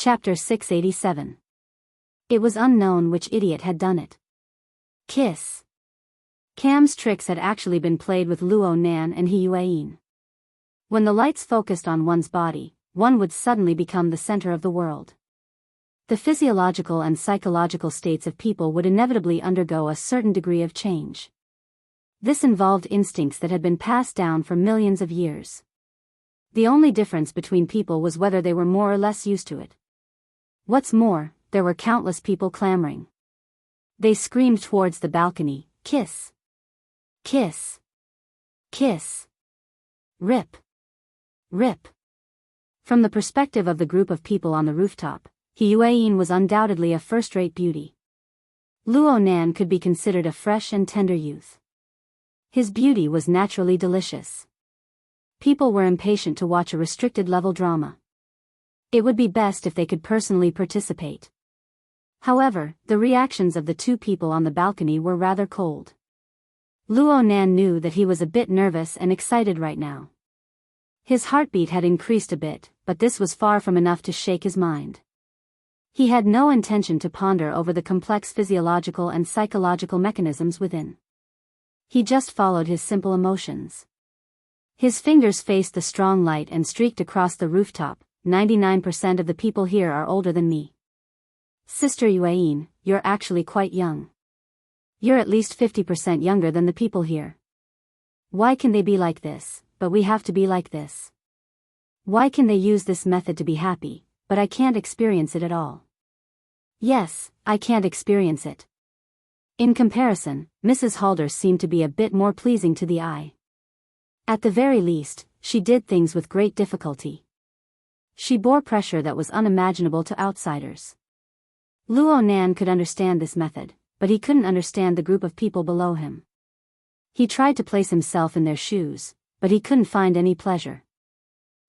Chapter 687. It was unknown which idiot had done it. Kiss. Cam's tricks had actually been played with Luo Nan and Hiyuain. When the lights focused on one's body, one would suddenly become the center of the world. The physiological and psychological states of people would inevitably undergo a certain degree of change. This involved instincts that had been passed down for millions of years. The only difference between people was whether they were more or less used to it. What's more, there were countless people clamoring. They screamed towards the balcony, "Kiss! Kiss! Kiss! Rip! Rip!" From the perspective of the group of people on the rooftop, Hiyuain was undoubtedly a first-rate beauty. Luo Nan could be considered a fresh and tender youth. His beauty was naturally delicious. People were impatient to watch a restricted-level drama. It would be best if they could personally participate. However, the reactions of the two people on the balcony were rather cold. Luo Nan knew that he was a bit nervous and excited right now. His heartbeat had increased a bit, but this was far from enough to shake his mind. He had no intention to ponder over the complex physiological and psychological mechanisms within. He just followed his simple emotions. His fingers faced the strong light and streaked across the rooftop. 99% of the people here are older than me. Sister Yuain, you're actually quite young. You're at least 50% younger than the people here. Why can they be like this, but we have to be like this? Why can they use this method to be happy, but I can't experience it at all? Yes, I can't experience it. In comparison, Mrs. Halder seemed to be a bit more pleasing to the eye. At the very least, she did things with great difficulty. She bore pressure that was unimaginable to outsiders. Luo Nan could understand this method, but he couldn't understand the group of people below him. He tried to place himself in their shoes, but he couldn't find any pleasure.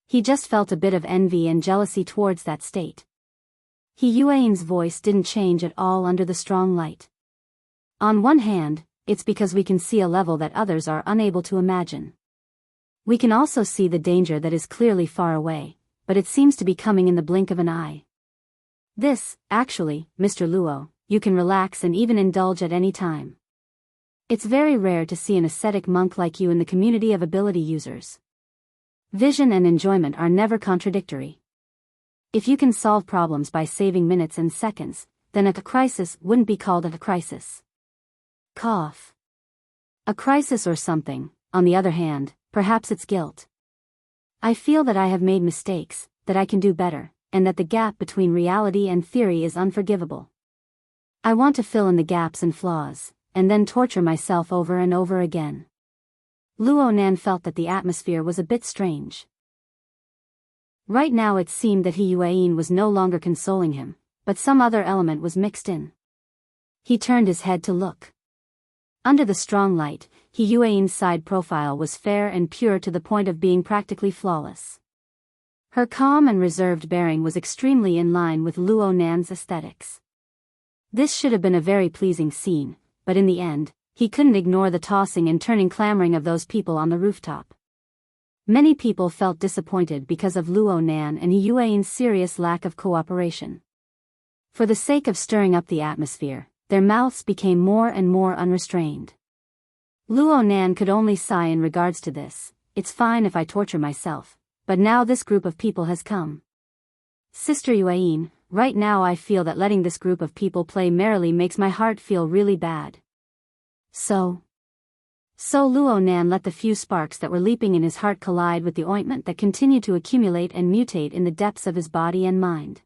He just felt a bit of envy and jealousy towards that state. Hiyuain's voice didn't change at all under the strong light. On one hand, it's because we can see a level that others are unable to imagine. We can also see the danger that is clearly far away, but it seems to be coming in the blink of an eye. This, actually, Mr. Luo, you can relax and even indulge at any time. It's very rare to see an ascetic monk like you in the community of ability users. Vision and enjoyment are never contradictory. If you can solve problems by saving minutes and seconds, then a crisis wouldn't be called a crisis. Cough. A crisis or something, on the other hand, perhaps it's guilt. I feel that I have made mistakes, that I can do better, and that the gap between reality and theory is unforgivable. I want to fill in the gaps and flaws, and then torture myself over and over again. Luo Nan felt that the atmosphere was a bit strange. Right now it seemed that Hiyuain was no longer consoling him, but some other element was mixed in. He turned his head to look. Under the strong light, Hiyuain's side profile was fair and pure to the point of being practically flawless. Her calm and reserved bearing was extremely in line with Luo Nan's aesthetics. This should have been a very pleasing scene, but in the end, he couldn't ignore the tossing and turning clamoring of those people on the rooftop. Many people felt disappointed because of Luo Nan and Hiyuain's serious lack of cooperation. For the sake of stirring up the atmosphere, their mouths became more and more unrestrained. Luo Nan could only sigh in regards to this. It's fine if I torture myself, but now this group of people has come. Sister Yuain, right now I feel that letting this group of people play merrily makes my heart feel really bad. So Luo Nan let the few sparks that were leaping in his heart collide with the ointment that continued to accumulate and mutate in the depths of his body and mind.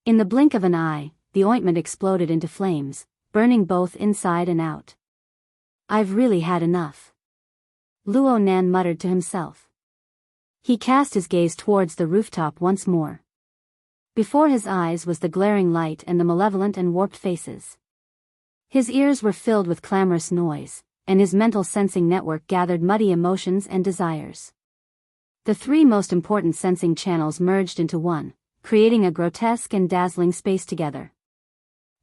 In the blink of an eye, the ointment exploded into flames, burning both inside and out. I've really had enough. Luo Nan muttered to himself. He cast his gaze towards the rooftop once more. Before his eyes was the glaring light and the malevolent and warped faces. His ears were filled with clamorous noise, and his mental sensing network gathered muddy emotions and desires. The three most important sensing channels merged into one, creating a grotesque and dazzling space together.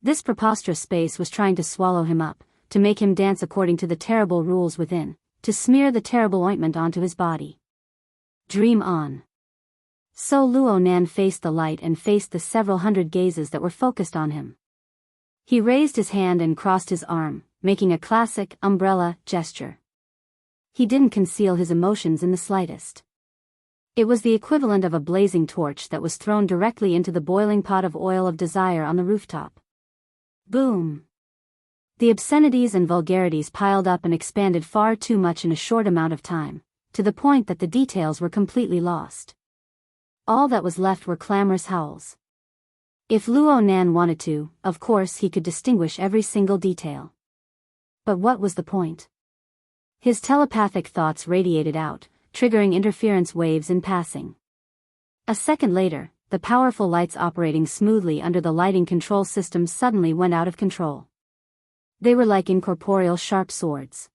This preposterous space was trying to swallow him up, to make him dance according to the terrible rules within, to smear the terrible ointment onto his body. Dream on. So Luo Nan faced the light and faced the several hundred gazes that were focused on him. He raised his hand and crossed his arm, making a classic umbrella gesture. He didn't conceal his emotions in the slightest. It was the equivalent of a blazing torch that was thrown directly into the boiling pot of oil of desire on the rooftop. Boom! The obscenities and vulgarities piled up and expanded far too much in a short amount of time, to the point that the details were completely lost. All that was left were clamorous howls. If Luo Nan wanted to, of course he could distinguish every single detail. But what was the point? His telepathic thoughts radiated out, triggering interference waves in passing. A second later, the powerful lights operating smoothly under the lighting control system suddenly went out of control. They were like incorporeal sharp swords.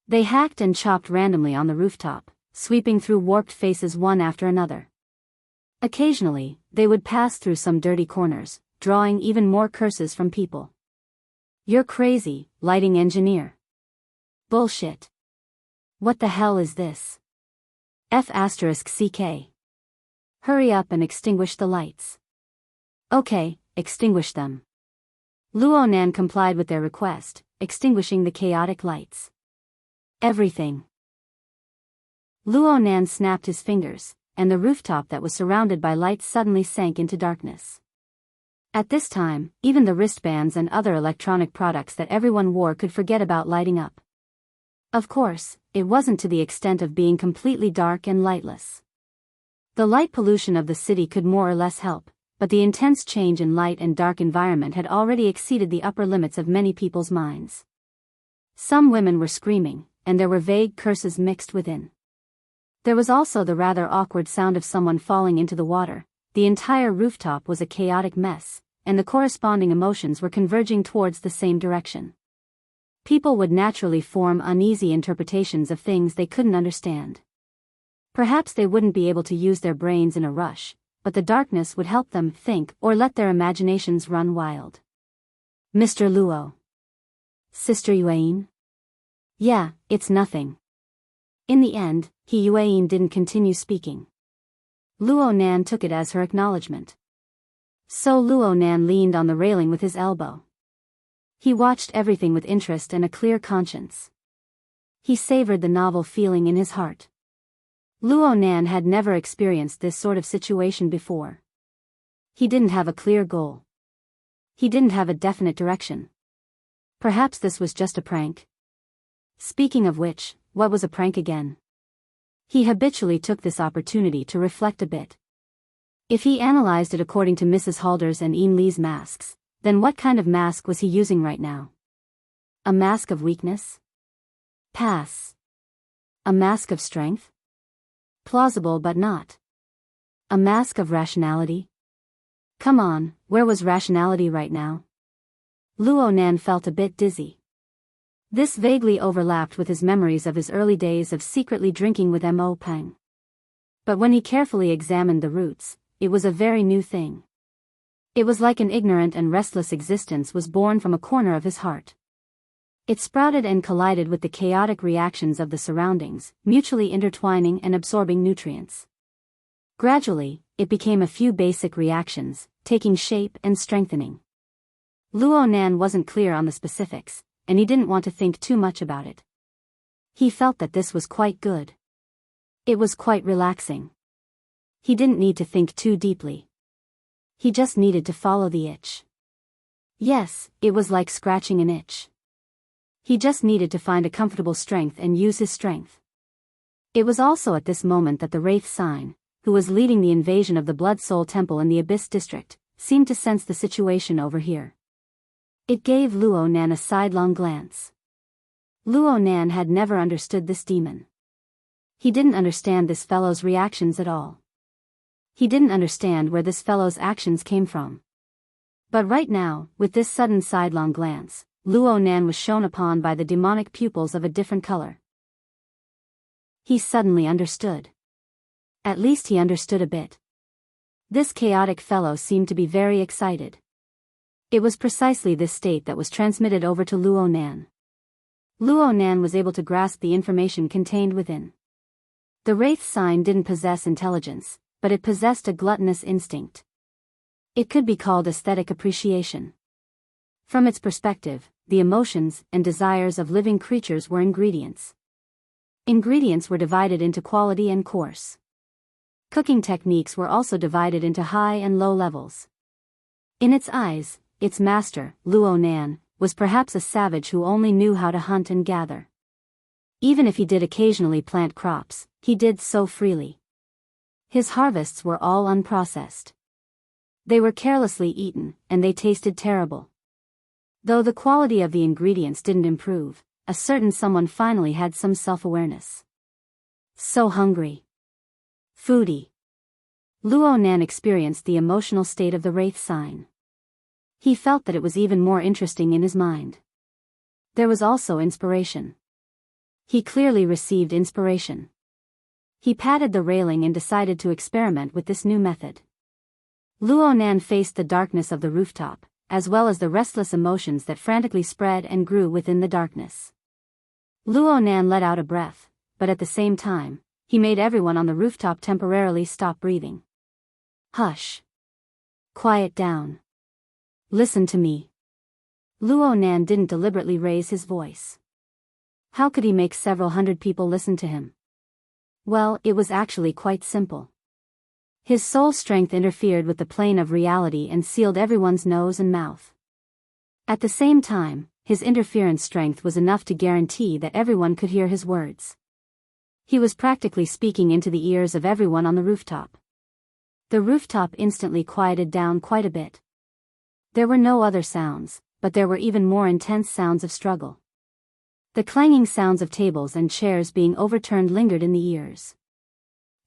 They hacked and chopped randomly on the rooftop, sweeping through warped faces one after another. Occasionally, they would pass through some dirty corners, drawing even more curses from people. "You're crazy, lighting engineer. Bullshit. What the hell is this? F***CK. Hurry up and extinguish the lights." "Okay, extinguish them." Luo Nan complied with their request, extinguishing the chaotic lights. Everything. Luo Nan snapped his fingers, and the rooftop that was surrounded by lights suddenly sank into darkness. At this time, even the wristbands and other electronic products that everyone wore could forget about lighting up. Of course, it wasn't to the extent of being completely dark and lightless. The light pollution of the city could more or less help, but the intense change in light and dark environment had already exceeded the upper limits of many people's minds. Some women were screaming, and there were vague curses mixed within. There was also the rather awkward sound of someone falling into the water. The entire rooftop was a chaotic mess, and the corresponding emotions were converging towards the same direction. People would naturally form uneasy interpretations of things they couldn't understand. Perhaps they wouldn't be able to use their brains in a rush, but the darkness would help them think or let their imaginations run wild. "Mr. Luo. Sister Yuan? Yeah, it's nothing." In the end, Yuan didn't continue speaking. Luo Nan took it as her acknowledgement. So Luo Nan leaned on the railing with his elbow. He watched everything with interest and a clear conscience. He savored the novel feeling in his heart. Luo Nan had never experienced this sort of situation before. He didn't have a clear goal. He didn't have a definite direction. Perhaps this was just a prank. Speaking of which, what was a prank again? He habitually took this opportunity to reflect a bit. If he analyzed it according to Mrs. Halder's and Ian Lee's masks, then what kind of mask was he using right now? A mask of weakness? Pass. A mask of strength? Plausible but not. A mask of rationality? Come on, where was rationality right now? Luo Nan felt a bit dizzy. This vaguely overlapped with his memories of his early days of secretly drinking with Mo Peng. But when he carefully examined the roots, it was a very new thing. It was like an ignorant and restless existence was born from a corner of his heart. It sprouted and collided with the chaotic reactions of the surroundings, mutually intertwining and absorbing nutrients. Gradually, it became a few basic reactions, taking shape and strengthening. Luo Nan wasn't clear on the specifics, and he didn't want to think too much about it. He felt that this was quite good. It was quite relaxing. He didn't need to think too deeply. He just needed to follow the itch. Yes, it was like scratching an itch. He just needed to find a comfortable strength and use his strength. It was also at this moment that the Wraith Sign, who was leading the invasion of the Blood Soul Temple in the Abyss District, seemed to sense the situation over here. It gave Luo Nan a sidelong glance. Luo Nan had never understood this demon. He didn't understand this fellow's reactions at all. He didn't understand where this fellow's actions came from. But right now, with this sudden sidelong glance, Luo Nan was shone upon by the demonic pupils of a different color. He suddenly understood. At least he understood a bit. This chaotic fellow seemed to be very excited. It was precisely this state that was transmitted over to Luo Nan. Luo Nan was able to grasp the information contained within. The Wraith Sign didn't possess intelligence, but it possessed a gluttonous instinct. It could be called aesthetic appreciation. From its perspective, the emotions and desires of living creatures were ingredients. Ingredients were divided into quality and coarse. Cooking techniques were also divided into high and low levels. In its eyes, its master, Luo Nan, was perhaps a savage who only knew how to hunt and gather. Even if he did occasionally plant crops, he did so freely. His harvests were all unprocessed. They were carelessly eaten, and they tasted terrible. Though the quality of the ingredients didn't improve, a certain someone finally had some self-awareness. So hungry. Foodie. Luo Nan experienced the emotional state of the wraith sign. He felt that it was even more interesting in his mind. There was also inspiration. He clearly received inspiration. He patted the railing and decided to experiment with this new method. Luo Nan faced the darkness of the rooftop, as well as the restless emotions that frantically spread and grew within the darkness. Luo Nan let out a breath, but at the same time, he made everyone on the rooftop temporarily stop breathing. Hush. Quiet down. Listen to me. Luo Nan didn't deliberately raise his voice. How could he make several hundred people listen to him? Well, it was actually quite simple. His soul strength interfered with the plane of reality and sealed everyone's nose and mouth. At the same time, his interference strength was enough to guarantee that everyone could hear his words. He was practically speaking into the ears of everyone on the rooftop. The rooftop instantly quieted down quite a bit. There were no other sounds, but there were even more intense sounds of struggle. The clanging sounds of tables and chairs being overturned lingered in the ears.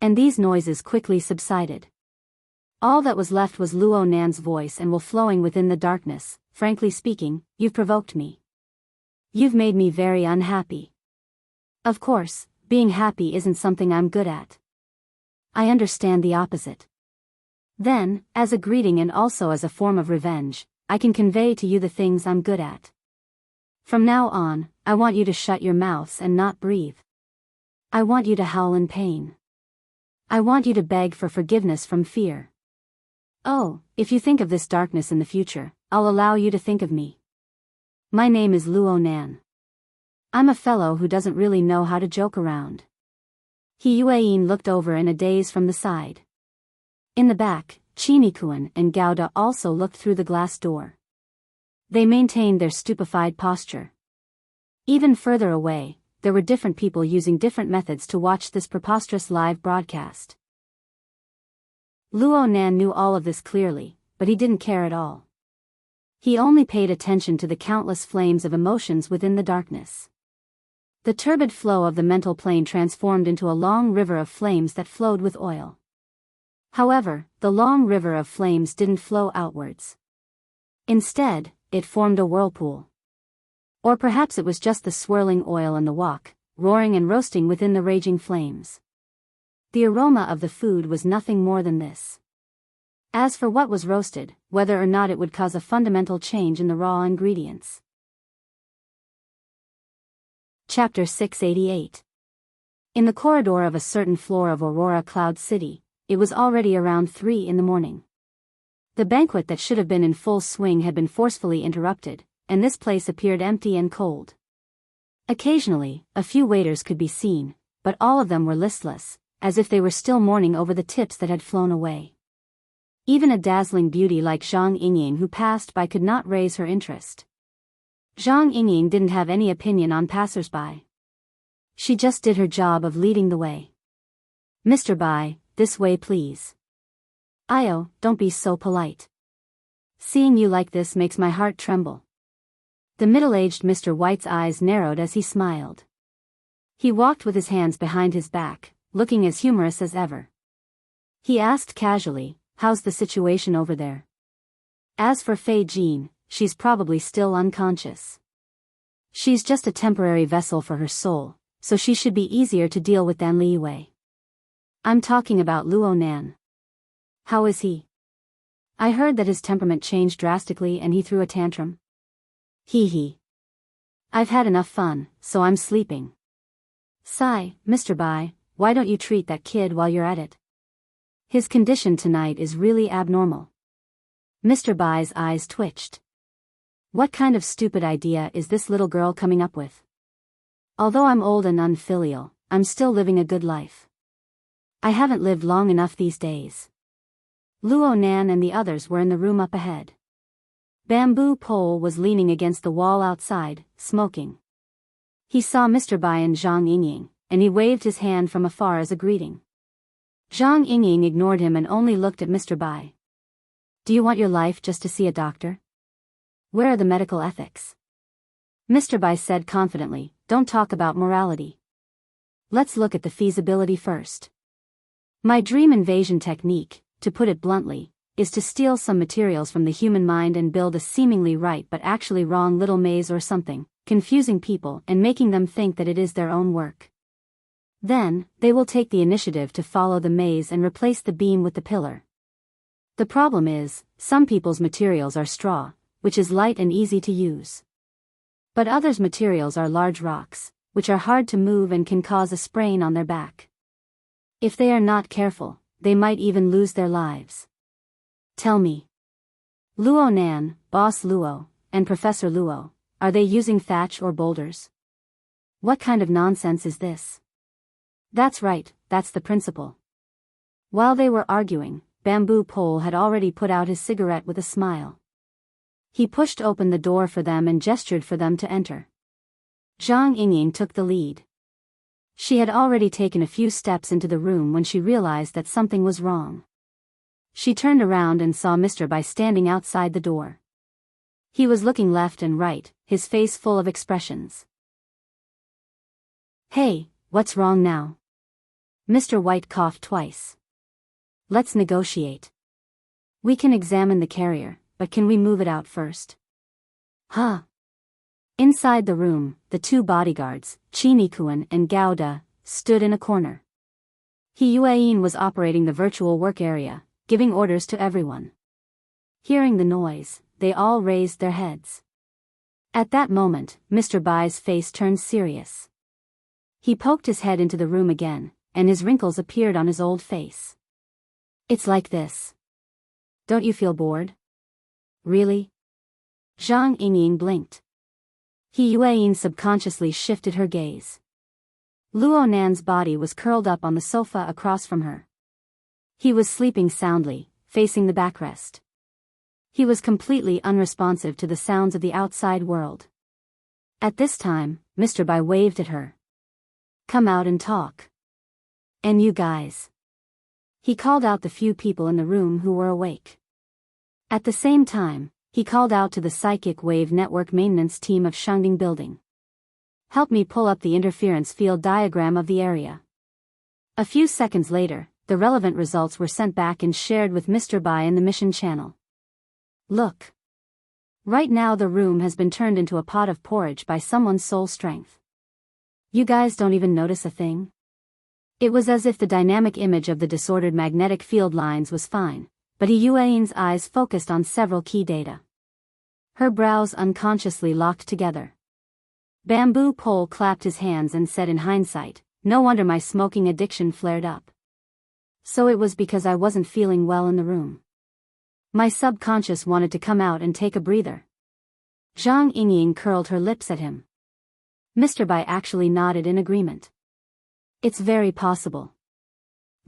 And these noises quickly subsided. All that was left was Luo Nan's voice and will flowing within the darkness. Frankly speaking, you've provoked me. You've made me very unhappy. Of course, being happy isn't something I'm good at. I understand the opposite. Then, as a greeting and also as a form of revenge, I can convey to you the things I'm good at. From now on, I want you to shut your mouths and not breathe. I want you to howl in pain. I want you to beg for forgiveness from fear. Oh, if you think of this darkness in the future, I'll allow you to think of me. My name is Luo Nan. I'm a fellow who doesn't really know how to joke around. He Yueyin looked over in a daze from the side. In the back, Chinikuan and Gauda also looked through the glass door. They maintained their stupefied posture. Even further away, there were different people using different methods to watch this preposterous live broadcast. Luo Nan knew all of this clearly, but he didn't care at all. He only paid attention to the countless flames of emotions within the darkness. The turbid flow of the mental plane transformed into a long river of flames that flowed with oil. However, the long river of flames didn't flow outwards. Instead, it formed a whirlpool. Or perhaps it was just the swirling oil and the wok, roaring and roasting within the raging flames. The aroma of the food was nothing more than this. As for what was roasted, whether or not it would cause a fundamental change in the raw ingredients. Chapter 688. In the corridor of a certain floor of Aurora Cloud City, it was already around 3 in the morning. The banquet that should have been in full swing had been forcefully interrupted, and this place appeared empty and cold. Occasionally, a few waiters could be seen, but all of them were listless, as if they were still mourning over the tips that had flown away. Even a dazzling beauty like Zhang Yingying who passed by could not raise her interest. Zhang Yingying didn't have any opinion on passers-by. She just did her job of leading the way. Mr. Bai, this way please. Io, don't be so polite. Seeing you like this makes my heart tremble. The middle-aged Mr. White's eyes narrowed as he smiled. He walked with his hands behind his back, looking as humorous as ever. He asked casually, how's the situation over there? As for Fei Jean, she's probably still unconscious. She's just a temporary vessel for her soul, so she should be easier to deal with than Li Wei. I'm talking about Luo Nan. How is he? I heard that his temperament changed drastically and he threw a tantrum. Hee. I've had enough fun, so I'm sleeping. Sigh, Mr. Bai, why don't you treat that kid while you're at it? His condition tonight is really abnormal. Mr. Bai's eyes twitched. What kind of stupid idea is this little girl coming up with? Although I'm old and unfilial, I'm still living a good life. I haven't lived long enough these days. Luo Nan and the others were in the room up ahead. Bamboo Pole was leaning against the wall outside, smoking. He saw Mr. Bai and Zhang Yingying, and he waved his hand from afar as a greeting. Zhang Yingying ignored him and only looked at Mr. Bai. Do you want your life just to see a doctor? Where are the medical ethics? Mr. Bai said confidently, don't talk about morality. Let's look at the feasibility first. My dream invasion technique, to put it bluntly, is to steal some materials from the human mind and build a seemingly right but actually wrong little maze or something, confusing people and making them think that it is their own work. Then, they will take the initiative to follow the maze and replace the beam with the pillar. The problem is, some people's materials are straw, which is light and easy to use. But others' materials are large rocks, which are hard to move and can cause a sprain on their back. If they are not careful, they might even lose their lives. Tell me. Luo Nan, Boss Luo, and Professor Luo, are they using thatch or boulders? What kind of nonsense is this? That's right, that's the principle. While they were arguing, Bamboo Pole had already put out his cigarette with a smile. He pushed open the door for them and gestured for them to enter. Zhang Yingying took the lead. She had already taken a few steps into the room when she realized that something was wrong. She turned around and saw Mr. Bai standing outside the door. He was looking left and right, his face full of expressions. Hey, what's wrong now? Mr. White coughed twice. Let's negotiate. We can examine the carrier, but can we move it out first? Huh? Inside the room, the two bodyguards, Chinikuan and Gauda, stood in a corner. He Yueyin was operating the virtual work area, giving orders to everyone. Hearing the noise, they all raised their heads. At that moment, Mr. Bai's face turned serious. He poked his head into the room again, and his wrinkles appeared on his old face. It's like this. Don't you feel bored? Really? Zhang Yingying blinked. He Yueyin subconsciously shifted her gaze. Luo Nan's body was curled up on the sofa across from her. He was sleeping soundly, facing the backrest. He was completely unresponsive to the sounds of the outside world. At this time, Mr. Bai waved at her. Come out and talk. And you guys. He called out the few people in the room who were awake. At the same time, he called out to the psychic wave network maintenance team of Shangding Building. Help me pull up the interference field diagram of the area. A few seconds later, the relevant results were sent back and shared with Mr. Bai in the mission channel. Look. Right now the room has been turned into a pot of porridge by someone's soul strength. You guys don't even notice a thing? It was as if the dynamic image of the disordered magnetic field lines was fine, but Yueyin's eyes focused on several key data. Her brows unconsciously locked together. Bamboo Pole clapped his hands and said in hindsight, no wonder my smoking addiction flared up. So it was because I wasn't feeling well in the room. My subconscious wanted to come out and take a breather. Zhang Yingying curled her lips at him. Mr. Bai actually nodded in agreement. It's very possible.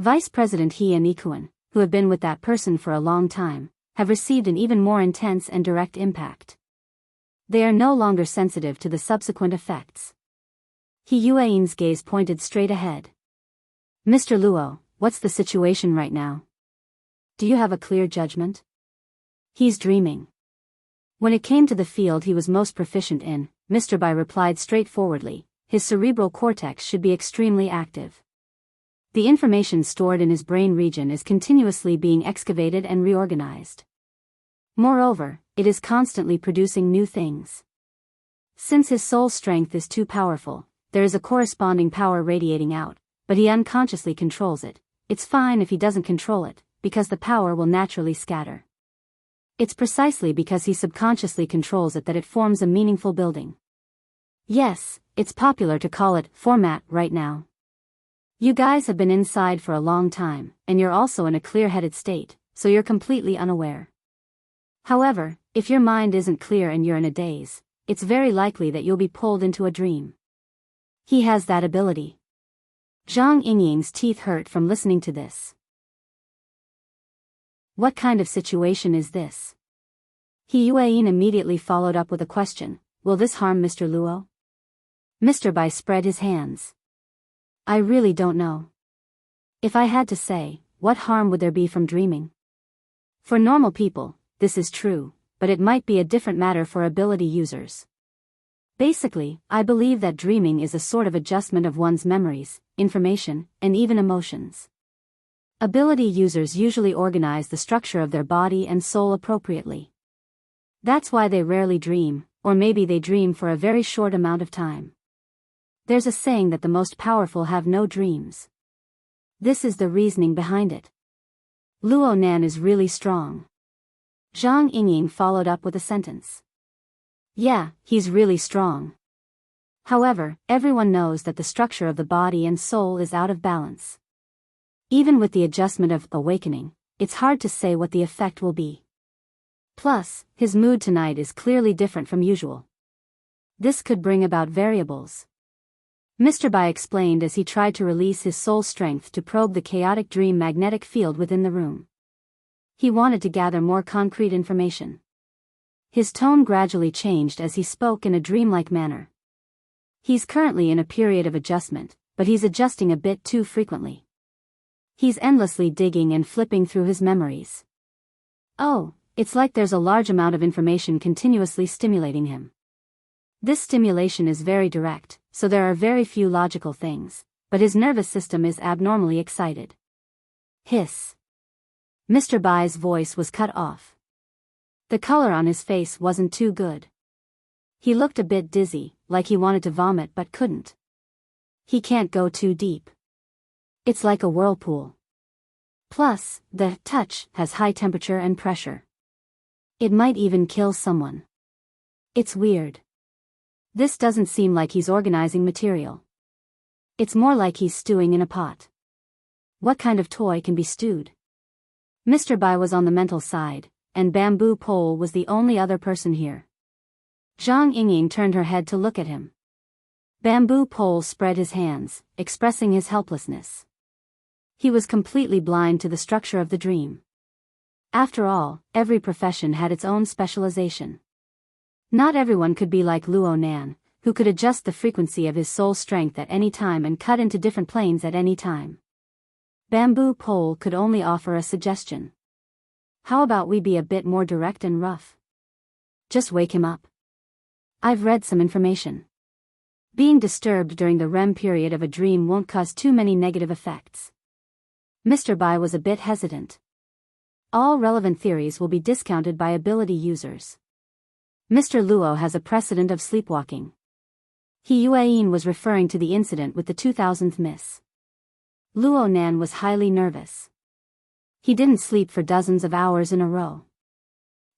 Vice President He and Ikuan, who have been with that person for a long time, have received an even more intense and direct impact. They are no longer sensitive to the subsequent effects. He Yueyin's gaze pointed straight ahead. Mr. Luo, what's the situation right now? Do you have a clear judgment? He's dreaming. When it came to the field he was most proficient in, Mr. Bai replied straightforwardly, his cerebral cortex should be extremely active. The information stored in his brain region is continuously being excavated and reorganized. Moreover, it is constantly producing new things. Since his soul strength is too powerful, there is a corresponding power radiating out, but he unconsciously controls it. It's fine if he doesn't control it, because the power will naturally scatter. It's precisely because he subconsciously controls it that it forms a meaningful building. Yes, it's popular to call it format right now. You guys have been inside for a long time, and you're also in a clear-headed state, so you're completely unaware. However, if your mind isn't clear and you're in a daze, it's very likely that you'll be pulled into a dream. He has that ability. Zhang Yingying's teeth hurt from listening to this. What kind of situation is this? He Yueyin immediately followed up with a question, will this harm Mr. Luo? Mr. Bai spread his hands. I really don't know. If I had to say, what harm would there be from dreaming? For normal people, this is true, but it might be a different matter for ability users. Basically, I believe that dreaming is a sort of adjustment of one's memories, information, and even emotions. Ability users usually organize the structure of their body and soul appropriately. That's why they rarely dream, or maybe they dream for a very short amount of time. There's a saying that the most powerful have no dreams. This is the reasoning behind it. Luo Nan is really strong. Zhang Yingying followed up with a sentence. Yeah, he's really strong. However, everyone knows that the structure of the body and soul is out of balance. Even with the adjustment of awakening, it's hard to say what the effect will be. Plus, his mood tonight is clearly different from usual. This could bring about variables. Mr. Bai explained as he tried to release his soul strength to probe the chaotic dream magnetic field within the room. He wanted to gather more concrete information. His tone gradually changed as he spoke in a dreamlike manner. He's currently in a period of adjustment, but he's adjusting a bit too frequently. He's endlessly digging and flipping through his memories. Oh, it's like there's a large amount of information continuously stimulating him. This stimulation is very direct, so there are very few logical things, but his nervous system is abnormally excited. Hiss. Mr. Bai's voice was cut off. The color on his face wasn't too good. He looked a bit dizzy, like he wanted to vomit but couldn't. He can't go too deep. It's like a whirlpool. Plus, the touch has high temperature and pressure. It might even kill someone. It's weird. This doesn't seem like he's organizing material. It's more like he's stewing in a pot. What kind of toy can be stewed? Mr. Bai was on the mental side, and Bamboo Pole was the only other person here. Zhang Yingying turned her head to look at him. Bamboo Pole spread his hands, expressing his helplessness. He was completely blind to the structure of the dream. After all, every profession had its own specialization. Not everyone could be like Luo Nan, who could adjust the frequency of his soul strength at any time and cut into different planes at any time. Bamboo Pole could only offer a suggestion. How about we be a bit more direct and rough? Just wake him up. I've read some information. Being disturbed during the REM period of a dream won't cause too many negative effects. Mr. Bai was a bit hesitant. All relevant theories will be discounted by ability users. Mr. Luo has a precedent of sleepwalking. He Yueyin was referring to the incident with the 2000th miss. Luo Nan was highly nervous. He didn't sleep for dozens of hours in a row.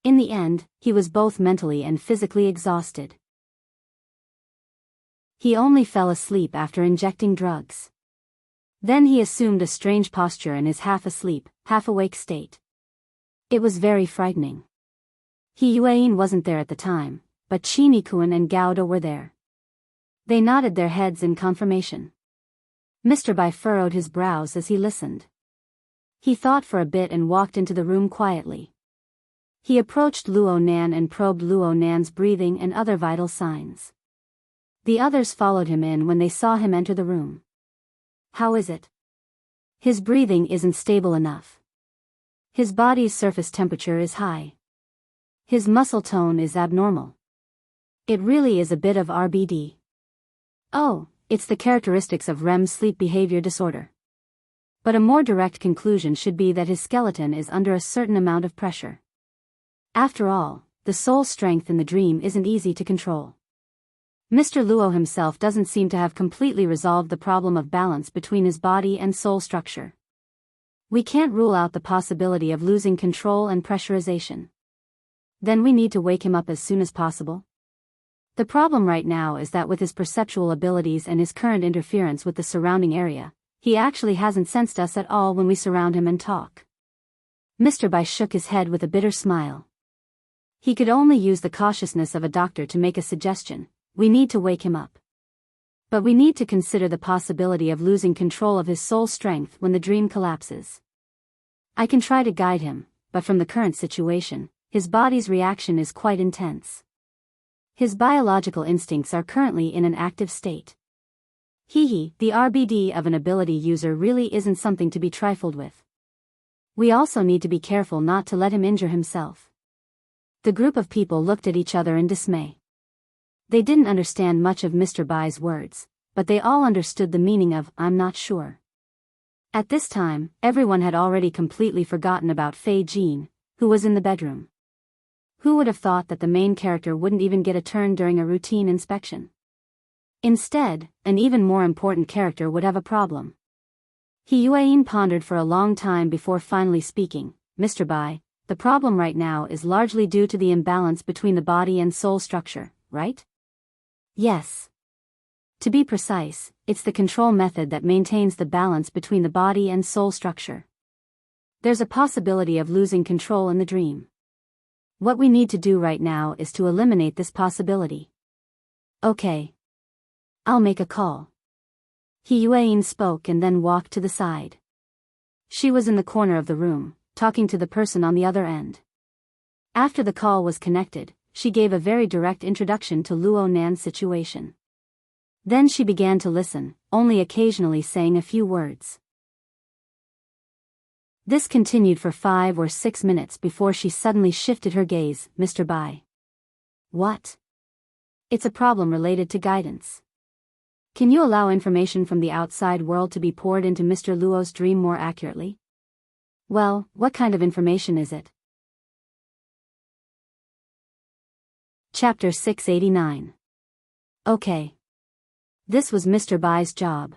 In the end, he was both mentally and physically exhausted. He only fell asleep after injecting drugs. Then he assumed a strange posture in his half-asleep, half-awake state. It was very frightening. He Yueyin wasn't there at the time, but Qi Nikuan and Gauda were there. They nodded their heads in confirmation. Mr. Bai furrowed his brows as he listened. He thought for a bit and walked into the room quietly. He approached Luo Nan and probed Luo Nan's breathing and other vital signs. The others followed him in when they saw him enter the room. How is it? His breathing isn't stable enough. His body's surface temperature is high. His muscle tone is abnormal. It really is a bit of RBD. Oh, it's the characteristics of REM sleep behavior disorder. But a more direct conclusion should be that his skeleton is under a certain amount of pressure. After all, the soul strength in the dream isn't easy to control. Mr. Luo himself doesn't seem to have completely resolved the problem of balance between his body and soul structure. We can't rule out the possibility of losing control and pressurization. Then we need to wake him up as soon as possible. The problem right now is that with his perceptual abilities and his current interference with the surrounding area, He actually hasn't sensed us at all when we surround him and talk. Mr. Bai shook his head with a bitter smile. He could only use the cautiousness of a doctor to make a suggestion. We need to wake him up. But we need to consider the possibility of losing control of his soul strength when the dream collapses. I can try to guide him, but from the current situation, his body's reaction is quite intense. His biological instincts are currently in an active state. The RBD of an ability user really isn't something to be trifled with. We also need to be careful not to let him injure himself. The group of people looked at each other in dismay. They didn't understand much of Mr. Bai's words, but they all understood the meaning of, "I'm not sure." At this time, everyone had already completely forgotten about Fei Jin, who was in the bedroom. Who would have thought that the main character wouldn't even get a turn during a routine inspection? Instead, an even more important character would have a problem. Yuan pondered for a long time before finally speaking. "Mr. Bai, the problem right now is largely due to the imbalance between the body and soul structure, right?" "Yes. To be precise, it's the control method that maintains the balance between the body and soul structure. There's a possibility of losing control in the dream. What we need to do right now is to eliminate this possibility." "Okay. I'll make a call." Yuan spoke and then walked to the side. She was in the corner of the room, talking to the person on the other end. After the call was connected, she gave a very direct introduction to Luo Nan's situation. Then she began to listen, only occasionally saying a few words. This continued for 5 or 6 minutes before she suddenly shifted her gaze. "Mr. Bai." "What?" "It's a problem related to guidance. Can you allow information from the outside world to be poured into Mr. Luo's dream more accurately?" "Well, what kind of information is it?" Chapter 689. Okay. This was Mr. Bai's job.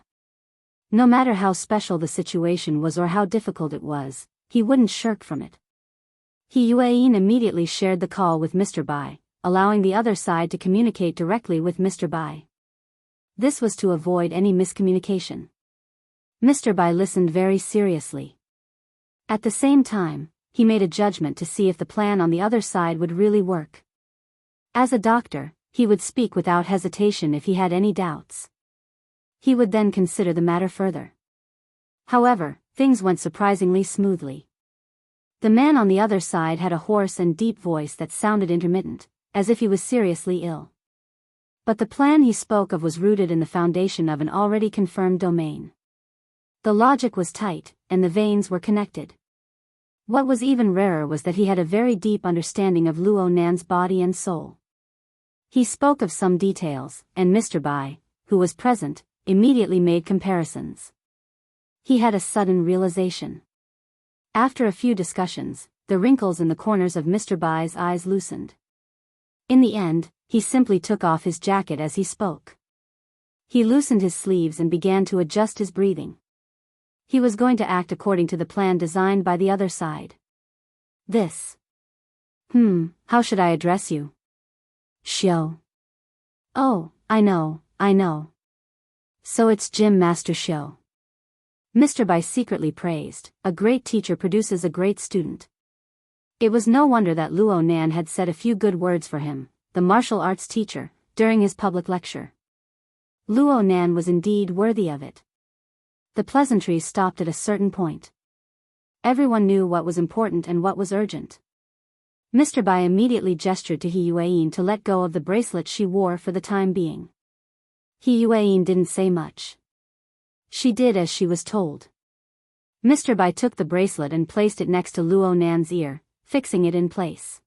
No matter how special the situation was or how difficult it was, he wouldn't shirk from it. Yuan immediately shared the call with Mr. Bai, allowing the other side to communicate directly with Mr. Bai. This was to avoid any miscommunication. Mr. Bai listened very seriously. At the same time, he made a judgment to see if the plan on the other side would really work. As a doctor, he would speak without hesitation if he had any doubts. He would then consider the matter further. However, things went surprisingly smoothly. The man on the other side had a hoarse and deep voice that sounded intermittent, as if he was seriously ill. But the plan he spoke of was rooted in the foundation of an already confirmed domain. The logic was tight, and the veins were connected. What was even rarer was that he had a very deep understanding of Luo Nan's body and soul. He spoke of some details, and Mr. Bai, who was present, immediately made comparisons. He had a sudden realization. After a few discussions, the wrinkles in the corners of Mr. Bai's eyes loosened. In the end, he simply took off his jacket as he spoke. He loosened his sleeves and began to adjust his breathing. He was going to act according to the plan designed by the other side. How should I address you?" "Xiao." "Oh, I know. So it's Gym Master Xiao." Mr. Bai secretly praised, a great teacher produces a great student. It was no wonder that Luo Nan had said a few good words for him, the martial arts teacher, during his public lecture. Luo Nan was indeed worthy of it. The pleasantries stopped at a certain point. Everyone knew what was important and what was urgent. Mr. Bai immediately gestured to Yuan to let go of the bracelet she wore for the time being. Yuan didn't say much. She did as she was told. Mr. Bai took the bracelet and placed it next to Luo Nan's ear, fixing it in place.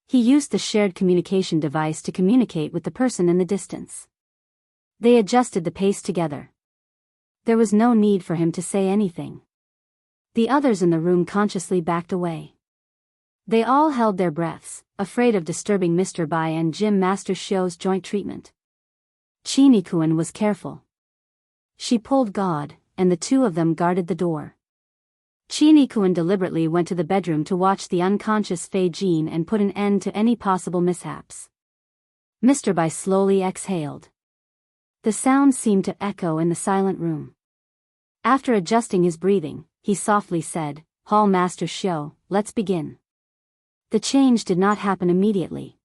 He used the shared communication device to communicate with the person in the distance. They adjusted the pace together. There was no need for him to say anything. The others in the room consciously backed away. They all held their breaths, afraid of disturbing Mr. Bai and Gym Master Xiao's joint treatment. Chinikuan was careful. She pulled guard, and the two of them guarded the door. Chinikuan deliberately went to the bedroom to watch the unconscious Fei Jin and put an end to any possible mishaps. Mr. Bai slowly exhaled. The sound seemed to echo in the silent room. After adjusting his breathing, he softly said, "Hall Master Shio, let's begin." The change did not happen immediately.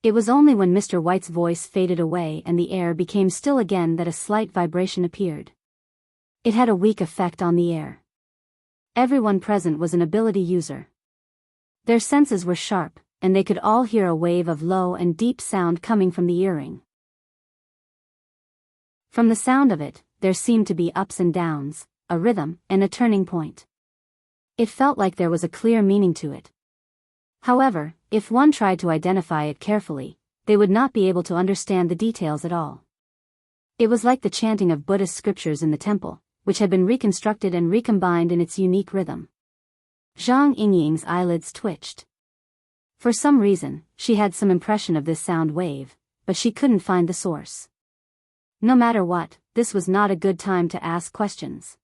It was only when Mr. White's voice faded away and the air became still again that a slight vibration appeared. It had a weak effect on the air. Everyone present was an ability user. Their senses were sharp, and they could all hear a wave of low and deep sound coming from the earring. From the sound of it, there seemed to be ups and downs, a rhythm, and a turning point. It felt like there was a clear meaning to it. However, if one tried to identify it carefully, they would not be able to understand the details at all. It was like the chanting of Buddhist scriptures in the temple, which had been reconstructed and recombined in its unique rhythm. Zhang Yingying's eyelids twitched. For some reason, she had some impression of this sound wave, but she couldn't find the source. No matter what, this was not a good time to ask questions.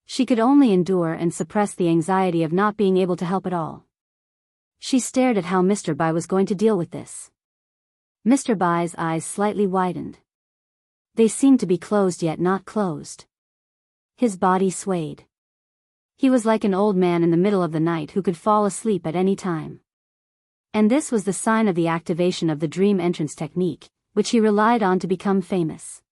She could only endure and suppress the anxiety of not being able to help at all. She stared at how Mr. Bai was going to deal with this. Mr. Bai's eyes slightly widened. They seemed to be closed yet not closed. His body swayed. He was like an old man in the middle of the night who could fall asleep at any time. And this was the sign of the activation of the dream entrance technique, which he relied on to become famous.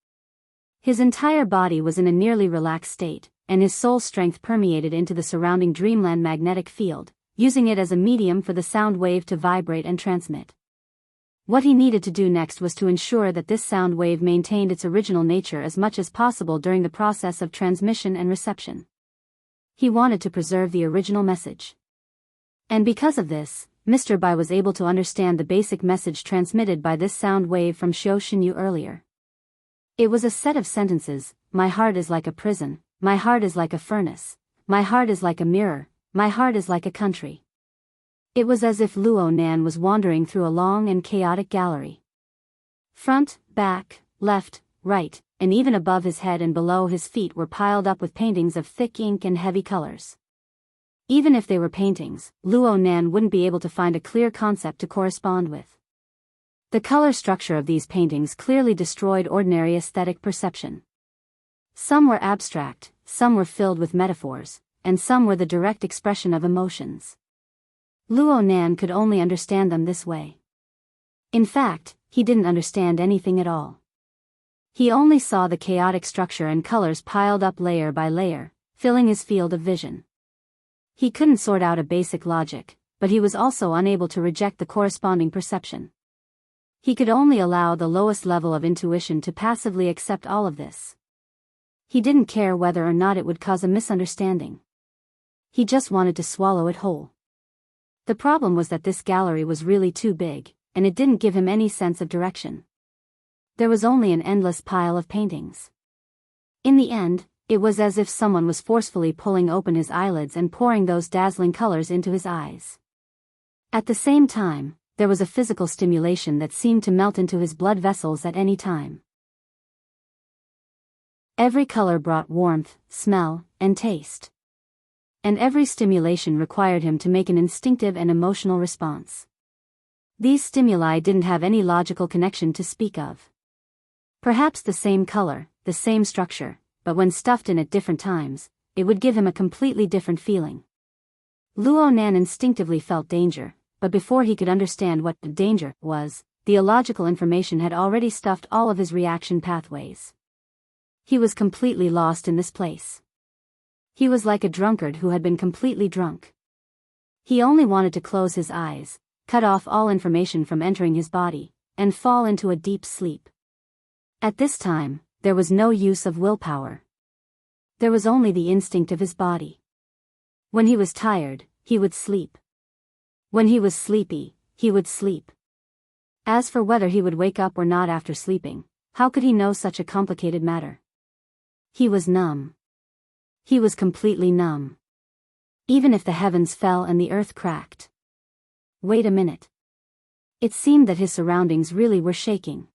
His entire body was in a nearly relaxed state, and his soul strength permeated into the surrounding dreamland magnetic field, using it as a medium for the sound wave to vibrate and transmit. What he needed to do next was to ensure that this sound wave maintained its original nature as much as possible during the process of transmission and reception. He wanted to preserve the original message. And because of this, Mr. Bai was able to understand the basic message transmitted by this sound wave from Xiao Xinyu earlier. It was a set of sentences: "My heart is like a prison, my heart is like a furnace, my heart is like a mirror, my heart is like a country." It was as if Luo Nan was wandering through a long and chaotic gallery. Front, back, left, right, and even above his head and below his feet were piled up with paintings of thick ink and heavy colors. Even if they were paintings, Luo Nan wouldn't be able to find a clear concept to correspond with. The color structure of these paintings clearly destroyed ordinary aesthetic perception. Some were abstract, some were filled with metaphors, and some were the direct expression of emotions. Luo Nan could only understand them this way. In fact, he didn't understand anything at all. He only saw the chaotic structure and colors piled up layer by layer, filling his field of vision. He couldn't sort out a basic logic, but he was also unable to reject the corresponding perception. He could only allow the lowest level of intuition to passively accept all of this. He didn't care whether or not it would cause a misunderstanding. He just wanted to swallow it whole. The problem was that this gallery was really too big, and it didn't give him any sense of direction. There was only an endless pile of paintings. In the end, it was as if someone was forcefully pulling open his eyelids and pouring those dazzling colors into his eyes. At the same time, there was a physical stimulation that seemed to melt into his blood vessels at any time. Every color brought warmth, smell, and taste. And every stimulation required him to make an instinctive and emotional response. These stimuli didn't have any logical connection to speak of. Perhaps the same color, the same structure, but when stuffed in at different times, it would give him a completely different feeling. Luo Nan instinctively felt danger, but before he could understand what the danger was, the illogical information had already stuffed all of his reaction pathways. He was completely lost in this place. He was like a drunkard who had been completely drunk. He only wanted to close his eyes, cut off all information from entering his body, and fall into a deep sleep. At this time, there was no use of willpower. There was only the instinct of his body. When he was tired, he would sleep. When he was sleepy, he would sleep. As for whether he would wake up or not after sleeping, how could he know such a complicated matter? He was numb. He was completely numb. Even if the heavens fell and the earth cracked. Wait a minute. It seemed that his surroundings really were shaking.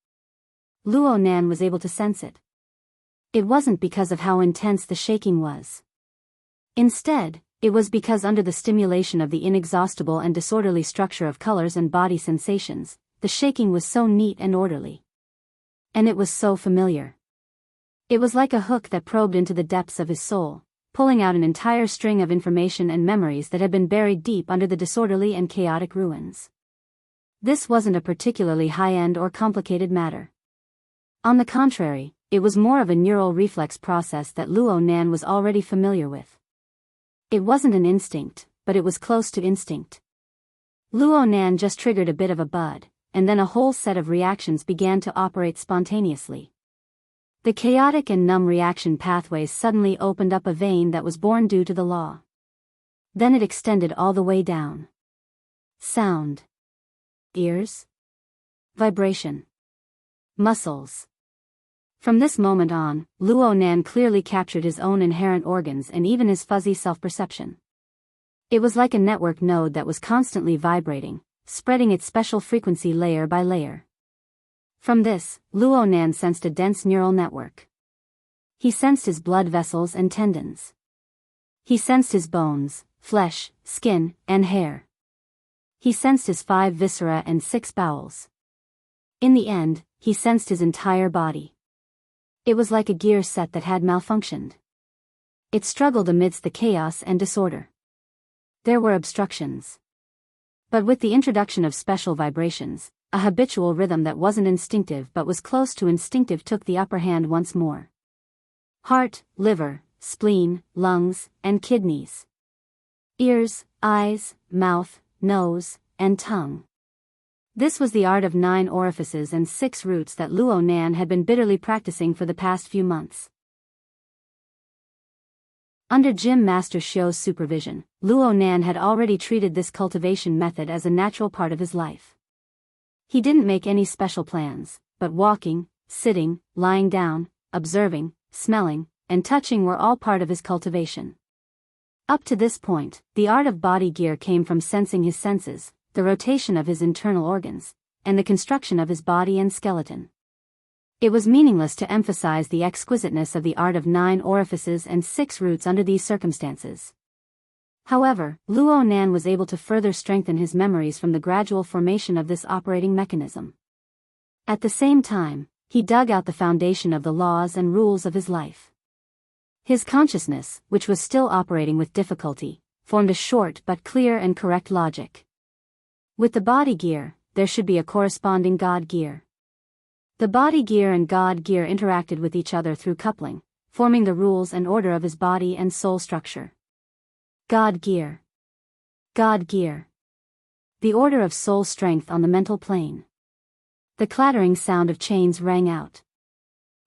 Luo Nan was able to sense it. It wasn't because of how intense the shaking was. Instead, it was because under the stimulation of the inexhaustible and disorderly structure of colors and body sensations, the shaking was so neat and orderly. And it was so familiar. It was like a hook that probed into the depths of his soul, pulling out an entire string of information and memories that had been buried deep under the disorderly and chaotic ruins. This wasn't a particularly high-end or complicated matter. On the contrary, it was more of a neural reflex process that Luo Nan was already familiar with. It wasn't an instinct, but it was close to instinct. Luo Nan just triggered a bit of a bud, and then a whole set of reactions began to operate spontaneously. The chaotic and numb reaction pathways suddenly opened up a vein that was born due to the law. Then it extended all the way down. Sound. Ears. Vibration. Muscles. From this moment on, Luo Nan clearly captured his own inherent organs and even his fuzzy self-perception. It was like a network node that was constantly vibrating, spreading its special frequency layer by layer. From this, Luo Nan sensed a dense neural network. He sensed his blood vessels and tendons. He sensed his bones, flesh, skin, and hair. He sensed his 5 viscera and 6 bowels. In the end, he sensed his entire body. It was like a gear set that had malfunctioned. It struggled amidst the chaos and disorder. There were obstructions. But with the introduction of special vibrations, a habitual rhythm that wasn't instinctive but was close to instinctive took the upper hand once more. Heart, liver, spleen, lungs, and kidneys. Ears, eyes, mouth, nose, and tongue. This was the art of 9 orifices and 6 roots that Luo Nan had been bitterly practicing for the past few months. Under Gym Master Xiu's supervision, Luo Nan had already treated this cultivation method as a natural part of his life. He didn't make any special plans, but walking, sitting, lying down, observing, smelling, and touching were all part of his cultivation. Up to this point, the art of body gear came from sensing his senses, the rotation of his internal organs, and the construction of his body and skeleton. It was meaningless to emphasize the exquisiteness of the art of 9 orifices and 6 roots under these circumstances. However, Luo Nan was able to further strengthen his memories from the gradual formation of this operating mechanism. At the same time, he dug out the foundation of the laws and rules of his life. His consciousness, which was still operating with difficulty, formed a short but clear and correct logic. With the body gear, there should be a corresponding God gear. The body gear and God gear interacted with each other through coupling, forming the rules and order of his body and soul structure. God gear. God gear. The order of soul strength on the mental plane. The clattering sound of chains rang out.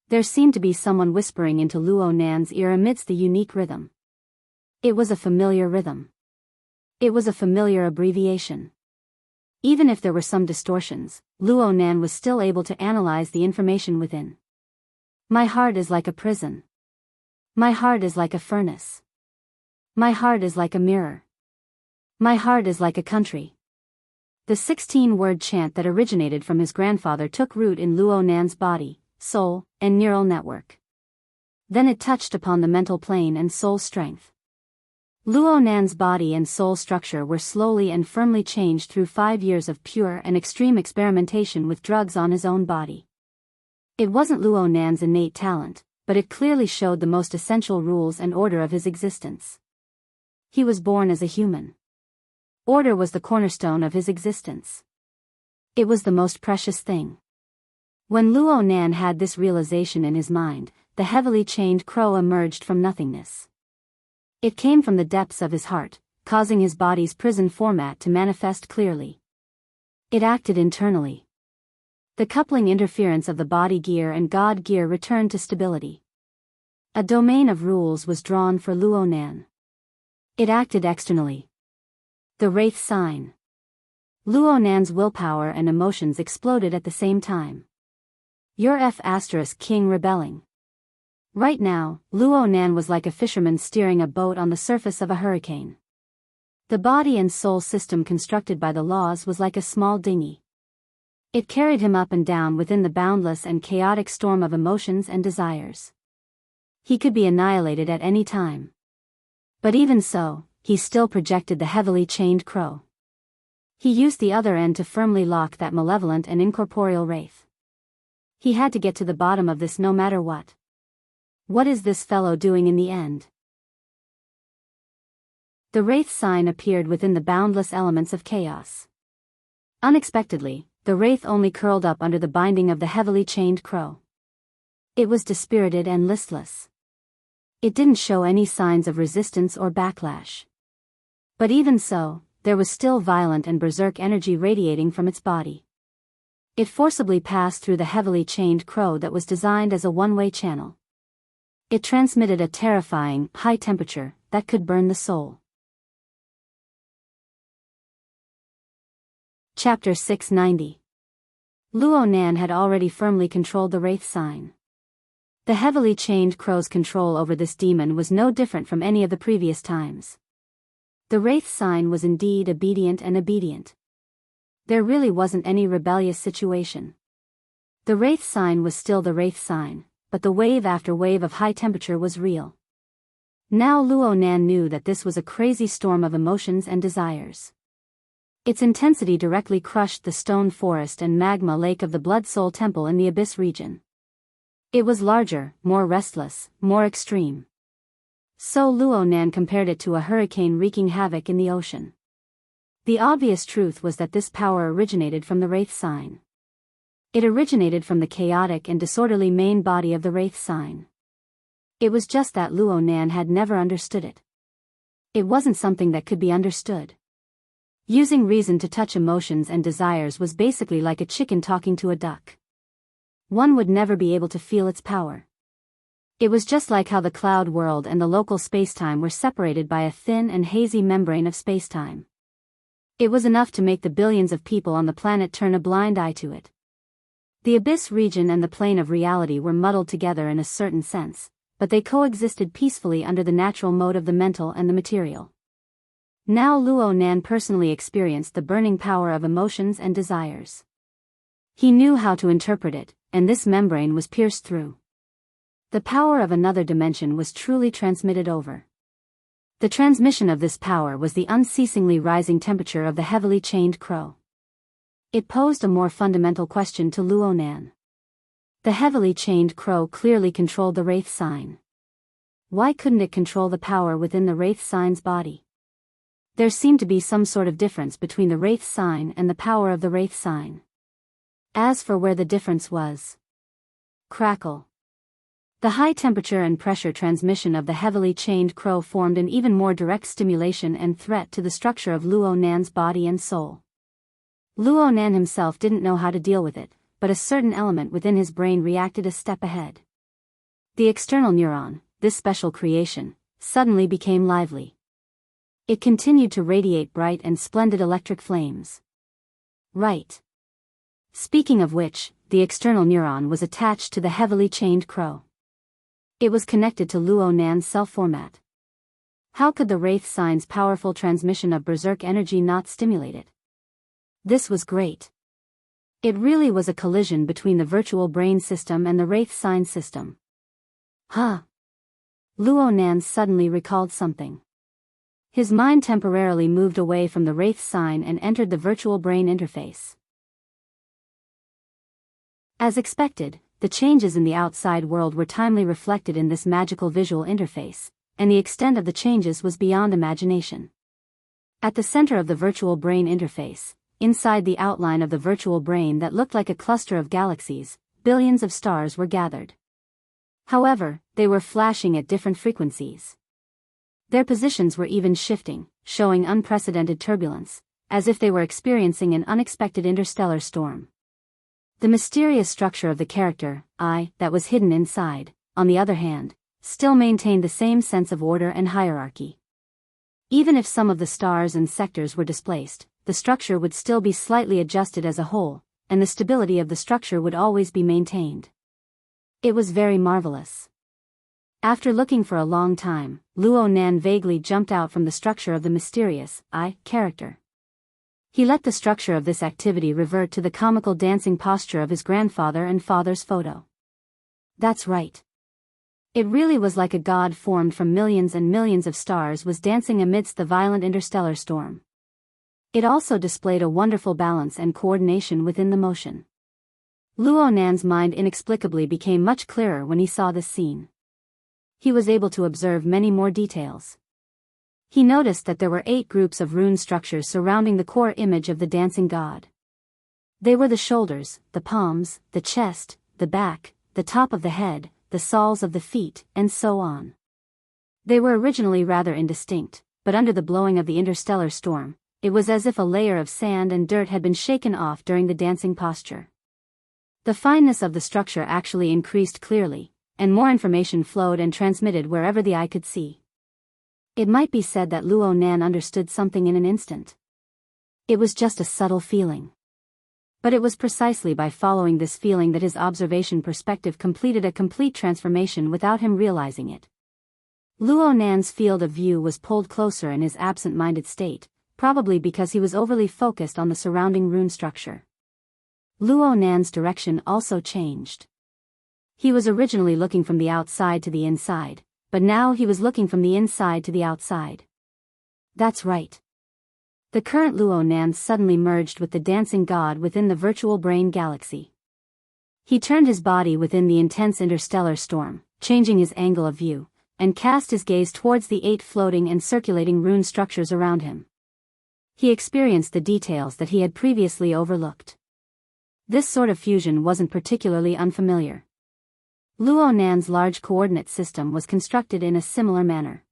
There seemed to be someone whispering into Luo Nan's ear amidst the unique rhythm. It was a familiar rhythm. It was a familiar abbreviation. Even if there were some distortions, Luo Nan was still able to analyze the information within. My heart is like a prison. My heart is like a furnace. My heart is like a mirror. My heart is like a country. The 16-word chant that originated from his grandfather took root in Luo Nan's body, soul, and neural network. Then it touched upon the mental plane and soul strength. Luo Nan's body and soul structure were slowly and firmly changed through 5 years of pure and extreme experimentation with drugs on his own body. It wasn't Luo Nan's innate talent, but it clearly showed the most essential rules and order of his existence. He was born as a human. Order was the cornerstone of his existence. It was the most precious thing. When Luo Nan had this realization in his mind, the heavily chained crow emerged from nothingness. It came from the depths of his heart, causing his body's prison format to manifest clearly. It acted internally. The coupling interference of the body gear and God gear returned to stability. A domain of rules was drawn for Luo Nan. It acted externally. The Wraith sign. Luo Nan's willpower and emotions exploded at the same time. Your King rebelling. Right now, Luo Nan was like a fisherman steering a boat on the surface of a hurricane. The body and soul system constructed by the laws was like a small dinghy. It carried him up and down within the boundless and chaotic storm of emotions and desires. He could be annihilated at any time. But even so, he still projected the heavily chained crow. He used the other end to firmly lock that malevolent and incorporeal wraith. He had to get to the bottom of this no matter what. What is this fellow doing in the end? The Wraith sign appeared within the boundless elements of chaos. Unexpectedly, the Wraith only curled up under the binding of the heavily chained crow. It was dispirited and listless. It didn't show any signs of resistance or backlash. But even so, there was still violent and berserk energy radiating from its body. It forcibly passed through the heavily chained crow that was designed as a one-way channel. It transmitted a terrifying, high temperature that could burn the soul. Chapter 690. Luo Nan had already firmly controlled the Wraith sign. The heavily chained crow's control over this demon was no different from any of the previous times. The Wraith sign was indeed obedient. There really wasn't any rebellious situation. The Wraith sign was still the Wraith sign, but the wave after wave of high temperature was real. Now Luo Nan knew that this was a crazy storm of emotions and desires. Its intensity directly crushed the stone forest and magma lake of the Blood Soul Temple in the Abyss region. It was larger, more restless, more extreme. So Luo Nan compared it to a hurricane wreaking havoc in the ocean. The obvious truth was that this power originated from the Wraith sign. It originated from the chaotic and disorderly main body of the Wraith sign. It was just that Luo Nan had never understood it. It wasn't something that could be understood. Using reason to touch emotions and desires was basically like a chicken talking to a duck. One would never be able to feel its power. It was just like how the cloud world and the local spacetime were separated by a thin and hazy membrane of spacetime. It was enough to make the billions of people on the planet turn a blind eye to it. The Abyss region and the plane of reality were muddled together in a certain sense, but they coexisted peacefully under the natural mode of the mental and the material. Now Luo Nan personally experienced the burning power of emotions and desires. He knew how to interpret it, and this membrane was pierced through. The power of another dimension was truly transmitted over. The transmission of this power was the unceasingly rising temperature of the heavily chained crow. It posed a more fundamental question to Luo Nan. The heavily chained crow clearly controlled the Wraith sign. Why couldn't it control the power within the Wraith sign's body? There seemed to be some sort of difference between the Wraith sign and the power of the Wraith sign. As for where the difference was. Crackle. The high temperature and pressure transmission of the heavily chained crow formed an even more direct stimulation and threat to the structure of Luo Nan's body and soul. Luo Nan himself didn't know how to deal with it, but a certain element within his brain reacted a step ahead. The external neuron, this special creation, suddenly became lively. It continued to radiate bright and splendid electric flames. Right. Speaking of which, the external neuron was attached to the heavily chained crow. It was connected to Luo Nan's self-format. How could the Wraith sign's powerful transmission of berserk energy not stimulate it? This was great. It really was a collision between the virtual brain system and the Wraith sign system. Huh. Luo Nan suddenly recalled something. His mind temporarily moved away from the Wraith sign and entered the virtual brain interface. As expected, the changes in the outside world were timely reflected in this magical visual interface, and the extent of the changes was beyond imagination. At the center of the virtual brain interface, inside the outline of the virtual brain that looked like a cluster of galaxies, billions of stars were gathered. However, they were flashing at different frequencies. Their positions were even shifting, showing unprecedented turbulence, as if they were experiencing an unexpected interstellar storm. The mysterious structure of the character, I, that was hidden inside, on the other hand, still maintained the same sense of order and hierarchy. Even if some of the stars and sectors were displaced, the structure would still be slightly adjusted as a whole, and the stability of the structure would always be maintained. It was very marvelous. After looking for a long time, Luo Nan vaguely jumped out from the structure of the mysterious, I, character. He let the structure of this activity revert to the comical dancing posture of his grandfather and father's photo. That's right. It really was like a god formed from millions and millions of stars was dancing amidst the violent interstellar storm. It also displayed a wonderful balance and coordination within the motion. Luo Nan's mind inexplicably became much clearer when he saw this scene. he was able to observe many more details. He noticed that there were 8 groups of rune structures surrounding the core image of the dancing god. They were the shoulders, the palms, the chest, the back, the top of the head, the soles of the feet, and so on. They were originally rather indistinct, but under the blowing of the interstellar storm, it was as if a layer of sand and dirt had been shaken off during the dancing posture. The fineness of the structure actually increased clearly, and more information flowed and transmitted wherever the eye could see. It might be said that Luo Nan understood something in an instant. It was just a subtle feeling. But it was precisely by following this feeling that his observation perspective completed a complete transformation without him realizing it. Luo Nan's field of view was pulled closer in his absent-minded state, probably because he was overly focused on the surrounding rune structure. Luo Nan's direction also changed. He was originally looking from the outside to the inside, but now he was looking from the inside to the outside. That's right. The current Luo Nan suddenly merged with the dancing god within the virtual brain galaxy. He turned his body within the intense interstellar storm, changing his angle of view, and cast his gaze towards the 8 floating and circulating rune structures around him. He experienced the details that he had previously overlooked. This sort of fusion wasn't particularly unfamiliar. Luo Nan's large coordinate system was constructed in a similar manner.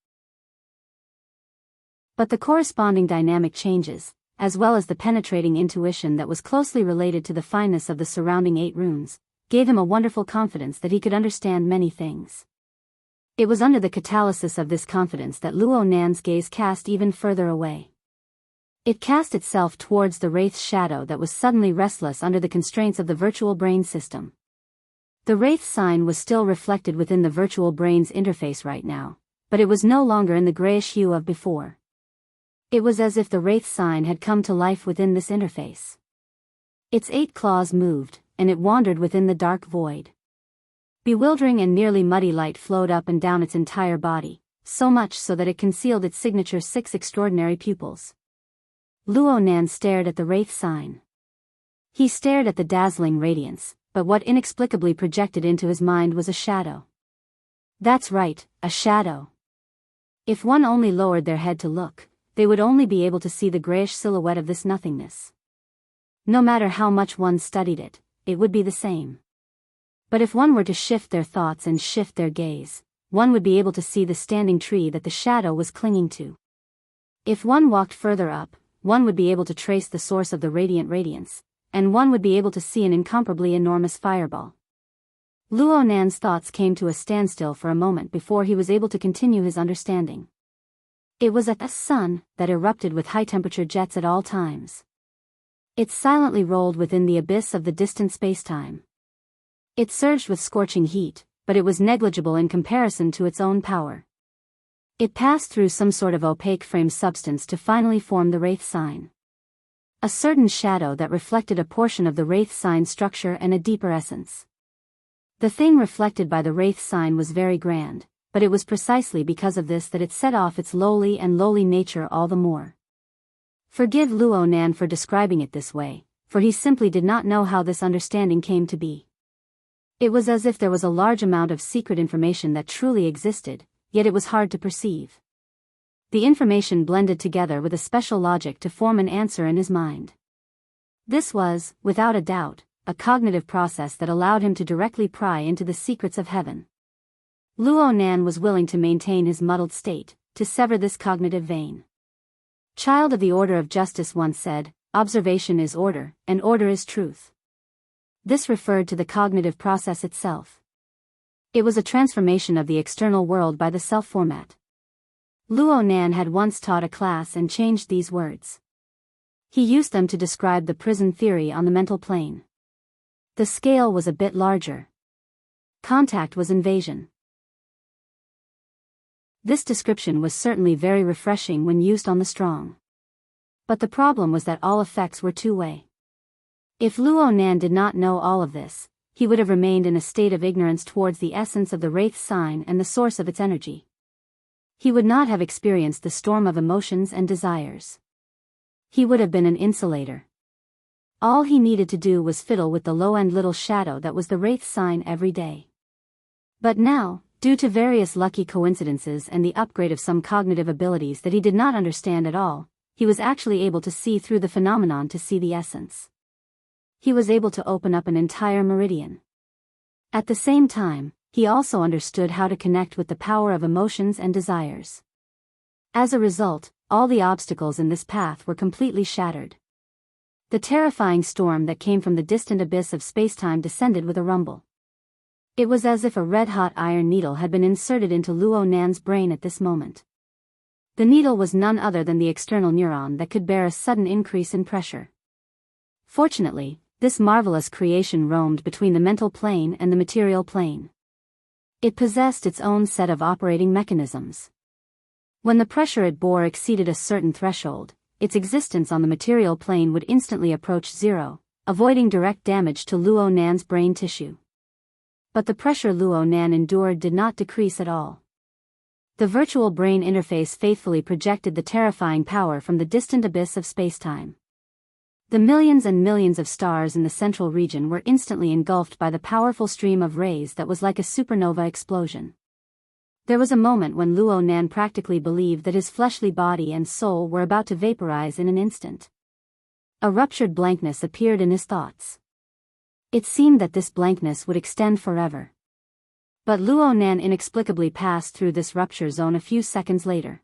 But the corresponding dynamic changes, as well as the penetrating intuition that was closely related to the fineness of the surrounding 8 runes, gave him a wonderful confidence that he could understand many things. It was under the catalysis of this confidence that Luo Nan's gaze cast even further away. It cast itself towards the wraith's shadow that was suddenly restless under the constraints of the virtual brain system. The wraith sign was still reflected within the virtual brain's interface right now, but it was no longer in the grayish hue of before. It was as if the wraith sign had come to life within this interface. Its 8 claws moved, and it wandered within the dark void. Bewildering and nearly muddy light flowed up and down its entire body, so much so that it concealed its signature 6 extraordinary pupils. Luo Nan stared at the wraith sign. He stared at the dazzling radiance, but what inexplicably projected into his mind was a shadow. That's right, a shadow. If one only lowered their head to look, they would only be able to see the grayish silhouette of this nothingness. No matter how much one studied it, it would be the same. But if one were to shift their thoughts and shift their gaze, one would be able to see the standing tree that the shadow was clinging to. If one walked further up, one would be able to trace the source of the radiant radiance, and one would be able to see an incomparably enormous fireball. Luo Nan's thoughts came to a standstill for a moment before he was able to continue his understanding. It was a sun that erupted with high-temperature jets at all times. It silently rolled within the abyss of the distant spacetime. It surged with scorching heat, but it was negligible in comparison to its own power. It passed through some sort of opaque frame substance to finally form the wraith sign. A certain shadow that reflected a portion of the wraith sign structure and a deeper essence. The thing reflected by the wraith sign was very grand, but it was precisely because of this that it set off its lowly nature all the more. Forgive Luo Nan for describing it this way, for he simply did not know how this understanding came to be. It was as if there was a large amount of secret information that truly existed, yet it was hard to perceive. The information blended together with a special logic to form an answer in his mind. This was, without a doubt, a cognitive process that allowed him to directly pry into the secrets of heaven. Luo Nan was willing to maintain his muddled state, to sever this cognitive vein. Child of the Order of Justice once said, "Observation is order, and order is truth." This referred to the cognitive process itself. It was a transformation of the external world by the self-format. Luo Nan had once taught a class and changed these words. He used them to describe the prison theory on the mental plane. The scale was a bit larger. Contact was invasion. This description was certainly very refreshing when used on the strong. But the problem was that all effects were two-way. If Luo Nan did not know all of this, he would have remained in a state of ignorance towards the essence of the wraith sign and the source of its energy. He would not have experienced the storm of emotions and desires. He would have been an insulator. All he needed to do was fiddle with the low-end little shadow that was the wraith sign every day. But now, Due to various lucky coincidences and the upgrade of some cognitive abilities that he did not understand at all, he was actually able to see through the phenomenon to see the essence. He was able to open up an entire meridian. At the same time, he also understood how to connect with the power of emotions and desires. As a result, all the obstacles in this path were completely shattered. The terrifying storm that came from the distant abyss of spacetime descended with a rumble. It was as if a red-hot iron needle had been inserted into Luo Nan's brain at this moment. The needle was none other than the external neuron that could bear a sudden increase in pressure. Fortunately, this marvelous creation roamed between the mental plane and the material plane. It possessed its own set of operating mechanisms. When the pressure it bore exceeded a certain threshold, its existence on the material plane would instantly approach zero, avoiding direct damage to Luo Nan's brain tissue. But the pressure Luo Nan endured did not decrease at all. The virtual brain interface faithfully projected the terrifying power from the distant abyss of spacetime. The millions and millions of stars in the central region were instantly engulfed by the powerful stream of rays that was like a supernova explosion. There was a moment when Luo Nan practically believed that his fleshly body and soul were about to vaporize in an instant. A ruptured blankness appeared in his thoughts. It seemed that this blankness would extend forever. But Luo Nan inexplicably passed through this rupture zone a few seconds later.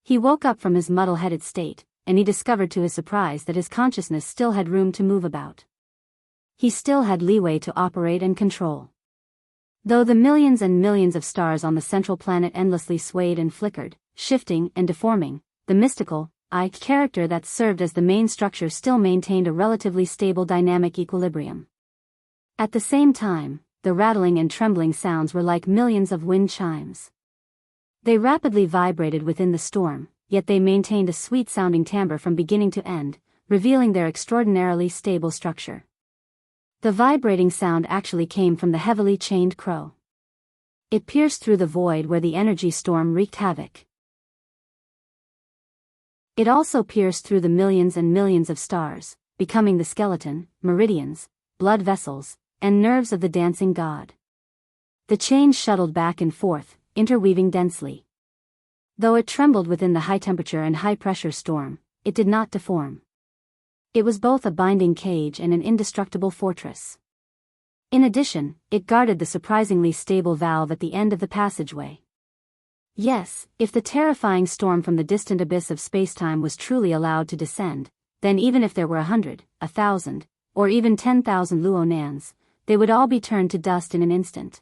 He woke up from his muddle-headed state, and he discovered to his surprise that his consciousness still had room to move about. He still had leeway to operate and control. Though the millions and millions of stars on the central planet endlessly swayed and flickered, shifting and deforming, the mystical, character that served as the main structure still maintained a relatively stable dynamic equilibrium. At the same time, the rattling and trembling sounds were like millions of wind chimes. They rapidly vibrated within the storm, yet they maintained a sweet-sounding timbre from beginning to end, revealing their extraordinarily stable structure. The vibrating sound actually came from the heavily chained crow. It pierced through the void where the energy storm wreaked havoc. It also pierced through the millions and millions of stars, becoming the skeleton, meridians, blood vessels, and nerves of the dancing god. The chain shuttled back and forth, interweaving densely. Though it trembled within the high-temperature and high-pressure storm, it did not deform. It was both a binding cage and an indestructible fortress. In addition, it guarded the surprisingly stable valve at the end of the passageway. Yes, if the terrifying storm from the distant abyss of spacetime was truly allowed to descend, then even if there were 100, 1,000, or even 10,000 Luo Nans, they would all be turned to dust in an instant.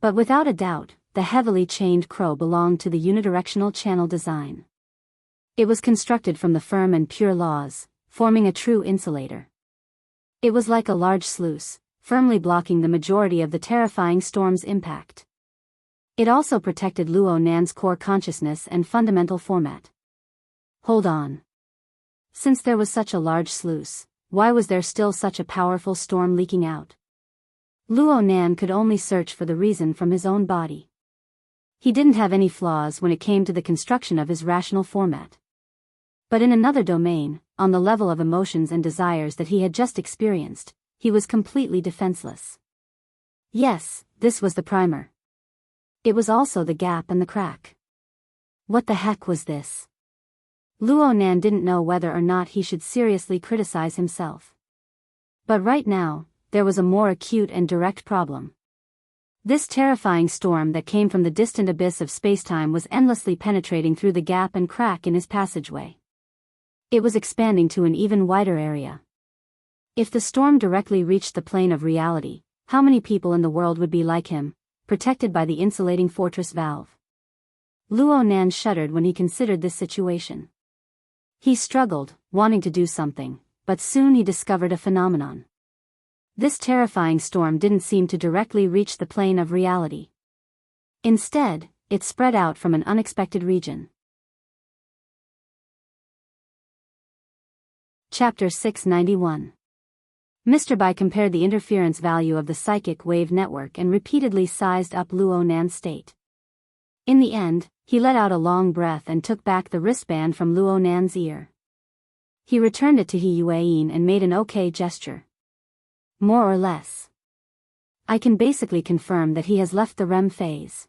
But without a doubt, the heavily chained crow belonged to the unidirectional channel design. It was constructed from the firm and pure laws, forming a true insulator. It was like a large sluice, firmly blocking the majority of the terrifying storm's impact. It also protected Luo Nan's core consciousness and fundamental format. Hold on. Since there was such a large sluice, why was there still such a powerful storm leaking out? Luo Nan could only search for the reason from his own body. He didn't have any flaws when it came to the construction of his rational format. But in another domain, on the level of emotions and desires that he had just experienced, he was completely defenseless. Yes, this was the primer. It was also the gap and the crack. What the heck was this? Luo Nan didn't know whether or not he should seriously criticize himself. But right now, there was a more acute and direct problem. This terrifying storm that came from the distant abyss of spacetime was endlessly penetrating through the gap and crack in his passageway. It was expanding to an even wider area. If the storm directly reached the plane of reality, how many people in the world would be like him, protected by the insulating fortress valve? Luo Nan shuddered when he considered this situation. He struggled, wanting to do something, but soon he discovered a phenomenon. This terrifying storm didn't seem to directly reach the plane of reality. Instead, it spread out from an unexpected region. Chapter 691. Mr. Bai compared the interference value of the psychic wave network and repeatedly sized up Luo Nan's state. In the end, he let out a long breath and took back the wristband from Luo Nan's ear. He returned it to He Yueyin and made an okay gesture. More or less. I can basically confirm that he has left the REM phase.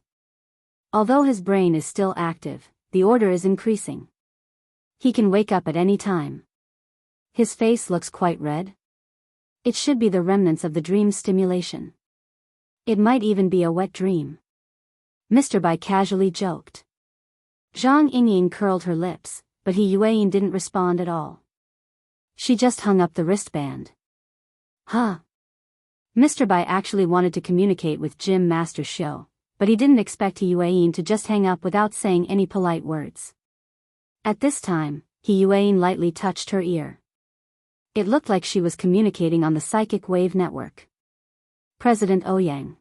Although his brain is still active, the order is increasing. He can wake up at any time. His face looks quite red. It should be the remnants of the dream stimulation. It might even be a wet dream. Mr. Bai casually joked. Zhang Yingying curled her lips, but He Yueyin didn't respond at all. She just hung up the wristband. Huh. Mr. Bai actually wanted to communicate with Gym Master Xiu, but he didn't expect He Yueyin to just hang up without saying any polite words. At this time, He Yueyin lightly touched her ear. It looked like she was communicating on the psychic wave network. President Ouyang.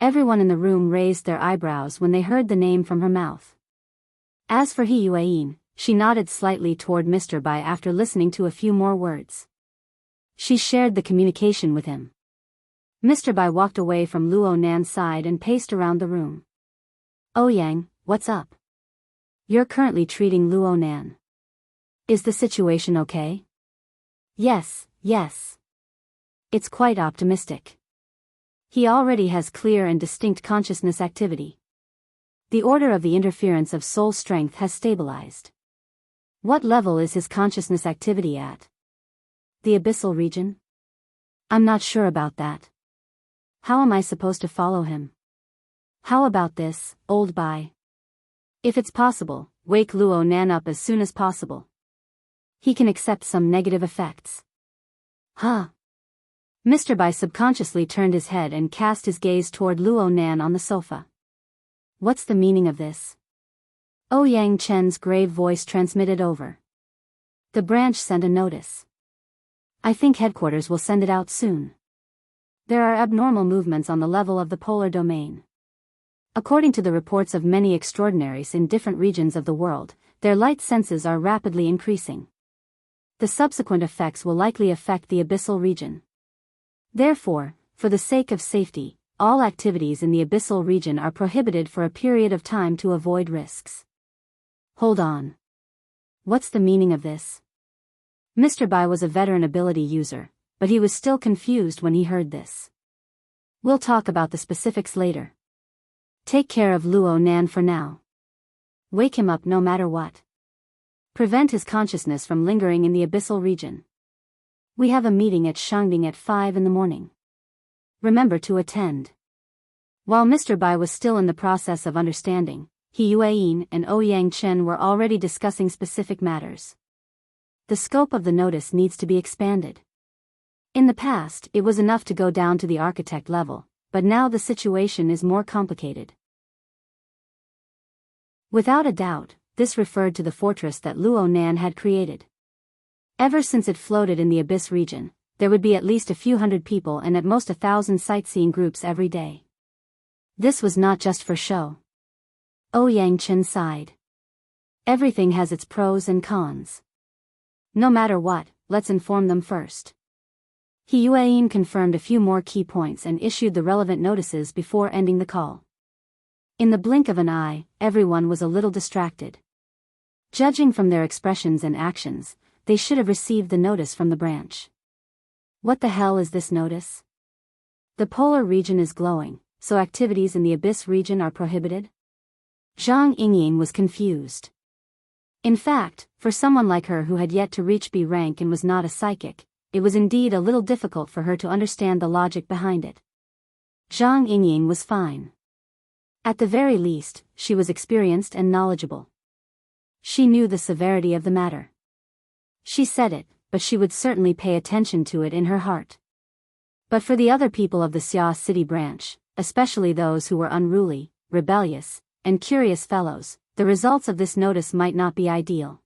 Everyone in the room raised their eyebrows when they heard the name from her mouth. As for He Yueyin, she nodded slightly toward Mr. Bai after listening to a few more words. She shared the communication with him. Mr. Bai walked away from Luo Nan's side and paced around the room. Ouyang, what's up? You're currently treating Luo Nan. Is the situation okay? Yes. It's quite optimistic. He already has clear and distinct consciousness activity. The order of the interference of soul strength has stabilized. What level is his consciousness activity at? The abyssal region? I'm not sure about that. How am I supposed to follow him? How about this, old Bai? If it's possible, wake Luo Nan up as soon as possible. He can accept some negative effects. Huh? Mr. Bai subconsciously turned his head and cast his gaze toward Luo Nan on the sofa. What's the meaning of this? Ouyang Chen's grave voice transmitted over. The branch sent a notice. I think headquarters will send it out soon. There are abnormal movements on the level of the polar domain. According to the reports of many extraordinaries in different regions of the world, their light senses are rapidly increasing. The subsequent effects will likely affect the abyssal region. Therefore, for the sake of safety, all activities in the abyssal region are prohibited for a period of time to avoid risks. Hold on. What's the meaning of this? Mr. Bai was a veteran ability user, but he was still confused when he heard this. We'll talk about the specifics later. Take care of Luo Nan for now. Wake him up no matter what. Prevent his consciousness from lingering in the abyssal region. We have a meeting at Shangding at 5 in the morning. Remember to attend. While Mr. Bai was still in the process of understanding, He Yueyin and Ouyang Chen were already discussing specific matters. The scope of the notice needs to be expanded. In the past, it was enough to go down to the architect level, but now the situation is more complicated. Without a doubt, this referred to the fortress that Luo Nan had created. Ever since it floated in the abyss region, there would be at least a few hundred people and at most 1,000 sightseeing groups every day. This was not just for show. Ouyang Chen sighed. Everything has its pros and cons. No matter what, let's inform them first. He Yueyin confirmed a few more key points and issued the relevant notices before ending the call. In the blink of an eye, everyone was a little distracted. Judging from their expressions and actions, they should have received the notice from the branch. What the hell is this notice? The polar region is glowing, so activities in the abyss region are prohibited? Zhang Yingying was confused. In fact, for someone like her who had yet to reach B rank and was not a psychic, it was indeed a little difficult for her to understand the logic behind it. Zhang Yingying was fine. At the very least, she was experienced and knowledgeable. She knew the severity of the matter. She said it, but she would certainly pay attention to it in her heart. But for the other people of the Xia City branch, especially those who were unruly, rebellious, and curious fellows, the results of this notice might not be ideal.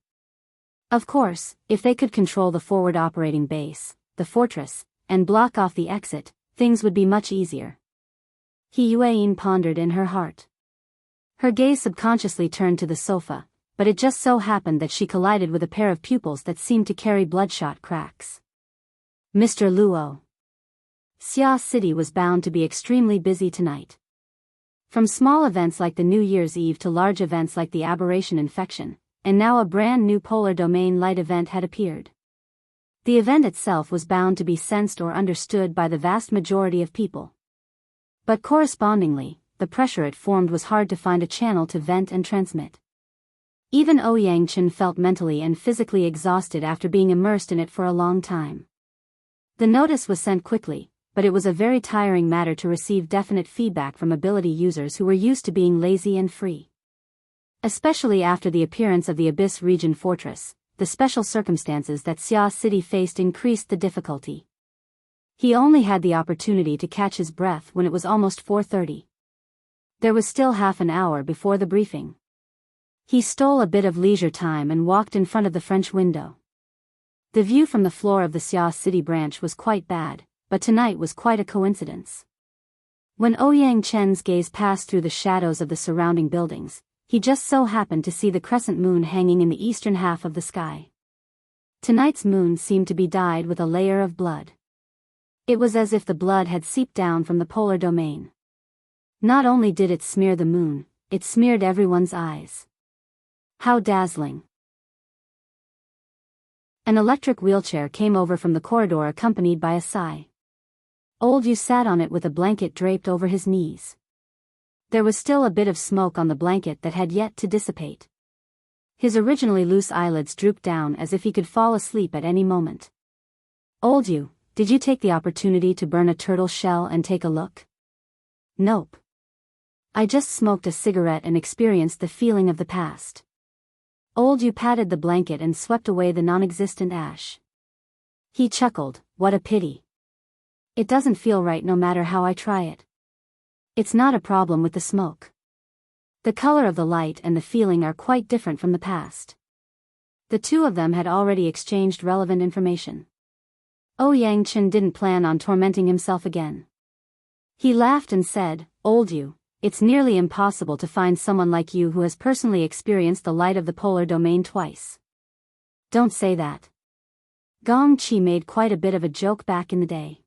Of course, if they could control the forward operating base, the fortress, and block off the exit, things would be much easier. He Yueyin pondered in her heart. Her gaze subconsciously turned to the sofa, but it just so happened that she collided with a pair of pupils that seemed to carry bloodshot cracks. Mr. Luo. Xia City was bound to be extremely busy tonight. From small events like the New Year's Eve to large events like the aberration infection, and now a brand new polar domain light event had appeared. The event itself was bound to be sensed or understood by the vast majority of people. But correspondingly, the pressure it formed was hard to find a channel to vent and transmit. Even Ouyang Chen felt mentally and physically exhausted after being immersed in it for a long time. The notice was sent quickly, but it was a very tiring matter to receive definite feedback from ability users who were used to being lazy and free. Especially after the appearance of the Abyss Region Fortress, the special circumstances that Xia City faced increased the difficulty. He only had the opportunity to catch his breath when it was almost 4:30. There was still half an hour before the briefing. He stole a bit of leisure time and walked in front of the French window. The view from the floor of the Xia City branch was quite bad, but tonight was quite a coincidence. When Ouyang Chen's gaze passed through the shadows of the surrounding buildings, he just so happened to see the crescent moon hanging in the eastern half of the sky. Tonight's moon seemed to be dyed with a layer of blood. It was as if the blood had seeped down from the polar domain. Not only did it smear the moon, it smeared everyone's eyes. How dazzling. An electric wheelchair came over from the corridor accompanied by a sigh. Old Yu sat on it with a blanket draped over his knees. There was still a bit of smoke on the blanket that had yet to dissipate. His originally loose eyelids drooped down as if he could fall asleep at any moment. Old Yu, did you take the opportunity to burn a turtle shell and take a look? Nope. I just smoked a cigarette and experienced the feeling of the past. Old Yu patted the blanket and swept away the non-existent ash. He chuckled, what a pity. It doesn't feel right no matter how I try it. It's not a problem with the smoke. The color of the light and the feeling are quite different from the past. The two of them had already exchanged relevant information. Ouyang Chen didn't plan on tormenting himself again. He laughed and said, Old Yu, it's nearly impossible to find someone like you who has personally experienced the light of the polar domain twice. Don't say that. Gong Chi made quite a bit of a joke back in the day.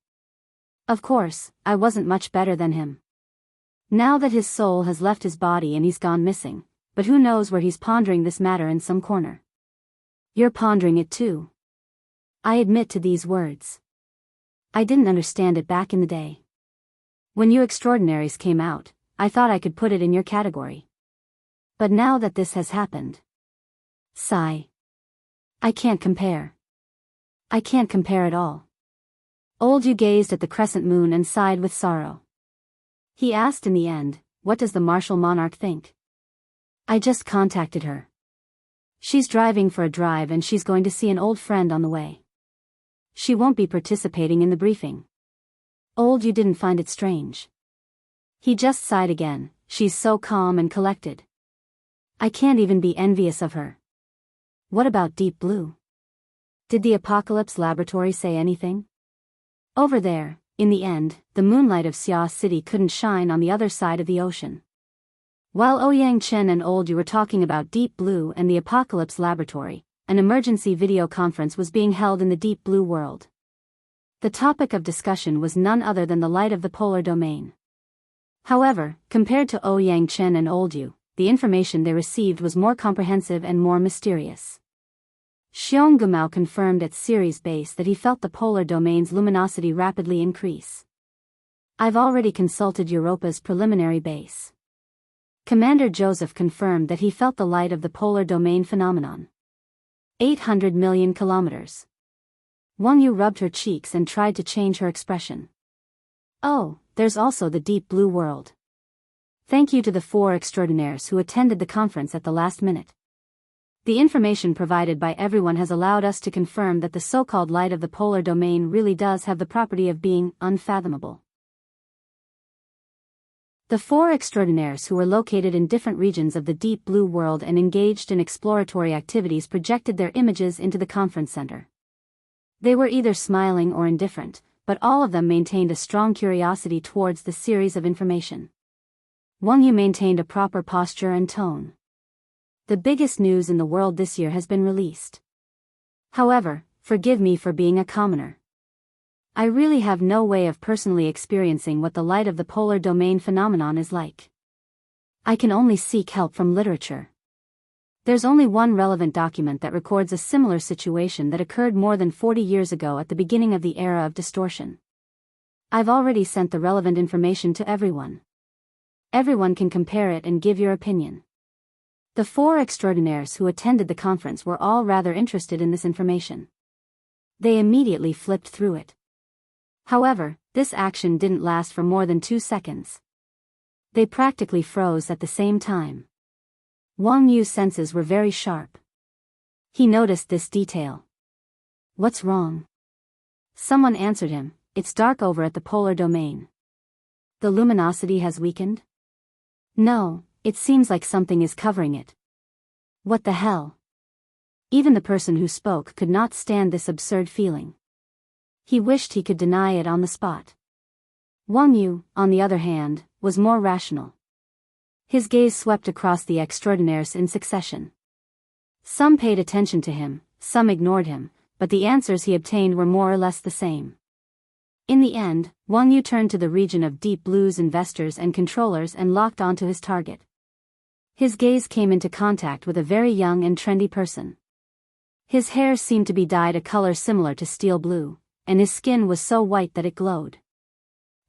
Of course, I wasn't much better than him. Now that his soul has left his body and he's gone missing, but who knows where he's pondering this matter in some corner. You're pondering it too. I admit to these words. I didn't understand it back in the day. When you extraordinaries came out, I thought I could put it in your category. But now that this has happened. Sigh. I can't compare. I can't compare at all. Old Yu gazed at the crescent moon and sighed with sorrow. He asked in the end, what does the martial monarch think? I just contacted her. She's driving for a drive and she's going to see an old friend on the way. She won't be participating in the briefing. Old Yu didn't find it strange. He just sighed again, she's so calm and collected. I can't even be envious of her. What about Deep Blue? Did the Apocalypse Laboratory say anything? Over there, in the end, the moonlight of Xia City couldn't shine on the other side of the ocean. While Ouyang Chen and Old Yu were talking about Deep Blue and the Apocalypse Laboratory, an emergency video conference was being held in the Deep Blue world. The topic of discussion was none other than the light of the polar domain. However, compared to Ouyang Chen and Old Yu, the information they received was more comprehensive and more mysterious. Xiong Gumao confirmed at Ceres base that he felt the polar domain's luminosity rapidly increase. I've already consulted Europa's preliminary base. Commander Joseph confirmed that he felt the light of the polar domain phenomenon. 800 million kilometers. Wang Yu rubbed her cheeks and tried to change her expression. Oh, there's also the Deep Blue world. Thank you to the 4 extraordinaires who attended the conference at the last minute. The information provided by everyone has allowed us to confirm that the so-called light of the polar domain really does have the property of being unfathomable. The 4 extraordinaires who were located in different regions of the Deep Blue world and engaged in exploratory activities projected their images into the conference center. They were either smiling or indifferent, but all of them maintained a strong curiosity towards the series of information. Wang Yu maintained a proper posture and tone. The biggest news in the world this year has been released. However, forgive me for being a commoner. I really have no way of personally experiencing what the light of the polar domain phenomenon is like. I can only seek help from literature. There's only one relevant document that records a similar situation that occurred more than 40 years ago at the beginning of the era of distortion. I've already sent the relevant information to everyone. Everyone can compare it and give your opinion. The 4 extraordinaires who attended the conference were all rather interested in this information. They immediately flipped through it. However, this action didn't last for more than 2 seconds. They practically froze at the same time. Wang Yu's senses were very sharp. He noticed this detail. What's wrong? Someone answered him, it's dark over at the polar domain. The luminosity has weakened? No, it seems like something is covering it. What the hell? Even the person who spoke could not stand this absurd feeling. He wished he could deny it on the spot. Wang Yu, on the other hand, was more rational. His gaze swept across the extraordinaires in succession. Some paid attention to him, some ignored him, but the answers he obtained were more or less the same. In the end, Wang Yu turned to the region of Deep Blue's investors and controllers and locked onto his target. His gaze came into contact with a very young and trendy person. His hair seemed to be dyed a color similar to steel blue, and his skin was so white that it glowed.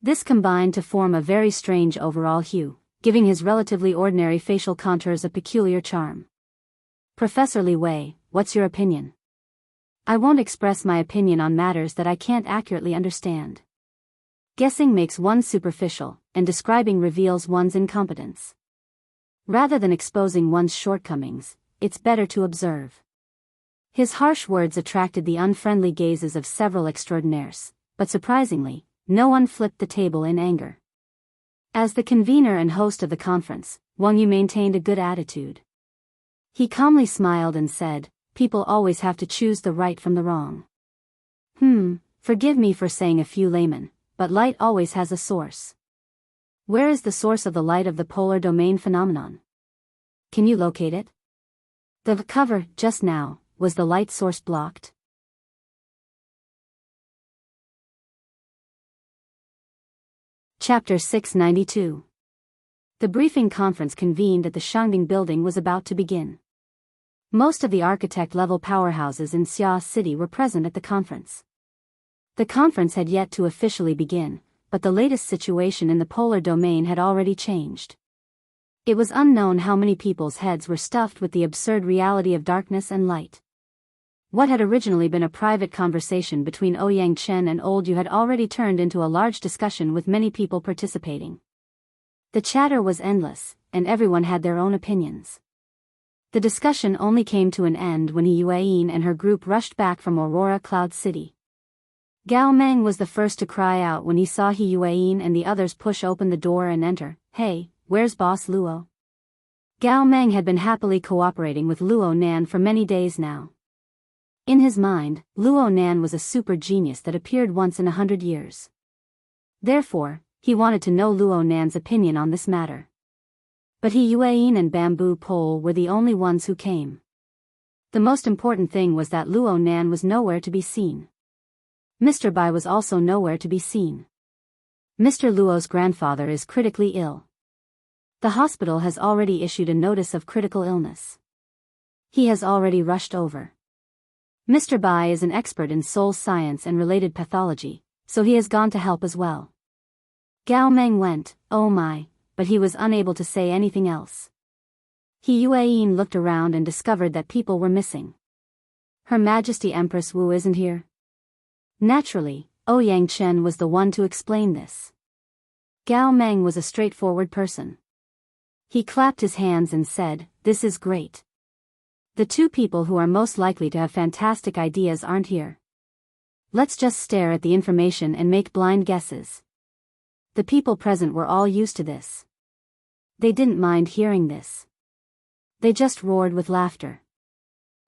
This combined to form a very strange overall hue, giving his relatively ordinary facial contours a peculiar charm. Professor Li Wei, what's your opinion? I won't express my opinion on matters that I can't accurately understand. Guessing makes one superficial, and describing reveals one's incompetence. Rather than exposing one's shortcomings, it's better to observe. His harsh words attracted the unfriendly gazes of several extraordinaires, but surprisingly, no one flipped the table in anger. As the convener and host of the conference, Wang Yu maintained a good attitude. He calmly smiled and said, people always have to choose the right from the wrong. Forgive me for saying a few layman, but light always has a source. Where is the source of the light of the polar domain phenomenon? Can you locate it? The cover, just now, was the light source blocked? Chapter 692. The briefing conference convened at the Shangbing building was about to begin. Most of the architect-level powerhouses in Xia City were present at the conference. The conference had yet to officially begin, but the latest situation in the polar domain had already changed. It was unknown how many people's heads were stuffed with the absurd reality of darkness and light. What had originally been a private conversation between Ouyang Chen and Old Yu had already turned into a large discussion with many people participating. The chatter was endless, and everyone had their own opinions. The discussion only came to an end when Yueyin and her group rushed back from Aurora Cloud City. Gao Meng was the first to cry out when he saw Yueyin and the others push open the door and enter. Hey, where's Boss Luo? Gao Meng had been happily cooperating with Luo Nan for many days now. In his mind, Luo Nan was a super genius that appeared once in 100 years. Therefore, he wanted to know Luo Nan's opinion on this matter. But Yueyin and Bamboo Pole were the only ones who came. The most important thing was that Luo Nan was nowhere to be seen. Mr. Bai was also nowhere to be seen. Mr. Luo's grandfather is critically ill. The hospital has already issued a notice of critical illness. He has already rushed over. Mr. Bai is an expert in soul science and related pathology, so he has gone to help as well. Gao Meng went, oh my, but he was unable to say anything else. Yueyin looked around and discovered that people were missing. Her Majesty Empress Wu isn't here. Naturally, Ouyang Chen was the one to explain this. Gao Meng was a straightforward person. He clapped his hands and said, this is great. The 2 people who are most likely to have fantastic ideas aren't here. Let's just stare at the information and make blind guesses. The people present were all used to this. They didn't mind hearing this. They just roared with laughter.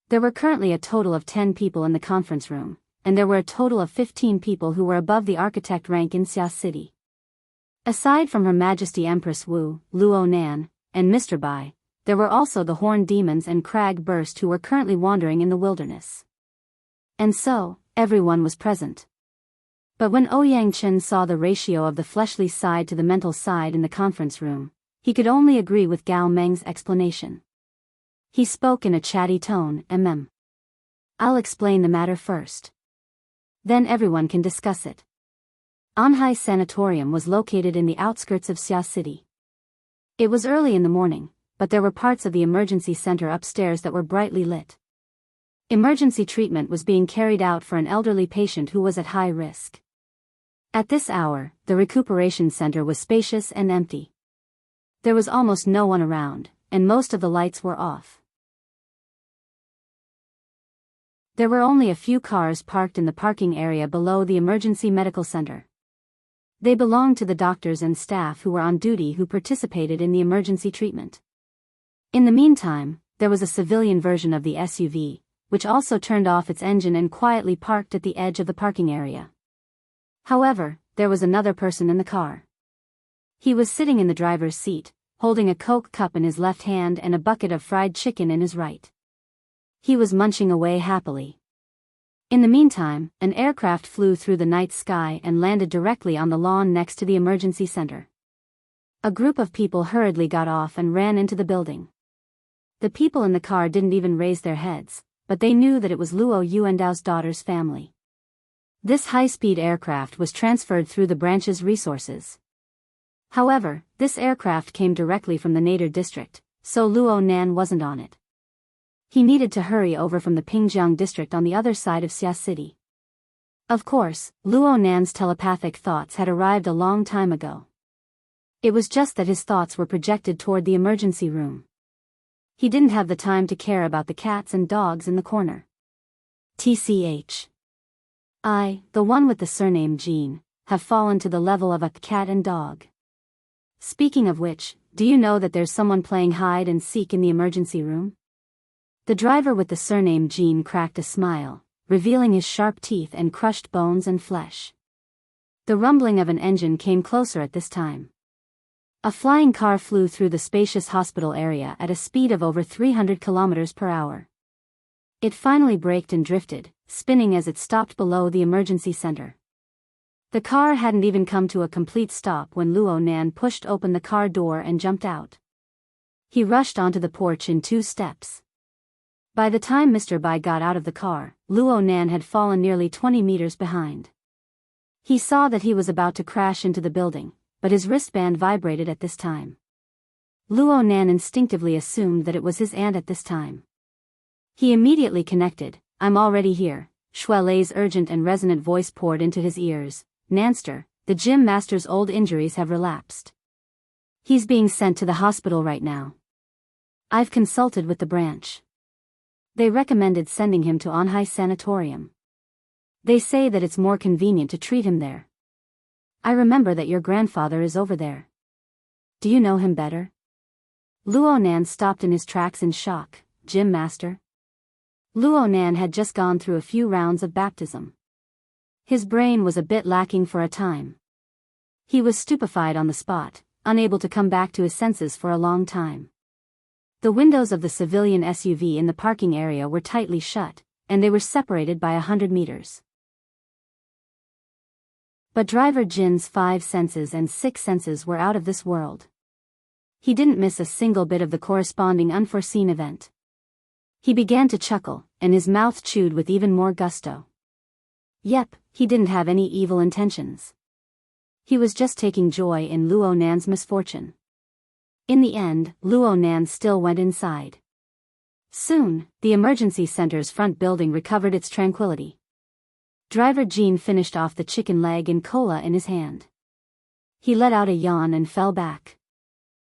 There were currently a total of 10 people in the conference room, and there were a total of 15 people who were above the architect rank in Xia City. Aside from Her Majesty Empress Wu, Luo Nan, and Mr. Bai, there were also the Horned Demons and Crag Burst who were currently wandering in the wilderness. And so, everyone was present. But when Ouyang Chen saw the ratio of the fleshly side to the mental side in the conference room, he could only agree with Gao Meng's explanation. He spoke in a chatty tone, I'll explain the matter first. Then everyone can discuss it. Anhai Sanatorium was located in the outskirts of Xia City. It was early in the morning, but there were parts of the emergency center upstairs that were brightly lit. Emergency treatment was being carried out for an elderly patient who was at high risk. At this hour, the recuperation center was spacious and empty. There was almost no one around, and most of the lights were off. There were only a few cars parked in the parking area below the emergency medical center. They belonged to the doctors and staff who were on duty who participated in the emergency treatment. In the meantime, there was a civilian version of the SUV, which also turned off its engine and quietly parked at the edge of the parking area. However, there was another person in the car. He was sitting in the driver's seat, holding a Coke cup in his left hand and a bucket of fried chicken in his right. He was munching away happily. In the meantime, an aircraft flew through the night sky and landed directly on the lawn next to the emergency center. A group of people hurriedly got off and ran into the building. The people in the car didn't even raise their heads, but they knew that it was Luo Yuandao's daughter's family. This high-speed aircraft was transferred through the branch's resources. However, this aircraft came directly from the Nader district, so Luo Nan wasn't on it. He needed to hurry over from the Pingjiang district on the other side of Xia City. Of course, Luo Nan's telepathic thoughts had arrived a long time ago. It was just that his thoughts were projected toward the emergency room. He didn't have the time to care about the cats and dogs in the corner. TCH. I, the one with the surname Jean, have fallen to the level of a cat and dog. Speaking of which, do you know that there's someone playing hide and seek in the emergency room? The driver with the surname Jean cracked a smile, revealing his sharp teeth and crushed bones and flesh. The rumbling of an engine came closer at this time. A flying car flew through the spacious hospital area at a speed of over 300 kilometers per hour. It finally braked and drifted, spinning as it stopped below the emergency center. The car hadn't even come to a complete stop when Luo Nan pushed open the car door and jumped out. He rushed onto the porch in 2 steps. By the time Mr. Bai got out of the car, Luo Nan had fallen nearly 20 meters behind. He saw that he was about to crash into the building, but his wristband vibrated at this time. Luo Nan instinctively assumed that it was his aunt at this time. He immediately connected. "I'm already here," Shui Lei's urgent and resonant voice poured into his ears. "Nanster, the gym master's old injuries have relapsed. He's being sent to the hospital right now. I've consulted with the branch. They recommended sending him to Anhai Sanatorium. They say that it's more convenient to treat him there. I remember that your grandfather is over there. Do you know him better?" Luo Nan stopped in his tracks in shock. "Gym master?" Luo Nan had just gone through a few rounds of baptism. His brain was a bit lacking for a time. He was stupefied on the spot, unable to come back to his senses for a long time. The windows of the civilian SUV in the parking area were tightly shut, and they were separated by 100 meters. But driver Jin's 5 senses and 6 senses were out of this world. He didn't miss a single bit of the corresponding unforeseen event. He began to chuckle, and his mouth chewed with even more gusto. Yep, he didn't have any evil intentions. He was just taking joy in Luo Nan's misfortune. In the end, Luo Nan still went inside. Soon, the emergency center's front building recovered its tranquility. Driver Jean finished off the chicken leg and cola in his hand. He let out a yawn and fell back.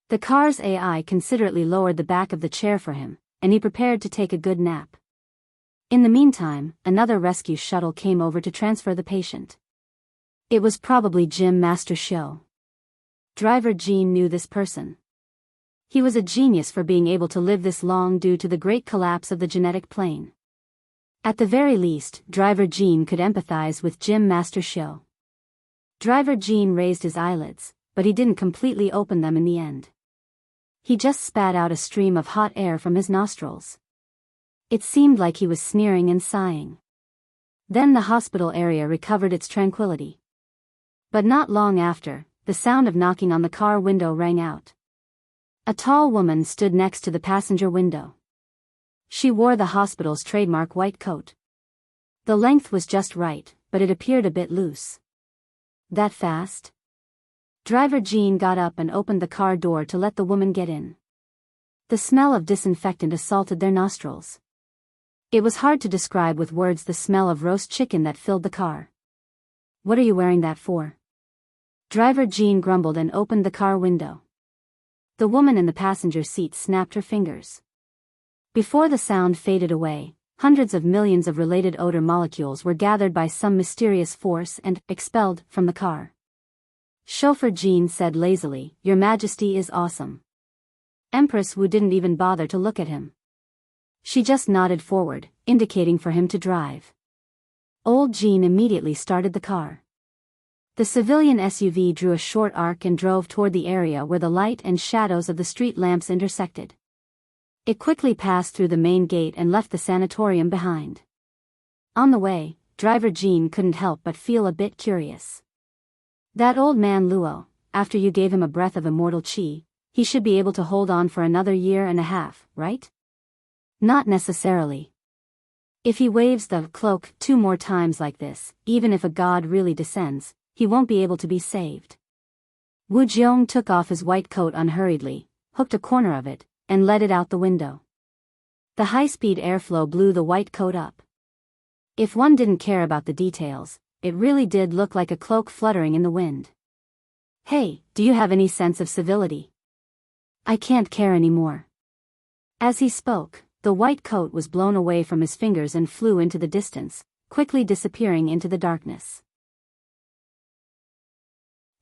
The car's AI considerately lowered the back of the chair for him, and he prepared to take a good nap. In the meantime, another rescue shuttle came over to transfer the patient. It was probably Gym Master Shou. Driver Jean knew this person. He was a genius for being able to live this long due to the great collapse of the genetic plane. At the very least, Driver Jean could empathize with Gym Master Shou. Driver Jean raised his eyelids, but he didn't completely open them in the end. He just spat out a stream of hot air from his nostrils. It seemed like he was sneering and sighing. Then the hospital area recovered its tranquility. But not long after, the sound of knocking on the car window rang out. A tall woman stood next to the passenger window. She wore the hospital's trademark white coat. The length was just right, but it appeared a bit loose. That fast? Driver Jean got up and opened the car door to let the woman get in. The smell of disinfectant assaulted their nostrils. It was hard to describe with words the smell of roast chicken that filled the car. What are you wearing that for? Driver Jean grumbled and opened the car window. The woman in the passenger seat snapped her fingers. Before the sound faded away, hundreds of millions of related odor molecules were gathered by some mysterious force and expelled from the car. Chauffeur Jean said lazily, "Your Majesty is awesome." Empress Wu didn't even bother to look at him. She just nodded forward, indicating for him to drive. Old Jean immediately started the car. The civilian SUV drew a short arc and drove toward the area where the light and shadows of the street lamps intersected. It quickly passed through the main gate and left the sanatorium behind. On the way, driver Jean couldn't help but feel a bit curious. That old man Luo, after you gave him a breath of immortal qi, he should be able to hold on for another year and a half, right? Not necessarily. If he waves the cloak 2 more times like this, even if a god really descends, he won't be able to be saved. Wu Jiong took off his white coat unhurriedly, hooked a corner of it, and let it out the window. The high-speed airflow blew the white coat up. If one didn't care about the details, it really did look like a cloak fluttering in the wind. Hey, do you have any sense of civility? I can't care anymore. As he spoke, the white coat was blown away from his fingers and flew into the distance, quickly disappearing into the darkness.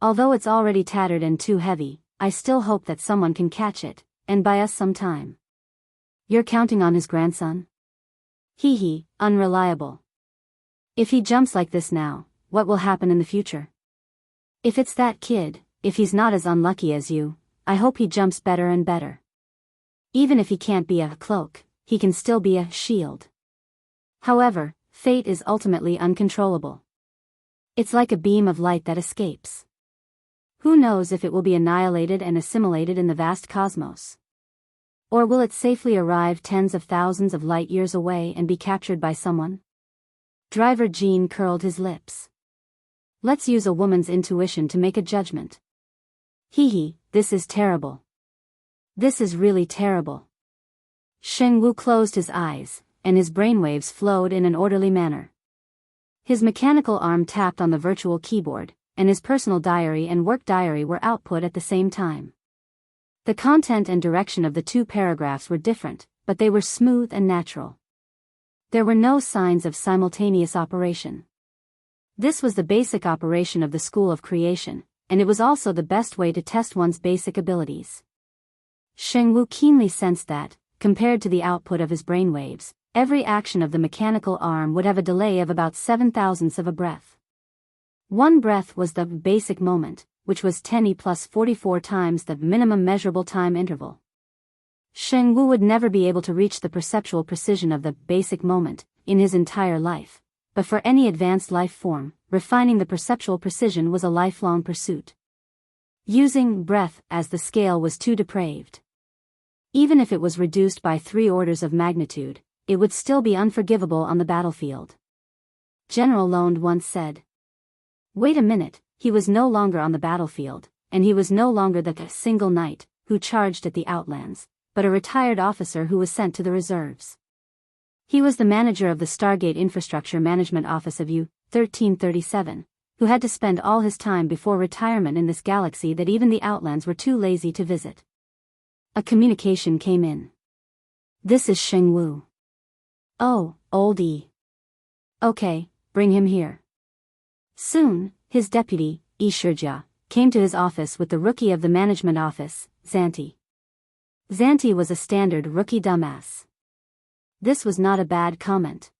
Although it's already tattered and too heavy, I still hope that someone can catch it, and buy us some time. You're counting on his grandson? Hee, unreliable. If he jumps like this now, what will happen in the future? If it's that kid, if he's not as unlucky as you, I hope he jumps better and better. Even if he can't be a cloak, he can still be a shield. However, fate is ultimately uncontrollable. It's like a beam of light that escapes. Who knows if it will be annihilated and assimilated in the vast cosmos? Or will it safely arrive tens of thousands of light years away and be captured by someone? Driver Jean curled his lips. Let's use a woman's intuition to make a judgment. This is terrible. This is really terrible. Sheng Wu closed his eyes, and his brainwaves flowed in an orderly manner. His mechanical arm tapped on the virtual keyboard, and his personal diary and work diary were output at the same time. The content and direction of the 2 paragraphs were different, but they were smooth and natural. There were no signs of simultaneous operation. This was the basic operation of the School of Creation, and it was also the best way to test one's basic abilities. Sheng Wu keenly sensed that, compared to the output of his brainwaves, every action of the mechanical arm would have a delay of about 7/1000ths of a breath. 1 breath was the basic moment, which was 10e plus 44 times the minimum measurable time interval. Sheng Wu would never be able to reach the perceptual precision of the basic moment in his entire life, but for any advanced life form, refining the perceptual precision was a lifelong pursuit. Using breath as the scale was too depraved. Even if it was reduced by 3 orders of magnitude, it would still be unforgivable on the battlefield. General Lond once said. Wait a minute, he was no longer on the battlefield, and he was no longer the single knight who charged at the Outlands, but a retired officer who was sent to the reserves. He was the manager of the Stargate Infrastructure Management Office of U-1337, who had to spend all his time before retirement in this galaxy that even the Outlands were too lazy to visit. A communication came in. This is Sheng Wu. Oh, old E. Okay, bring him here. Soon, his deputy, Yi Shijia, came to his office with the rookie of the management office, Xanti. Xanti was a standard rookie dumbass. This was not a bad comment.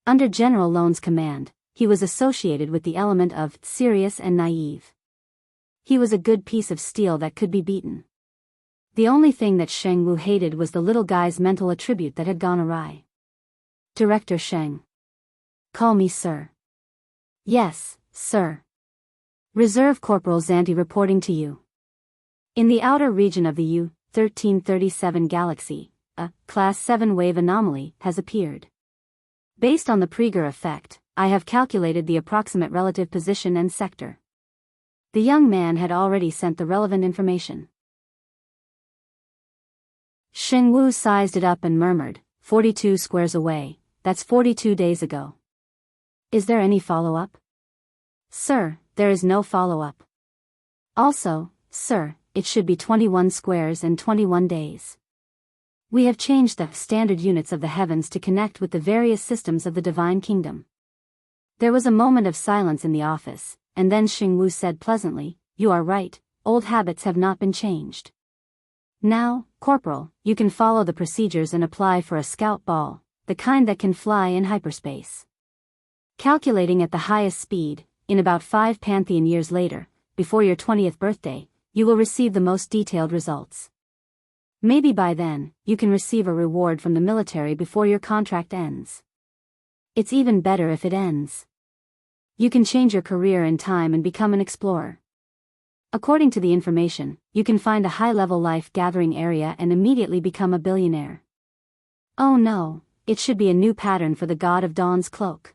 Under General Lone's command, he was associated with the element of serious and naive. He was a good piece of steel that could be beaten. The only thing that Sheng Wu hated was the little guy's mental attribute that had gone awry. Director Sheng. Call me sir. Yes, sir. Reserve Corporal Xanti reporting to you. In the outer region of the U-1337 galaxy, a Class 7 wave anomaly has appeared. Based on the Praeger effect, I have calculated the approximate relative position and sector. The young man had already sent the relevant information. Xing Wu sized it up and murmured, 42 squares away, that's 42 days ago. Is there any follow-up? Sir, there is no follow-up. Also, sir, it should be 21 squares and 21 days. We have changed the standard units of the heavens to connect with the various systems of the divine kingdom. There was a moment of silence in the office, and then Xing Wu said pleasantly, you are right, old habits have not been changed. Now, Corporal, you can follow the procedures and apply for a scout ball, the kind that can fly in hyperspace. Calculating at the highest speed, in about 5 Pantheon years later, before your 20th birthday, you will receive the most detailed results. Maybe by then, you can receive a reward from the military before your contract ends. It's even better if it ends. You can change your career in time and become an explorer. According to the information, you can find a high-level life-gathering area and immediately become a billionaire. Oh no, it should be a new pattern for the God of Dawn's cloak.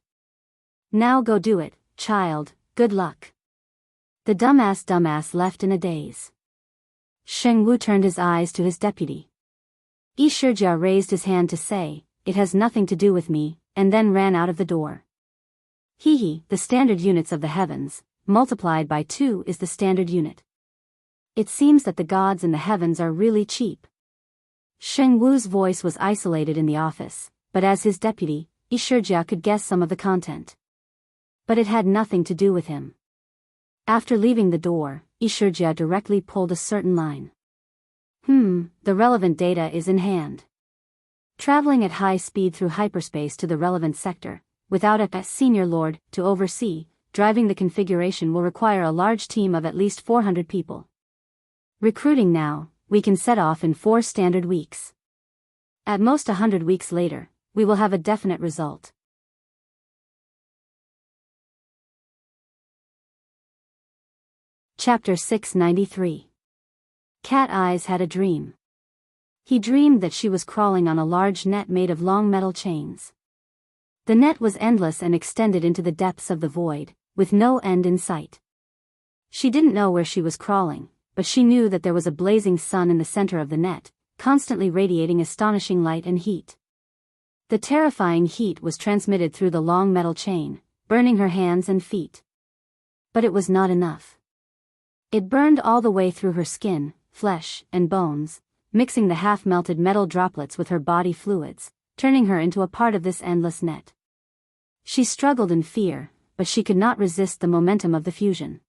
Now go do it, child, good luck. The dumbass left in a daze. Xing Wu turned his eyes to his deputy. Yi Shijia raised his hand to say, it has nothing to do with me, and then ran out of the door. The standard units of the heavens, multiplied by 2 is the standard unit. It seems that the gods in the heavens are really cheap. Xing Wu's voice was isolated in the office, but as his deputy, Yi Shijia could guess some of the content. But it had nothing to do with him. After leaving the door, Yi Shijia directly pulled a certain line. The relevant data is in hand. Traveling at high speed through hyperspace to the relevant sector, without a senior lord to oversee, driving the configuration will require a large team of at least 400 people. Recruiting now, we can set off in 4 standard weeks. At most 100 weeks later, we will have a definite result. Chapter 693. Cat Eyes had a dream. He dreamed that she was crawling on a large net made of long metal chains. The net was endless and extended into the depths of the void, with no end in sight. She didn't know where she was crawling, but she knew that there was a blazing sun in the center of the net, constantly radiating astonishing light and heat. The terrifying heat was transmitted through the long metal chain, burning her hands and feet. But it was not enough. It burned all the way through her skin, flesh, and bones, mixing the half-melted metal droplets with her body fluids, turning her into a part of this endless net. She struggled in fear, but she could not resist the momentum of the fusion.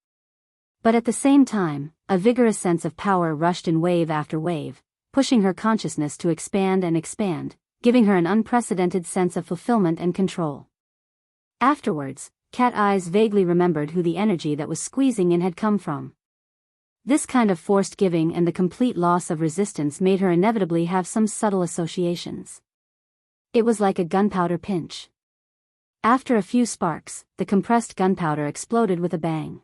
But at the same time, a vigorous sense of power rushed in wave after wave, pushing her consciousness to expand and expand, giving her an unprecedented sense of fulfillment and control. Afterwards, Cat Eyes vaguely remembered who the energy that was squeezing in had come from. This kind of forced giving and the complete loss of resistance made her inevitably have some subtle associations. It was like a gunpowder pinch. After a few sparks, the compressed gunpowder exploded with a bang.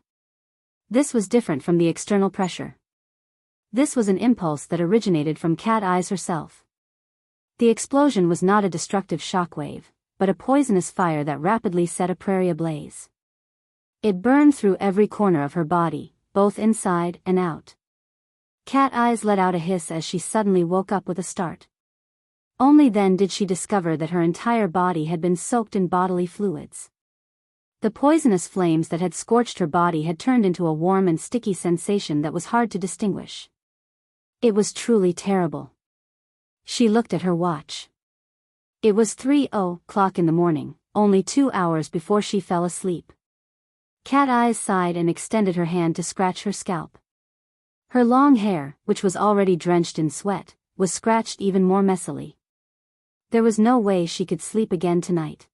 This was different from the external pressure. This was an impulse that originated from Cat Eyes herself. The explosion was not a destructive shockwave, but a poisonous fire that rapidly set a prairie ablaze. It burned through every corner of her body, both inside and out. Cat Eyes let out a hiss as she suddenly woke up with a start. Only then did she discover that her entire body had been soaked in bodily fluids. The poisonous flames that had scorched her body had turned into a warm and sticky sensation that was hard to distinguish. It was truly terrible. She looked at her watch. It was 3:00 in the morning, only 2 hours before she fell asleep. Cat Eyes sighed and extended her hand to scratch her scalp. Her long hair, which was already drenched in sweat, was scratched even more messily. There was no way she could sleep again tonight.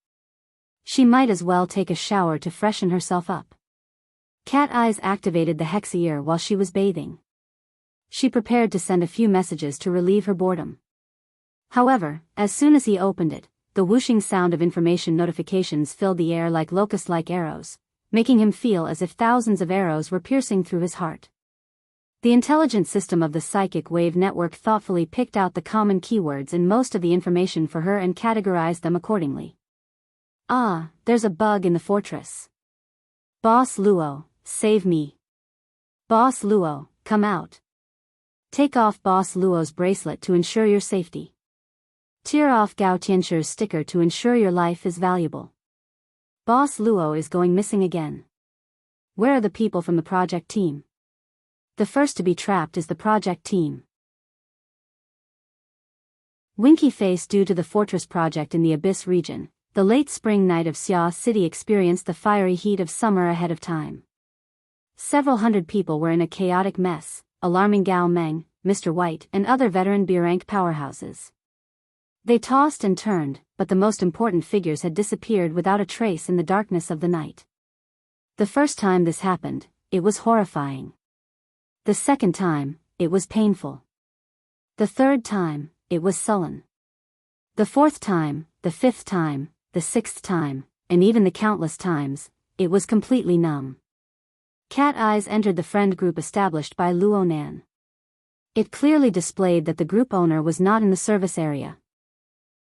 She might as well take a shower to freshen herself up. Cat Eyes activated the hexier while she was bathing. She prepared to send a few messages to relieve her boredom. However, as soon as he opened it, the whooshing sound of information notifications filled the air like locust-like arrows, making him feel as if thousands of arrows were piercing through his heart. The intelligent system of the psychic wave network thoughtfully picked out the common keywords in most of the information for her and categorized them accordingly. Ah, there's a bug in the fortress. Boss Luo, save me. Boss Luo, come out. Take off Boss Luo's bracelet to ensure your safety. Tear off Gao Tianshir's sticker to ensure your life is valuable. Boss Luo is going missing again. Where are the people from the project team? The first to be trapped is the project team. Winky face. Due to the fortress project in the Abyss region, the late spring night of Xia City experienced the fiery heat of summer ahead of time. Several hundred people were in a chaotic mess, alarming Gao Meng, Mr. White, and other veteran B-rank powerhouses. They tossed and turned, but the most important figures had disappeared without a trace in the darkness of the night. The first time this happened, it was horrifying. The second time, it was painful. The third time, it was sullen. The fourth time, the fifth time, the sixth time, and even the countless times, it was completely numb. Cat Eyes entered the friend group established by Luo Nan. It clearly displayed that the group owner was not in the service area.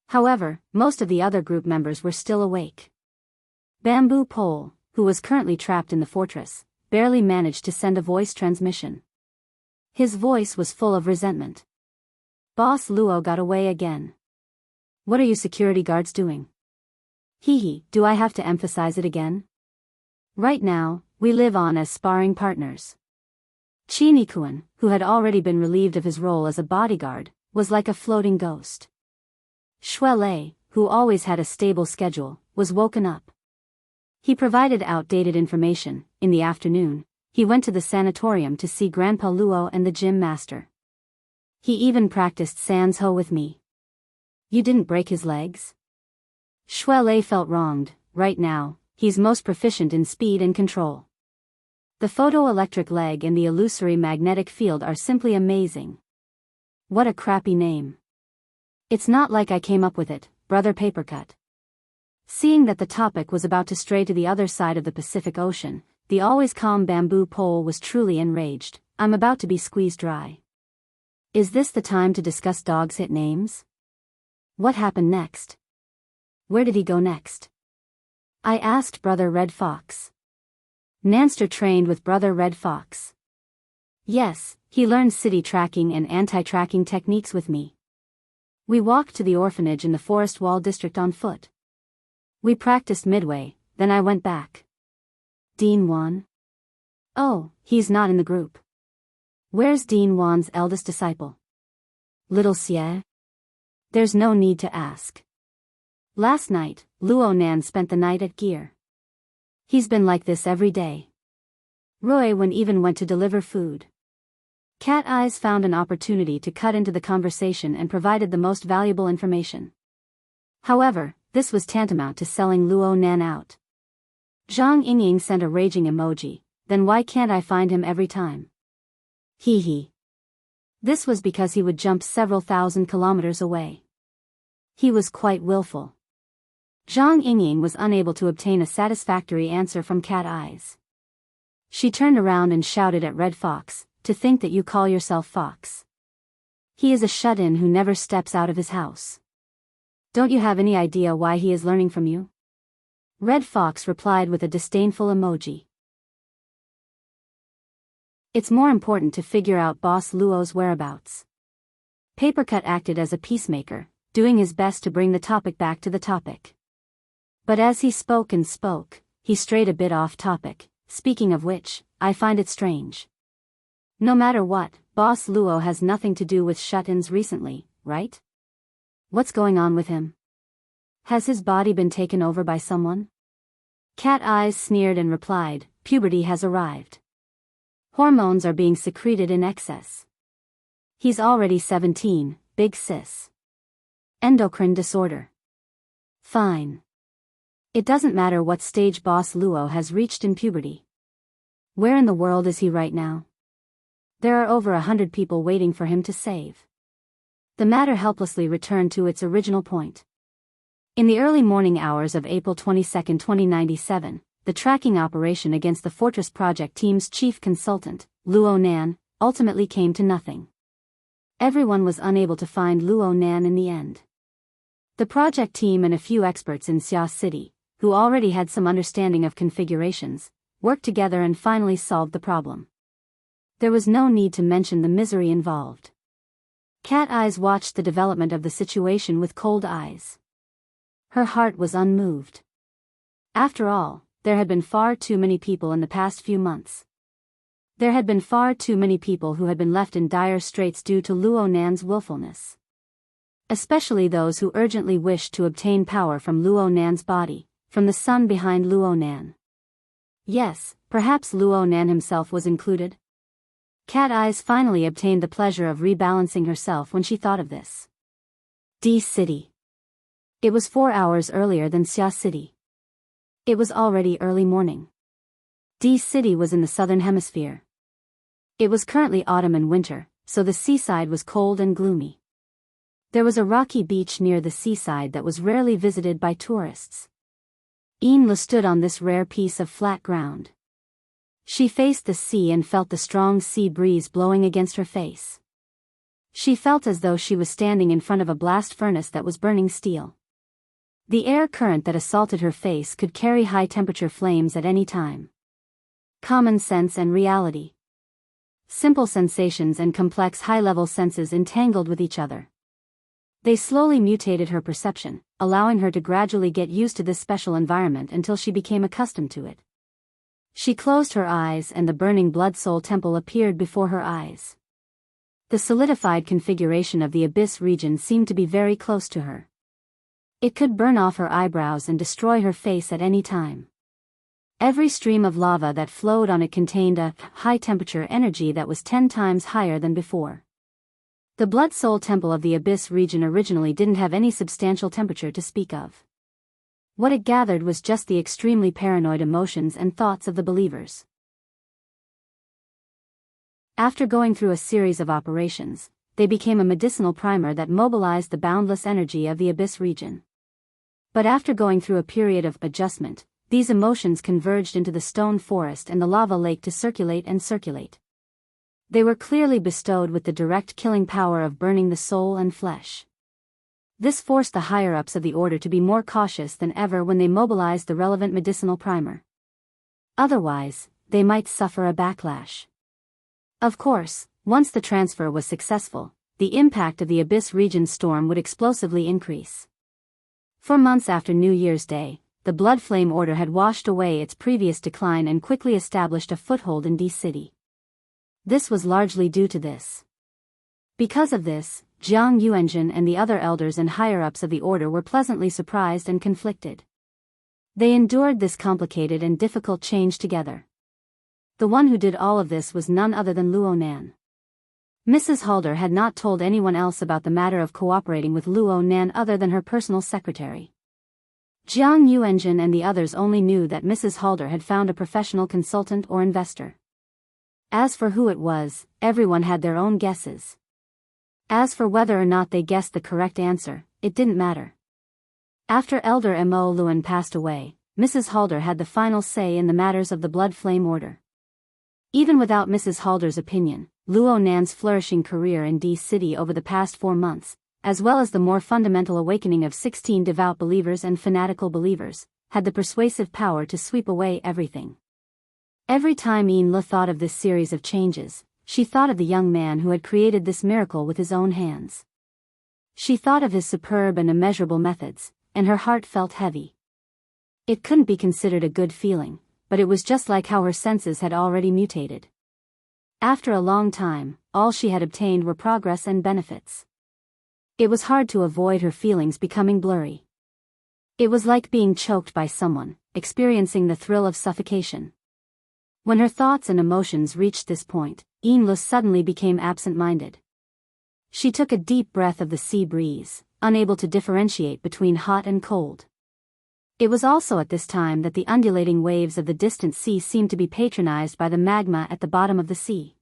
However, most of the other group members were still awake. Bamboo Pole, who was currently trapped in the fortress, barely managed to send a voice transmission. His voice was full of resentment. Boss Luo got away again. What are you security guards doing? Hee, do I have to emphasize it again? Right now, we live on as sparring partners. Chi Nikuan, who had already been relieved of his role as a bodyguard, was like a floating ghost. Shui Lei, who always had a stable schedule, was woken up. He provided outdated information. In the afternoon, he went to the sanatorium to see Grandpa Luo and the gym master. He even practiced Sans Ho with me. You didn't break his legs? Shui Lei felt wronged. Right now, he's most proficient in speed and control. The photoelectric leg and the illusory magnetic field are simply amazing. What a crappy name. It's not like I came up with it, Brother Papercut. Seeing that the topic was about to stray to the other side of the Pacific Ocean, the always calm Bamboo Pole was truly enraged. I'm about to be squeezed dry. Is this the time to discuss dogs' hit names? What happened next? Where did he go next? I asked Brother Red Fox. Nanster trained with Brother Red Fox. Yes, he learned city tracking and anti-tracking techniques with me. We walked to the orphanage in the Forest Wall district on foot. We practiced midway, then I went back. Dean Wan? Oh, he's not in the group. Where's Dean Wan's eldest disciple? Little Xie? There's no need to ask. Last night, Luo Nan spent the night at Gear. He's been like this every day. Roy even went to deliver food. Cat Eyes found an opportunity to cut into the conversation and provided the most valuable information. However, this was tantamount to selling Luo Nan out. Zhang Yingying sent a raging emoji. Then why can't I find him every time? Hee. This was because he would jump several thousand kilometers away. He was quite willful. Zhang Yingying was unable to obtain a satisfactory answer from Cat Eyes. She turned around and shouted at Red Fox, to think that you call yourself Fox. He is a shut-in who never steps out of his house. Don't you have any idea why he is learning from you? Red Fox replied with a disdainful emoji. It's more important to figure out Boss Luo's whereabouts. Papercut acted as a peacemaker, doing his best to bring the topic back to the topic. But as he spoke, he strayed a bit off topic. Speaking of which, I find it strange. No matter what, Boss Luo has nothing to do with shut-ins recently, right? What's going on with him? Has his body been taken over by someone? Cat Eyes sneered and replied, puberty has arrived. Hormones are being secreted in excess. He's already 17, big sis. Endocrine disorder. Fine. It doesn't matter what stage Boss Luo has reached in puberty. Where in the world is he right now? There are over 100 people waiting for him to save. The matter helplessly returned to its original point. In the early morning hours of April 22, 2097, the tracking operation against the Fortress Project team's chief consultant, Luo Nan, ultimately came to nothing. Everyone was unable to find Luo Nan in the end. The project team and a few experts in Xia City, who already had some understanding of configurations, worked together and finally solved the problem. There was no need to mention the misery involved. Cat Eyes watched the development of the situation with cold eyes. Her heart was unmoved. After all, there had been far too many people in the past few months. There had been far too many people who had been left in dire straits due to Luo Nan's willfulness. Especially those who urgently wished to obtain power from Luo Nan's body, from the sun behind Luo Nan. Yes, perhaps Luo Nan himself was included. Cat Eyes finally obtained the pleasure of rebalancing herself when she thought of this. D City. It was 4 hours earlier than Xia City. It was already early morning. D City was in the southern hemisphere. It was currently autumn and winter, so the seaside was cold and gloomy. There was a rocky beach near the seaside that was rarely visited by tourists. Enla stood on this rare piece of flat ground. She faced the sea and felt the strong sea breeze blowing against her face. She felt as though she was standing in front of a blast furnace that was burning steel. The air current that assaulted her face could carry high-temperature flames at any time. Common sense and reality. Simple sensations and complex high-level senses entangled with each other. They slowly mutated her perception, allowing her to gradually get used to this special environment until she became accustomed to it. She closed her eyes and the burning Blood Soul Temple appeared before her eyes. The solidified configuration of the Abyss region seemed to be very close to her. It could burn off her eyebrows and destroy her face at any time. Every stream of lava that flowed on it contained a high-temperature energy that was 10 times higher than before. The Blood Soul Temple of the Abyss region originally didn't have any substantial temperature to speak of. What it gathered was just the extremely paranoid emotions and thoughts of the believers. After going through a series of operations, they became a medicinal primer that mobilized the boundless energy of the Abyss region. But after going through a period of adjustment, these emotions converged into the stone forest and the lava lake to circulate and circulate. They were clearly bestowed with the direct killing power of burning the soul and flesh. This forced the higher-ups of the order to be more cautious than ever when they mobilized the relevant medicinal primer. Otherwise, they might suffer a backlash. Of course, once the transfer was successful, the impact of the Abyss region storm would explosively increase. For months after New Year's Day, the Blood Flame Order had washed away its previous decline and quickly established a foothold in D City. This was largely due to this. Because of this, Jiang Yuanjun and the other elders and higher-ups of the order were pleasantly surprised and conflicted. They endured this complicated and difficult change together. The one who did all of this was none other than Luo Nan. Mrs. Halder had not told anyone else about the matter of cooperating with Luo Nan other than her personal secretary. Jiang Yuanjun and the others only knew that Mrs. Halder had found a professional consultant or investor. As for who it was, everyone had their own guesses. As for whether or not they guessed the correct answer, it didn't matter. After Elder Mo Luan passed away, Mrs. Halder had the final say in the matters of the Blood Flame Order. Even without Mrs. Halder's opinion, Luo Nan's flourishing career in D City over the past 4 months, as well as the more fundamental awakening of 16 devout believers and fanatical believers, had the persuasive power to sweep away everything. Every time Enla thought of this series of changes, she thought of the young man who had created this miracle with his own hands. She thought of his superb and immeasurable methods, and her heart felt heavy. It couldn't be considered a good feeling, but it was just like how her senses had already mutated. After a long time, all she had obtained were progress and benefits. It was hard to avoid her feelings becoming blurry. It was like being choked by someone, experiencing the thrill of suffocation. When her thoughts and emotions reached this point, Enla suddenly became absent-minded. She took a deep breath of the sea breeze, unable to differentiate between hot and cold. It was also at this time that the undulating waves of the distant sea seemed to be patronized by the magma at the bottom of the sea.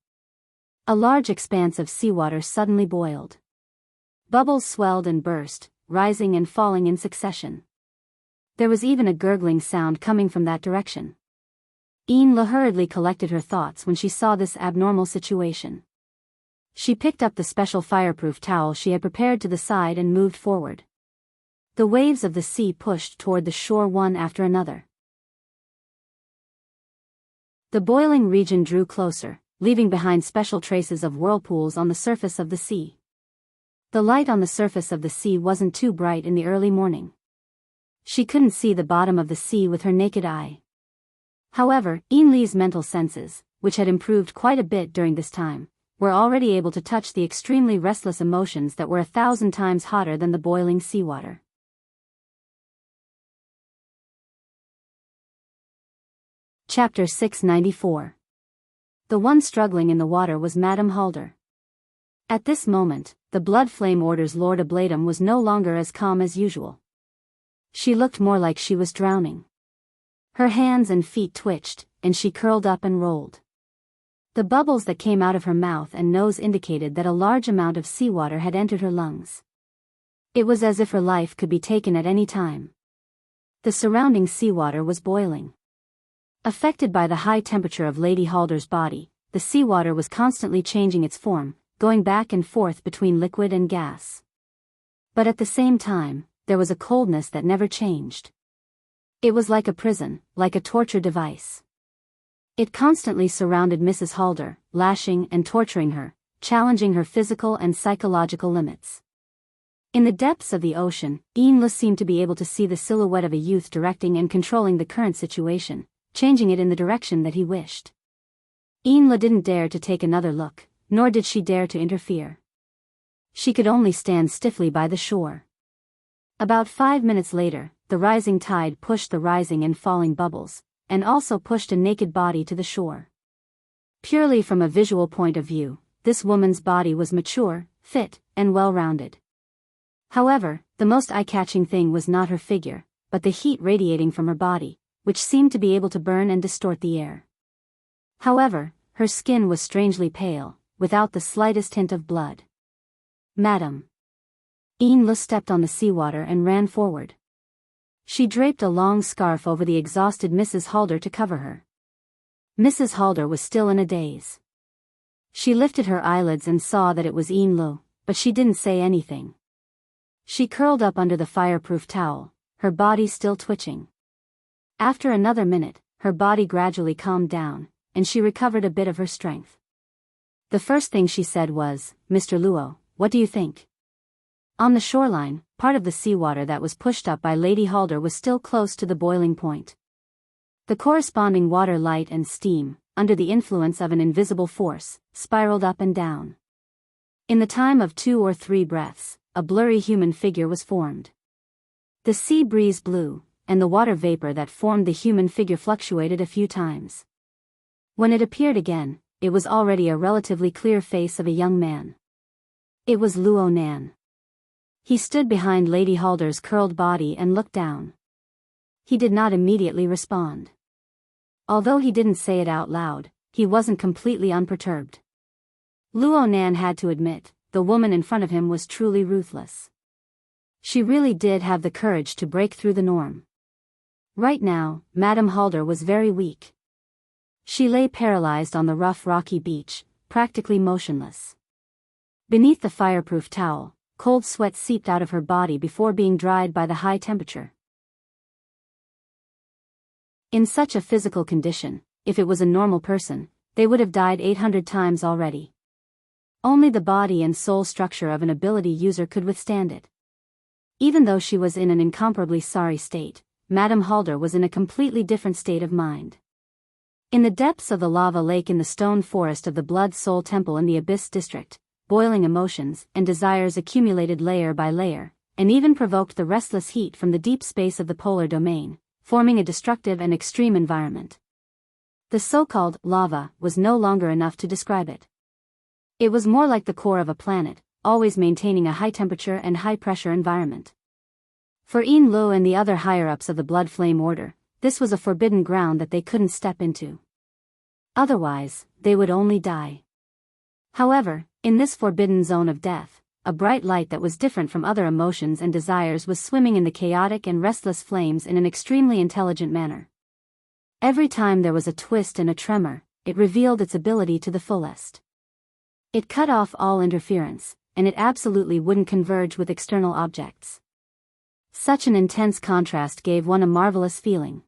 A large expanse of seawater suddenly boiled. Bubbles swelled and burst, rising and falling in succession. There was even a gurgling sound coming from that direction. Enla hurriedly collected her thoughts when she saw this abnormal situation. She picked up the special fireproof towel she had prepared to the side and moved forward. The waves of the sea pushed toward the shore one after another. The boiling region drew closer, leaving behind special traces of whirlpools on the surface of the sea. The light on the surface of the sea wasn't too bright in the early morning. She couldn't see the bottom of the sea with her naked eye. However, Ainley's mental senses, which had improved quite a bit during this time, were already able to touch the extremely restless emotions that were 1,000 times hotter than the boiling seawater. Chapter 694. The one struggling in the water was Madame Halder. At this moment, the Blood Flame Order's Lord Ablatum was no longer as calm as usual. She looked more like she was drowning. Her hands and feet twitched, and she curled up and rolled. The bubbles that came out of her mouth and nose indicated that a large amount of seawater had entered her lungs. It was as if her life could be taken at any time. The surrounding seawater was boiling. Affected by the high temperature of Lady Halder's body, the seawater was constantly changing its form, going back and forth between liquid and gas. But at the same time, there was a coldness that never changed. It was like a prison, like a torture device. It constantly surrounded Mrs. Halder, lashing and torturing her, challenging her physical and psychological limits. In the depths of the ocean, Ainley seemed to be able to see the silhouette of a youth directing and controlling the current situation, changing it in the direction that he wished. Ainley didn't dare to take another look, nor did she dare to interfere. She could only stand stiffly by the shore. About 5 minutes later, the rising tide pushed the rising and falling bubbles, and also pushed a naked body to the shore. Purely from a visual point of view, this woman's body was mature, fit, and well-rounded. However, the most eye-catching thing was not her figure, but the heat radiating from her body, which seemed to be able to burn and distort the air. However, her skin was strangely pale, without the slightest hint of blood. "Madam." Ainley stepped on the seawater and ran forward. She draped a long scarf over the exhausted Mrs. Halder to cover her. Mrs. Halder was still in a daze. She lifted her eyelids and saw that it was Ainley, but she didn't say anything. She curled up under the fireproof towel, her body still twitching. After another minute, her body gradually calmed down, and she recovered a bit of her strength. The first thing she said was, "Mr. Luo, what do you think?" On the shoreline, part of the seawater that was pushed up by Lady Halder was still close to the boiling point. The corresponding water, light and steam, under the influence of an invisible force, spiraled up and down. In the time of 2 or 3 breaths, a blurry human figure was formed. The sea breeze blew, and the water vapor that formed the human figure fluctuated a few times. When it appeared again, it was already a relatively clear face of a young man. It was Luo Nan. He stood behind Lady Halder's curled body and looked down. He did not immediately respond. Although he didn't say it out loud, he wasn't completely unperturbed. Luo Nan had to admit, the woman in front of him was truly ruthless. She really did have the courage to break through the norm. Right now, Madame Halder was very weak. She lay paralyzed on the rough rocky beach, practically motionless. Beneath the fireproof towel, cold sweat seeped out of her body before being dried by the high temperature. In such a physical condition, if it was a normal person, they would have died 800 times already. Only the body and soul structure of an ability user could withstand it. Even though she was in an incomparably sorry state, Madame Halder was in a completely different state of mind. In the depths of the lava lake in the stone forest of the Blood Soul Temple in the Abyss District, boiling emotions and desires accumulated layer by layer, and even provoked the restless heat from the deep space of the polar domain, forming a destructive and extreme environment. The so-called lava was no longer enough to describe it. It was more like the core of a planet, always maintaining a high temperature and high pressure environment. For Ainley and the other higher-ups of the Blood Flame Order, this was a forbidden ground that they couldn't step into. Otherwise, they would only die. However, in this forbidden zone of death, a bright light that was different from other emotions and desires was swimming in the chaotic and restless flames in an extremely intelligent manner. Every time there was a twist and a tremor, it revealed its ability to the fullest. It cut off all interference, and it absolutely wouldn't converge with external objects. Such an intense contrast gave one a marvelous feeling.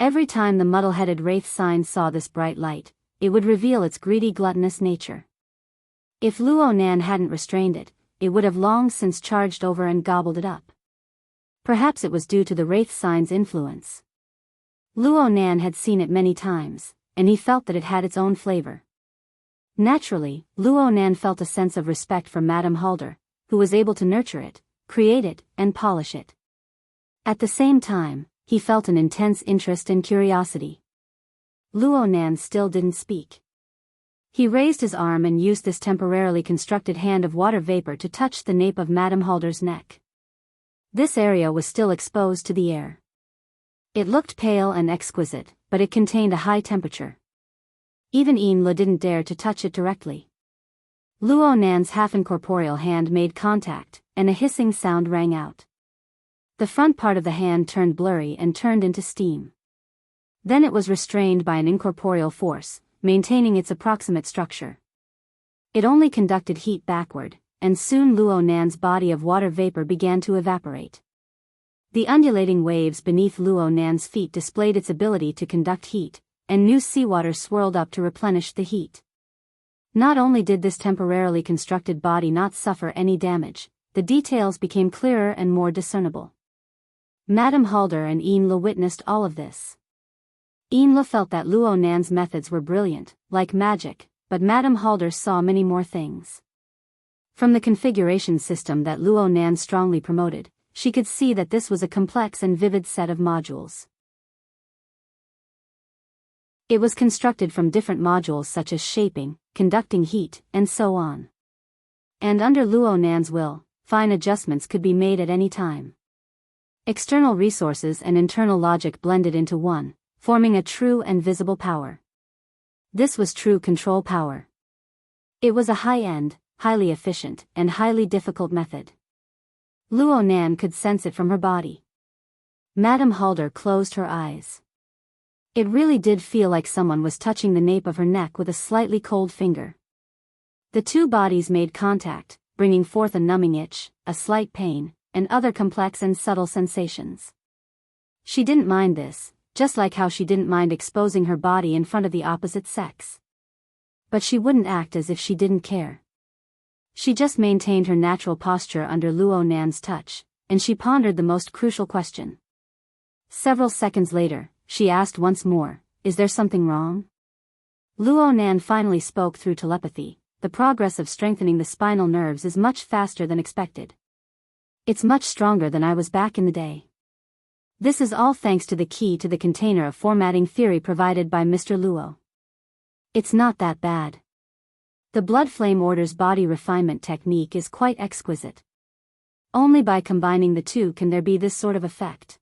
Every time the muddle-headed wraith sign saw this bright light, it would reveal its greedy gluttonous nature. If Luo Nan hadn't restrained it, it would have long since charged over and gobbled it up. Perhaps it was due to the wraith sign's influence. Luo Nan had seen it many times, and he felt that it had its own flavor. Naturally, Luo Nan felt a sense of respect for Madame Halder, who was able to nurture it, create it, and polish it. At the same time, he felt an intense interest and curiosity. Luo Nan still didn't speak. He raised his arm and used this temporarily constructed hand of water vapor to touch the nape of Madame Halder's neck. This area was still exposed to the air. It looked pale and exquisite, but it contained a high temperature. Even Enla didn't dare to touch it directly. Luo Nan's half-incorporeal hand made contact, and a hissing sound rang out. The front part of the hand turned blurry and turned into steam. Then it was restrained by an incorporeal force, maintaining its approximate structure. It only conducted heat backward, and soon Luo Nan's body of water vapor began to evaporate. The undulating waves beneath Luo Nan's feet displayed its ability to conduct heat, and new seawater swirled up to replenish the heat. Not only did this temporarily constructed body not suffer any damage, the details became clearer and more discernible. Madame Halder and Enla witnessed all of this. Enla felt that Luo Nan's methods were brilliant, like magic, but Madame Halder saw many more things. From the configuration system that Luo Nan strongly promoted, she could see that this was a complex and vivid set of modules. It was constructed from different modules such as shaping, conducting heat, and so on. And under Luo Nan's will, fine adjustments could be made at any time. External resources and internal logic blended into one, forming a true and visible power. This was true control power. It was a high-end, highly efficient, and highly difficult method. Luo Nan could sense it from her body. Madame Halder closed her eyes. It really did feel like someone was touching the nape of her neck with a slightly cold finger. The two bodies made contact, bringing forth a numbing itch, a slight pain, and other complex and subtle sensations. She didn't mind this, just like how she didn't mind exposing her body in front of the opposite sex. But she wouldn't act as if she didn't care. She just maintained her natural posture under Luo Nan's touch, and she pondered the most crucial question. Several seconds later, she asked once more, "Is there something wrong?" Luo Nan finally spoke through telepathy. "The progress of strengthening the spinal nerves is much faster than expected. It's much stronger than I was back in the day. This is all thanks to the key to the container of formatting theory provided by Mr. Luo. It's not that bad. The Blood Flame Order's body refinement technique is quite exquisite. Only by combining the two can there be this sort of effect.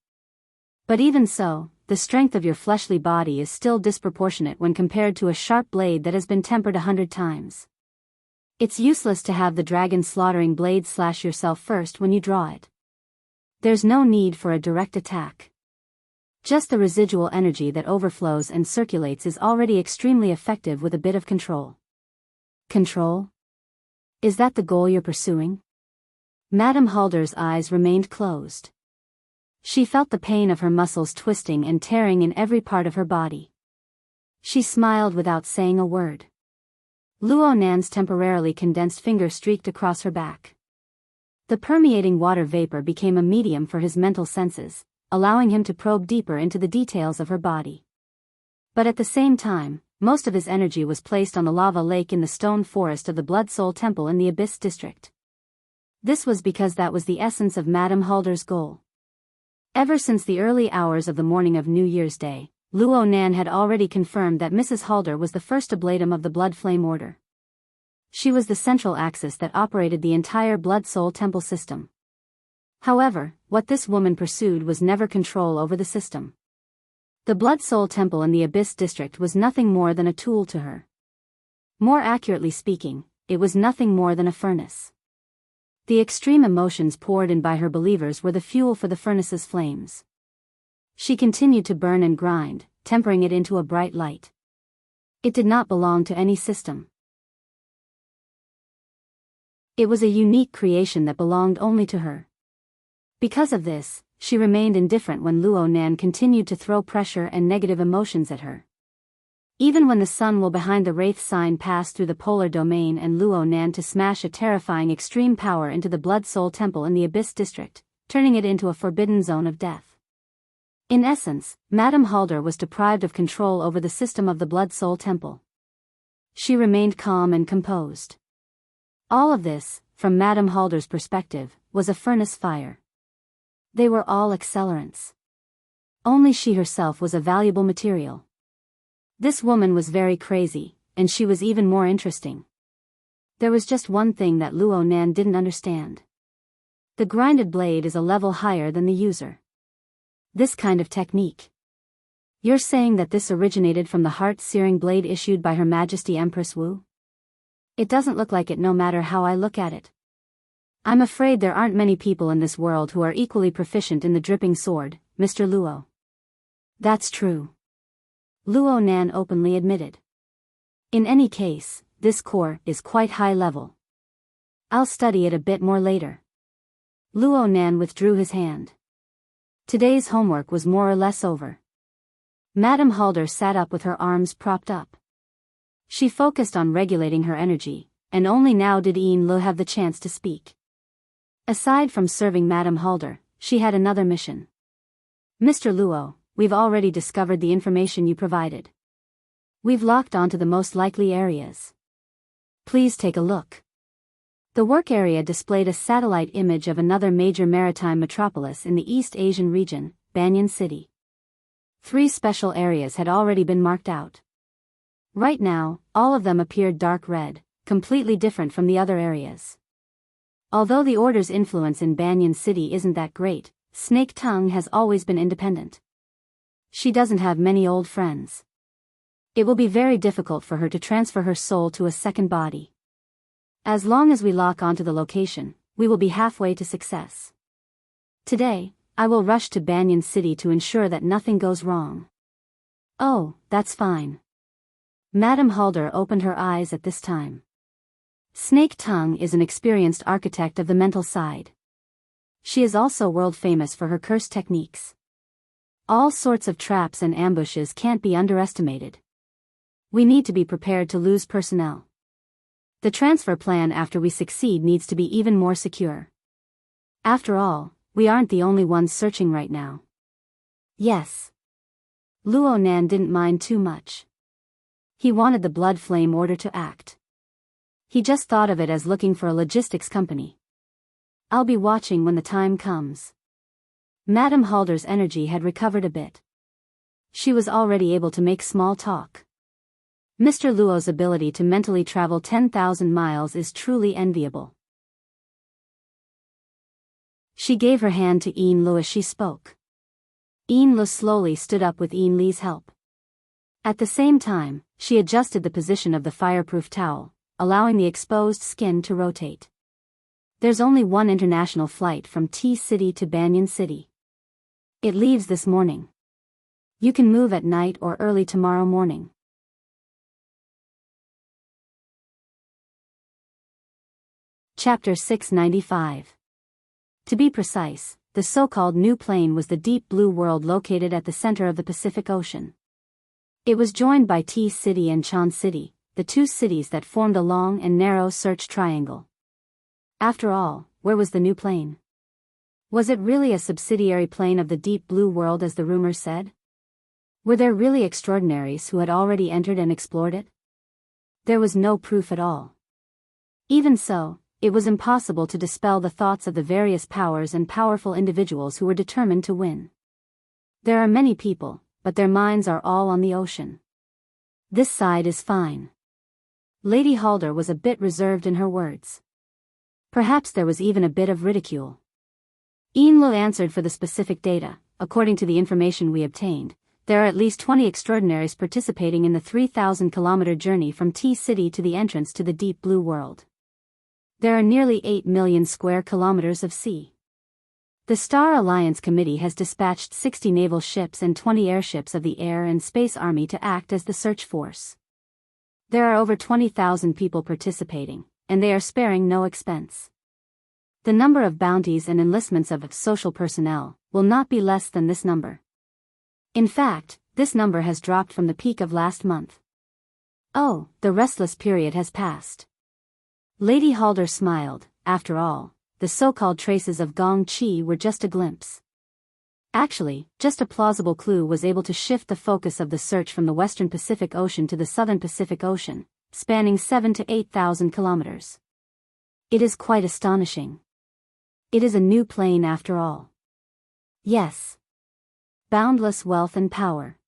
But even so, the strength of your fleshly body is still disproportionate when compared to a sharp blade that has been tempered 100 times. It's useless to have the dragon slaughtering blade slash yourself first when you draw it. There's no need for a direct attack. Just the residual energy that overflows and circulates is already extremely effective with a bit of control." Control? Is that the goal you're pursuing? Madame Halder's eyes remained closed. She felt the pain of her muscles twisting and tearing in every part of her body. She smiled without saying a word. Luo Nan's temporarily condensed finger streaked across her back. The permeating water vapor became a medium for his mental senses, allowing him to probe deeper into the details of her body. But at the same time, most of his energy was placed on the lava lake in the stone forest of the Blood Soul Temple in the Abyss District. This was because that was the essence of Madame Halder's goal. Ever since the early hours of the morning of New Year's Day, Luo Nan had already confirmed that Mrs. Halder was the first oblatum of the Blood Flame Order. She was the central axis that operated the entire Blood Soul Temple system. However, what this woman pursued was never control over the system. The Blood Soul Temple in the Abyss District was nothing more than a tool to her. More accurately speaking, it was nothing more than a furnace. The extreme emotions poured in by her believers were the fuel for the furnace's flames. She continued to burn and grind, tempering it into a bright light. It did not belong to any system. It was a unique creation that belonged only to her. Because of this, she remained indifferent when Luo Nan continued to throw pressure and negative emotions at her. Even when the sun will behind the Wraith sign passed through the polar domain and Luo Nan to smash a terrifying extreme power into the Blood Soul Temple in the Abyss District, turning it into a forbidden zone of death. In essence, Madame Halder was deprived of control over the system of the Blood Soul Temple. She remained calm and composed. All of this, from Madame Halder's perspective, was a furnace fire. They were all accelerants. Only she herself was a valuable material. This woman was very crazy, and she was even more interesting. There was just one thing that Luo Nan didn't understand. The grinded blade is a level higher than the user. This kind of technique. You're saying that this originated from the heart-searing blade issued by Her Majesty Empress Wu? It doesn't look like it no matter how I look at it. I'm afraid there aren't many people in this world who are equally proficient in the dripping sword, Mr. Luo. That's true. Luo Nan openly admitted. In any case, this core is quite high level. I'll study it a bit more later. Luo Nan withdrew his hand. Today's homework was more or less over. Madame Halder sat up with her arms propped up. She focused on regulating her energy, and only now did Yin Lu have the chance to speak. Aside from serving Madame Halder, she had another mission. Mr. Luo, we've already discovered the information you provided. We've locked onto the most likely areas. Please take a look. The work area displayed a satellite image of another major maritime metropolis in the East Asian region, Banyan City. 3 special areas had already been marked out. Right now, all of them appeared dark red, completely different from the other areas. Although the Order's influence in Banyan City isn't that great, Snake Tongue has always been independent. She doesn't have many old friends. It will be very difficult for her to transfer her soul to a second body. As long as we lock onto the location, we will be halfway to success. Today, I will rush to Banyan City to ensure that nothing goes wrong. Oh, that's fine. Madame Halder opened her eyes at this time. Snake Tongue is an experienced architect of the mental side. She is also world famous for her curse techniques. All sorts of traps and ambushes can't be underestimated. We need to be prepared to lose personnel. The transfer plan after we succeed needs to be even more secure. After all, we aren't the only ones searching right now. Yes. Luo Nan didn't mind too much. He wanted the Blood Flame Order to act. He just thought of it as looking for a logistics company. I'll be watching when the time comes. Madame Halder's energy had recovered a bit. She was already able to make small talk. Mr. Luo's ability to mentally travel 10,000 miles is truly enviable. She gave her hand to Yin Lu as she spoke. Yin Lu slowly stood up with Yin Li's help. At the same time, she adjusted the position of the fireproof towel, allowing the exposed skin to rotate. There's only one international flight from T-City to Banyan City. It leaves this morning. You can move at night or early tomorrow morning. Chapter 695. To be precise, the so-called New Plane was the deep blue world located at the center of the Pacific Ocean. It was joined by T-City and Chan City, the 2 cities that formed a long and narrow search triangle. After all, where was the New Plane? Was it really a subsidiary plane of the deep blue world as the rumors said? Were there really extraordinaries who had already entered and explored it? There was no proof at all. Even so, it was impossible to dispel the thoughts of the various powers and powerful individuals who were determined to win. There are many people, but their minds are all on the ocean. This side is fine. Lady Halder was a bit reserved in her words. Perhaps there was even a bit of ridicule. Yin Lu answered for the specific data. According to the information we obtained, there are at least 20 extraordinaries participating in the 3,000-kilometer journey from T-City to the entrance to the deep blue world. There are nearly 8 million square kilometers of sea. The Star Alliance Committee has dispatched 60 naval ships and 20 airships of the Air and Space Army to act as the search force. There are over 20,000 people participating, and they are sparing no expense. The number of bounties and enlistments of social personnel will not be less than this number. In fact, this number has dropped from the peak of last month. Oh, the restless period has passed. Lady Halder smiled. After all, the so-called traces of Gong Chi were just a glimpse. Actually, just a plausible clue was able to shift the focus of the search from the western Pacific Ocean to the southern Pacific Ocean, spanning 7,000 to 8,000 kilometers. It is quite astonishing. It is a new plane after all. Yes. Boundless wealth and power.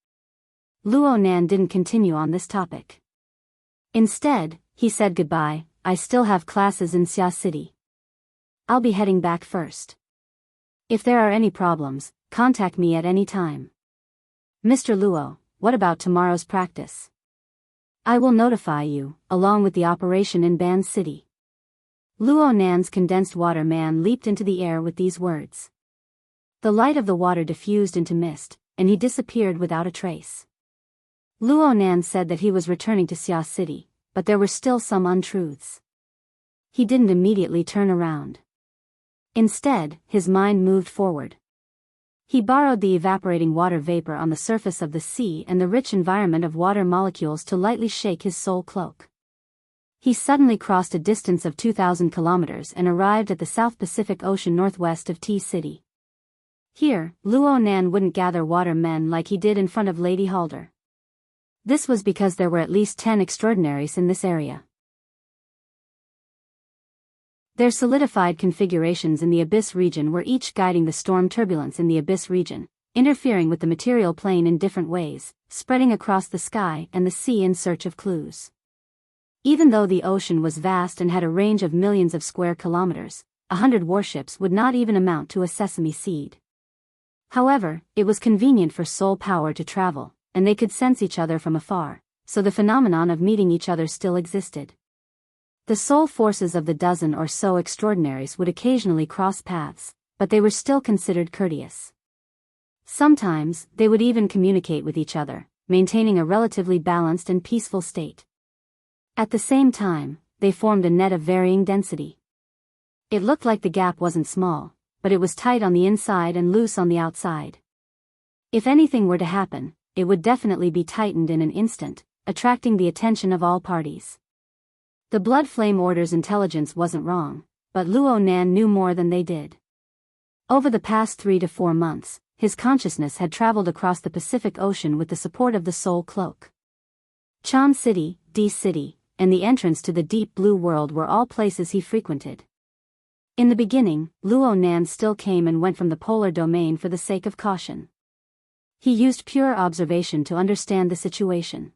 Luo Nan didn't continue on this topic. Instead, he said goodbye. I still have classes in Xia City. I'll be heading back first. If there are any problems, contact me at any time. Mr. Luo, what about tomorrow's practice? I will notify you, along with the operation in Ban City. Luo Nan's condensed water man leaped into the air with these words. The light of the water diffused into mist, and he disappeared without a trace. Luo Nan said that he was returning to Xia City, but there were still some untruths. He didn't immediately turn around. Instead, his mind moved forward. He borrowed the evaporating water vapor on the surface of the sea and the rich environment of water molecules to lightly shake his soul cloak. He suddenly crossed a distance of 2,000 kilometers and arrived at the South Pacific Ocean northwest of T City. Here, Luo Nan wouldn't gather water men like he did in front of Lady Halder. This was because there were at least 10 extraordinaries in this area. Their solidified configurations in the Abyss region were each guiding the storm turbulence in the Abyss region, interfering with the material plane in different ways, spreading across the sky and the sea in search of clues. Even though the ocean was vast and had a range of millions of square kilometers, 100 warships would not even amount to a sesame seed. However, it was convenient for soul power to travel, and they could sense each other from afar, so the phenomenon of meeting each other still existed. The soul forces of the dozen or so extraordinaries would occasionally cross paths, but they were still considered courteous. Sometimes, they would even communicate with each other, maintaining a relatively balanced and peaceful state. At the same time, they formed a net of varying density. It looked like the gap wasn't small, but it was tight on the inside and loose on the outside. If anything were to happen, it would definitely be tightened in an instant, attracting the attention of all parties. The Blood Flame Order's intelligence wasn't wrong, but Luo Nan knew more than they did. Over the past 3 to 4 months, his consciousness had traveled across the Pacific Ocean with the support of the Soul Cloak. Chan City, D City, and the entrance to the Deep Blue World were all places he frequented. In the beginning, Luo Nan still came and went from the polar domain for the sake of caution. He used pure observation to understand the situation.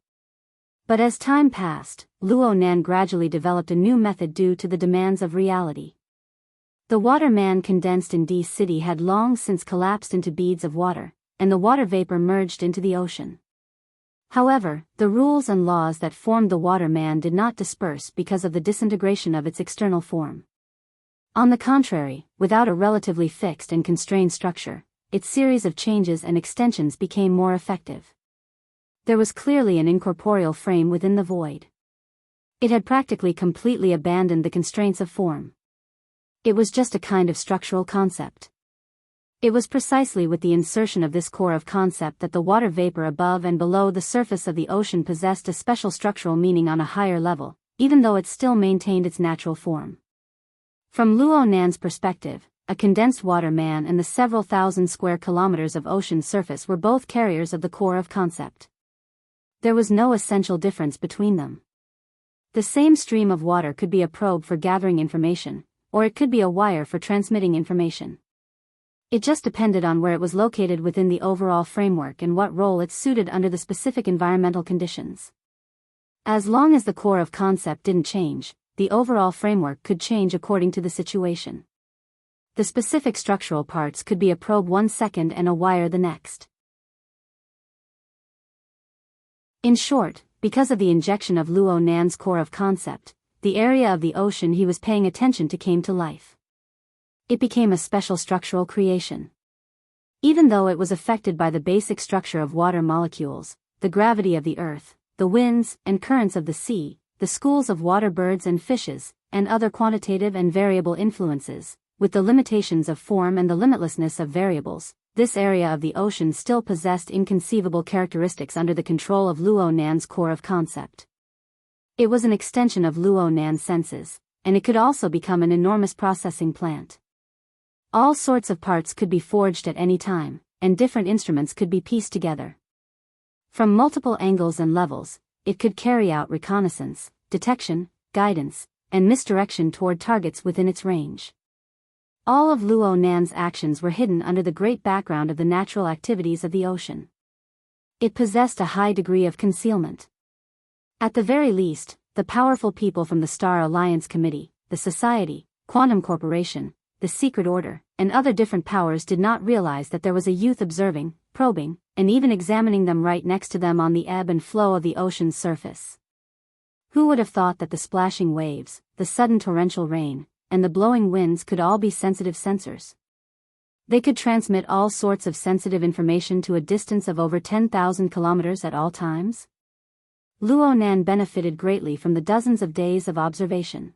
But as time passed, Luo Nan gradually developed a new method due to the demands of reality. The water man condensed in D City had long since collapsed into beads of water, and the water vapor merged into the ocean. However, the rules and laws that formed the water man did not disperse because of the disintegration of its external form. On the contrary, without a relatively fixed and constrained structure, its series of changes and extensions became more effective. There was clearly an incorporeal frame within the void. It had practically completely abandoned the constraints of form. It was just a kind of structural concept. It was precisely with the insertion of this core of concept that the water vapor above and below the surface of the ocean possessed a special structural meaning on a higher level, even though it still maintained its natural form. From Luo Nan's perspective, a condensed water man and the several thousand square kilometers of ocean surface were both carriers of the core of concept. There was no essential difference between them. The same stream of water could be a probe for gathering information, or it could be a wire for transmitting information. It just depended on where it was located within the overall framework and what role it suited under the specific environmental conditions. As long as the core of concept didn't change, the overall framework could change according to the situation. The specific structural parts could be a probe 1 second and a wire the next. In short, because of the injection of Luo Nan's core of concept, the area of the ocean he was paying attention to came to life. It became a special structural creation. Even though it was affected by the basic structure of water molecules, the gravity of the earth, the winds and currents of the sea, the schools of water birds and fishes, and other quantitative and variable influences, with the limitations of form and the limitlessness of variables, this area of the ocean still possessed inconceivable characteristics under the control of Luo Nan's core of concept. It was an extension of Luo Nan's senses, and it could also become an enormous processing plant. All sorts of parts could be forged at any time, and different instruments could be pieced together. From multiple angles and levels, it could carry out reconnaissance, detection, guidance, and misdirection toward targets within its range. All of Luo Nan's actions were hidden under the great background of the natural activities of the ocean. It possessed a high degree of concealment. At the very least, the powerful people from the Star Alliance Committee, the Society, Quantum Corporation, the Secret Order, and other different powers did not realize that there was a youth observing, probing, and even examining them right next to them on the ebb and flow of the ocean's surface. Who would have thought that the splashing waves, the sudden torrential rain, and the blowing winds could all be sensitive sensors? They could transmit all sorts of sensitive information to a distance of over 10,000 kilometers at all times? Luo Nan benefited greatly from the dozens of days of observation.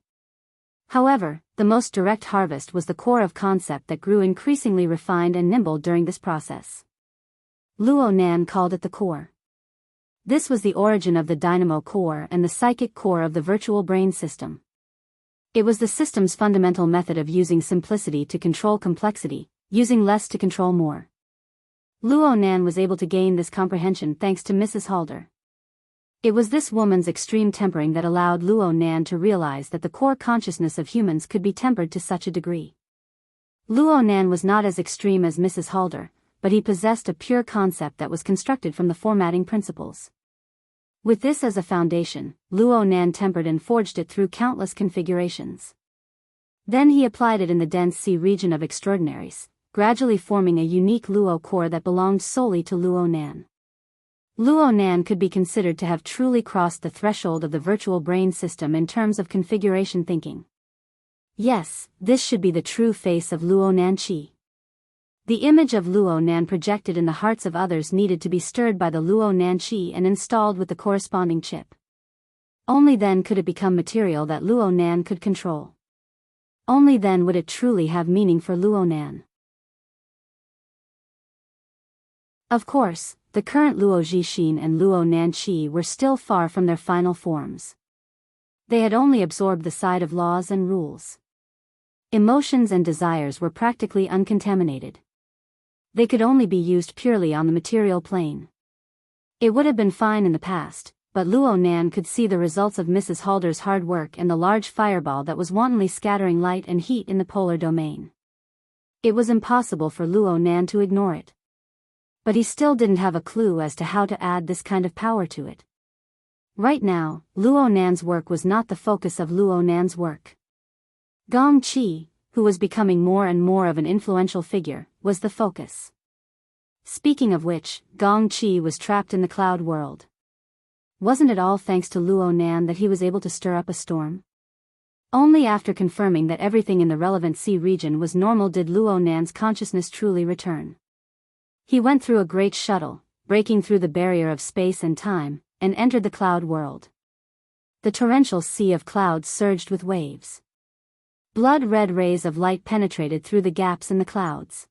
However, the most direct harvest was the core of concept that grew increasingly refined and nimble during this process. Luo Nan called it the core. This was the origin of the dynamo core and the psychic core of the virtual brain system. It was the system's fundamental method of using simplicity to control complexity, using less to control more. Luo Nan was able to gain this comprehension thanks to Mrs. Halder. It was this woman's extreme tempering that allowed Luo Nan to realize that the core consciousness of humans could be tempered to such a degree. Luo Nan was not as extreme as Mrs. Halder, but he possessed a pure concept that was constructed from the formatting principles. With this as a foundation, Luo Nan tempered and forged it through countless configurations. Then he applied it in the dense sea region of extraordinaries, gradually forming a unique Luo core that belonged solely to Luo Nan. Luo Nan could be considered to have truly crossed the threshold of the virtual brain system in terms of configuration thinking. Yes, this should be the true face of Luo Nan Chi. The image of Luo Nan projected in the hearts of others needed to be stirred by the Luo Nan Chi and installed with the corresponding chip. Only then could it become material that Luo Nan could control. Only then would it truly have meaning for Luo Nan. Of course, the current Luo Jixin and Luo Nan Chi were still far from their final forms. They had only absorbed the side of laws and rules. Emotions and desires were practically uncontaminated. They could only be used purely on the material plane. It would have been fine in the past, but Luo Nan could see the results of Mrs. Halder's hard work and the large fireball that was wantonly scattering light and heat in the polar domain. It was impossible for Luo Nan to ignore it. But he still didn't have a clue as to how to add this kind of power to it. Right now, Luo Nan's work was not the focus of Luo Nan's work. Gong Qi, who was becoming more and more of an influential figure, was the focus. Speaking of which, Gong Qi was trapped in the cloud world. Wasn't it all thanks to Luo Nan that he was able to stir up a storm? Only after confirming that everything in the relevant sea region was normal did Luo Nan's consciousness truly return. He went through a great shuttle, breaking through the barrier of space and time, and entered the cloud world. The torrential sea of clouds surged with waves. Blood-red rays of light penetrated through the gaps in the clouds.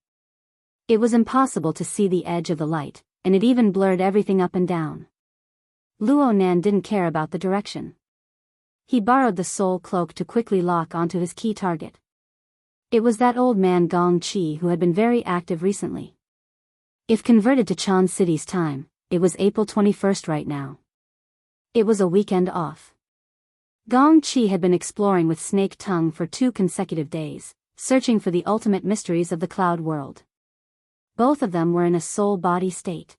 It was impossible to see the edge of the light, and it even blurred everything up and down. Luo Nan didn't care about the direction. He borrowed the soul cloak to quickly lock onto his key target. It was that old man Gong Qi who had been very active recently. If converted to Chan City's time, it was April 21st right now. It was a weekend off. Gong Qi had been exploring with Snake Tongue for 2 consecutive days, searching for the ultimate mysteries of the cloud world. Both of them were in a soul-body state.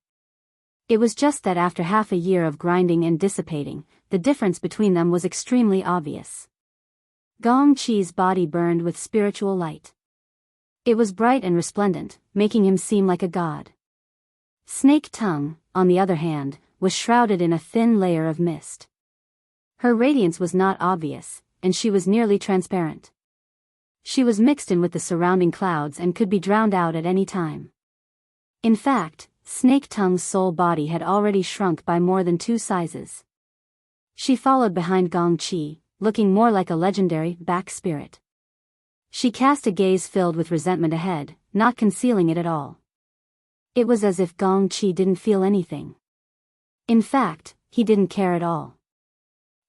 It was just that after half a year of grinding and dissipating, the difference between them was extremely obvious. Gong Qi's body burned with spiritual light. It was bright and resplendent, making him seem like a god. Snake Tongue, on the other hand, was shrouded in a thin layer of mist. Her radiance was not obvious, and she was nearly transparent. She was mixed in with the surrounding clouds and could be drowned out at any time. In fact, Snake Tongue's soul body had already shrunk by more than 2 sizes. She followed behind Gong Qi, looking more like a legendary back spirit. She cast a gaze filled with resentment ahead, not concealing it at all. It was as if Gong Qi didn't feel anything. In fact, he didn't care at all.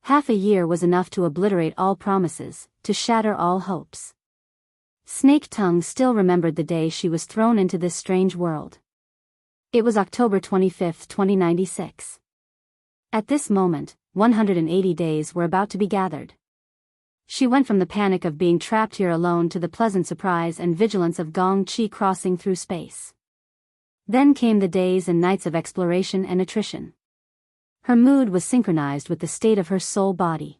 Half a year was enough to obliterate all promises, to shatter all hopes. Snake Tongue still remembered the day she was thrown into this strange world. It was October 25, 2096. At this moment, 180 days were about to be gathered. She went from the panic of being trapped here alone to the pleasant surprise and vigilance of Gong Chi crossing through space. Then came the days and nights of exploration and attrition. Her mood was synchronized with the state of her soul body.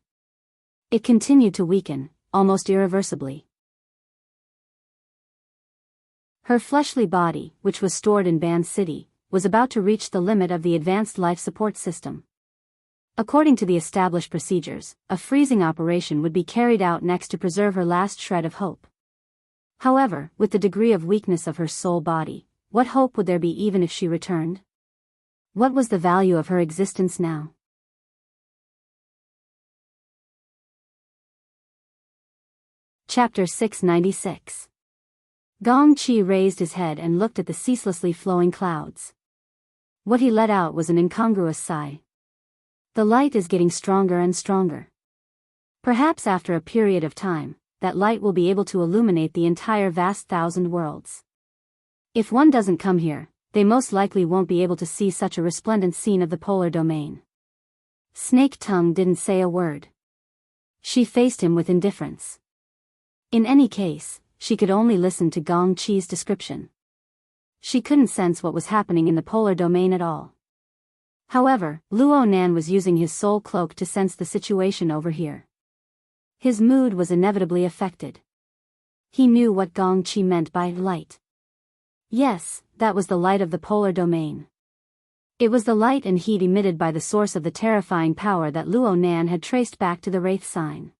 It continued to weaken, almost irreversibly. Her fleshly body, which was stored in Ban City, was about to reach the limit of the advanced life support system. According to the established procedures, a freezing operation would be carried out next to preserve her last shred of hope. However, with the degree of weakness of her soul body, what hope would there be even if she returned? What was the value of her existence now? Chapter 696. Gong Chi raised his head and looked at the ceaselessly flowing clouds. What he let out was an incongruous sigh. The light is getting stronger and stronger. Perhaps after a period of time, that light will be able to illuminate the entire vast thousand worlds. If one doesn't come here, they most likely won't be able to see such a resplendent scene of the polar domain. Snake Tongue didn't say a word. She faced him with indifference. In any case, she could only listen to Gong Chi's description. She couldn't sense what was happening in the polar domain at all. However, Luo Nan was using his soul cloak to sense the situation over here. His mood was inevitably affected. He knew what Gong Chi meant by light. Yes, that was the light of the polar domain. It was the light and heat emitted by the source of the terrifying power that Luo Nan had traced back to the Wraith sign.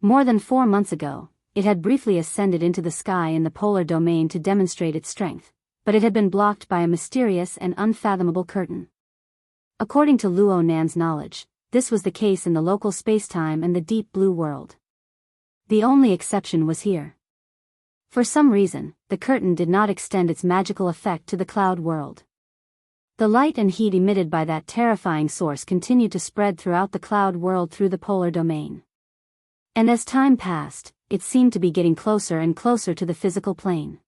More than 4 months ago, it had briefly ascended into the sky in the polar domain to demonstrate its strength, but it had been blocked by a mysterious and unfathomable curtain. According to Luo Nan's knowledge, this was the case in the local spacetime and the deep blue world. The only exception was here. For some reason, the curtain did not extend its magical effect to the cloud world. The light and heat emitted by that terrifying source continued to spread throughout the cloud world through the polar domain. And as time passed, it seemed to be getting closer and closer to the physical plane.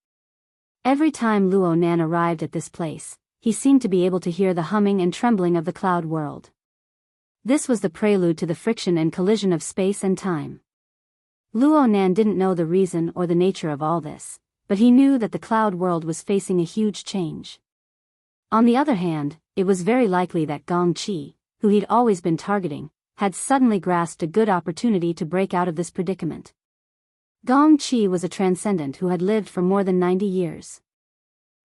Every time Luo Nan arrived at this place, he seemed to be able to hear the humming and trembling of the cloud world. This was the prelude to the friction and collision of space and time. Luo Nan didn't know the reason or the nature of all this, but he knew that the cloud world was facing a huge change. On the other hand, it was very likely that Gong Chi, who he'd always been targeting, had suddenly grasped a good opportunity to break out of this predicament. Gong Chi was a transcendent who had lived for more than 90 years.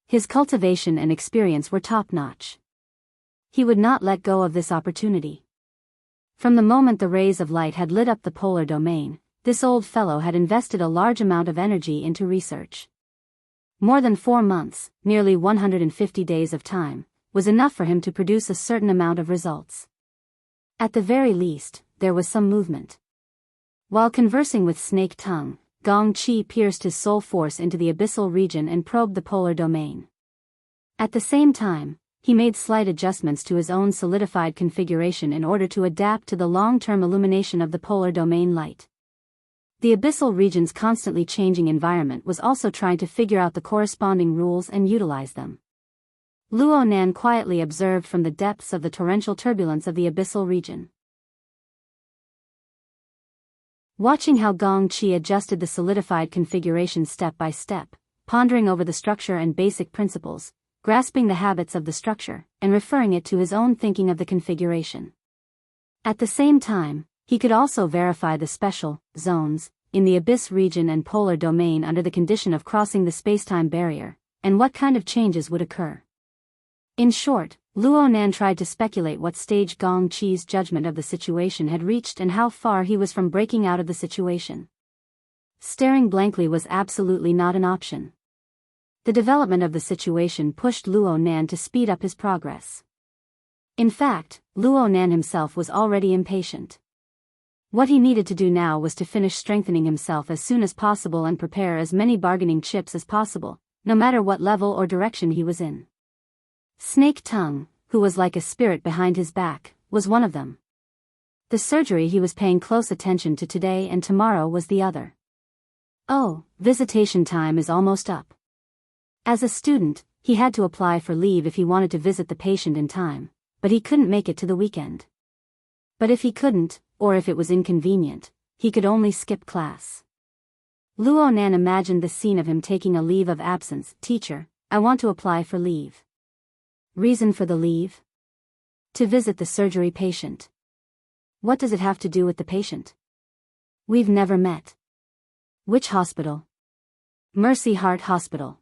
His cultivation and experience were top-notch. He would not let go of this opportunity. From the moment the rays of light had lit up the polar domain, this old fellow had invested a large amount of energy into research. More than 4 months, nearly 150 days of time, was enough for him to produce a certain amount of results. At the very least, there was some movement. While conversing with Snake Tongue, Gong Chi pierced his soul force into the abyssal region and probed the polar domain. At the same time, he made slight adjustments to his own solidified configuration in order to adapt to the long-term illumination of the polar domain light. The abyssal region's constantly changing environment was also trying to figure out the corresponding rules and utilize them. Luo Nan quietly observed from the depths of the torrential turbulence of the abyssal region. Watching how Gong Chi adjusted the solidified configuration step by step, pondering over the structure and basic principles, grasping the habits of the structure, and referring it to his own thinking of the configuration. At the same time, he could also verify the special zones in the abyss region and polar domain under the condition of crossing the spacetime barrier, and what kind of changes would occur. In short, Luo Nan tried to speculate what stage Gong Chi's judgment of the situation had reached and how far he was from breaking out of the situation. Staring blankly was absolutely not an option. The development of the situation pushed Luo Nan to speed up his progress. In fact, Luo Nan himself was already impatient. What he needed to do now was to finish strengthening himself as soon as possible and prepare as many bargaining chips as possible, no matter what level or direction he was in. Snake Tongue, who was like a spirit behind his back, was one of them. The surgery he was paying close attention to today and tomorrow was the other. Oh, visitation time is almost up. As a student, he had to apply for leave if he wanted to visit the patient in time, but he couldn't make it to the weekend. But if he couldn't, or if it was inconvenient, he could only skip class. Luo Nan imagined the scene of him taking a leave of absence. Teacher, I want to apply for leave. Reason for the leave? To visit the surgery patient. What does it have to do with the patient? We've never met. Which hospital? Mercy Heart Hospital.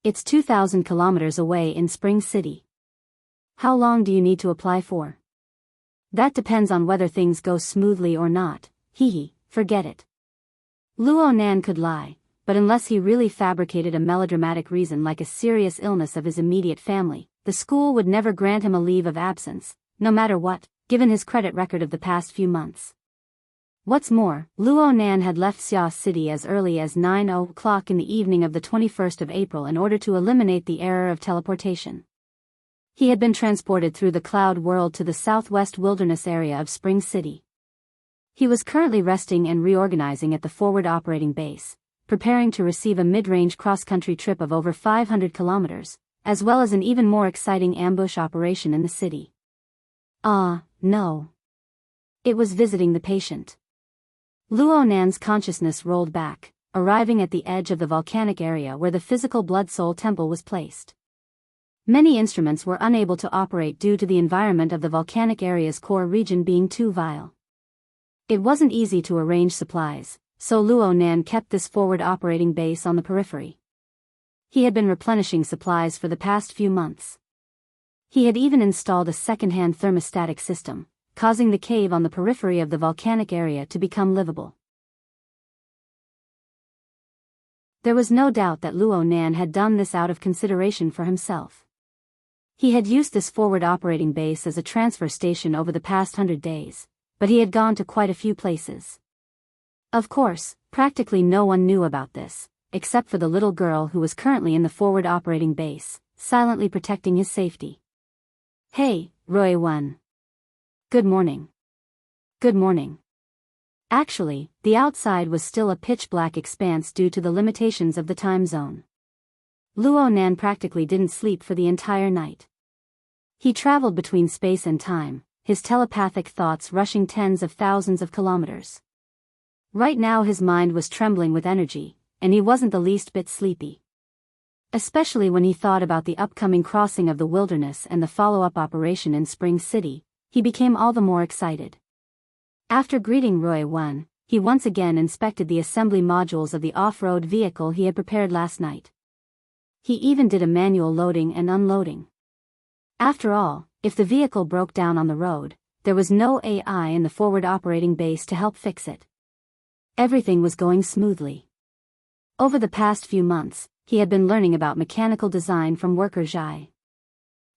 It's 2,000 kilometers away in Spring City. How long do you need to apply for? That depends on whether things go smoothly or not. Forget it. Luo Nan could lie, but unless he really fabricated a melodramatic reason like a serious illness of his immediate family, the school would never grant him a leave of absence, no matter what, given his credit record of the past few months. What's more, Luo Nan had left Xia City as early as 9:00 in the evening of the 21st of April in order to eliminate the error of teleportation. He had been transported through the cloud world to the southwest wilderness area of Spring City. He was currently resting and reorganizing at the forward operating base, preparing to receive a mid-range cross-country trip of over 500 kilometers, as well as an even more exciting ambush operation in the city. No. It was visiting the patient. Luo Nan's consciousness rolled back, arriving at the edge of the volcanic area where the physical Blood Soul Temple was placed. Many instruments were unable to operate due to the environment of the volcanic area's core region being too vile. It wasn't easy to arrange supplies, so Luo Nan kept this forward operating base on the periphery. He had been replenishing supplies for the past few months. He had even installed a second-hand thermostatic system, causing the cave on the periphery of the volcanic area to become livable. There was no doubt that Luo Nan had done this out of consideration for himself. He had used this forward operating base as a transfer station over the past 100 days, but he had gone to quite a few places. Of course, practically no one knew about this, except for the little girl who was currently in the forward operating base, silently protecting his safety. Hey, Roy-1. Good morning. Good morning. Actually, the outside was still a pitch-black expanse due to the limitations of the time zone. Luo Nan practically didn't sleep for the entire night. He traveled between space and time, his telepathic thoughts rushing tens of thousands of kilometers. Right now his mind was trembling with energy, and he wasn't the least bit sleepy. Especially when he thought about the upcoming crossing of the wilderness and the follow-up operation in Spring City, he became all the more excited. After greeting Roy-1, he once again inspected the assembly modules of the off-road vehicle he had prepared last night. He even did a manual loading and unloading. After all, if the vehicle broke down on the road, there was no AI in the forward operating base to help fix it. Everything was going smoothly. Over the past few months, he had been learning about mechanical design from Worker Zhai.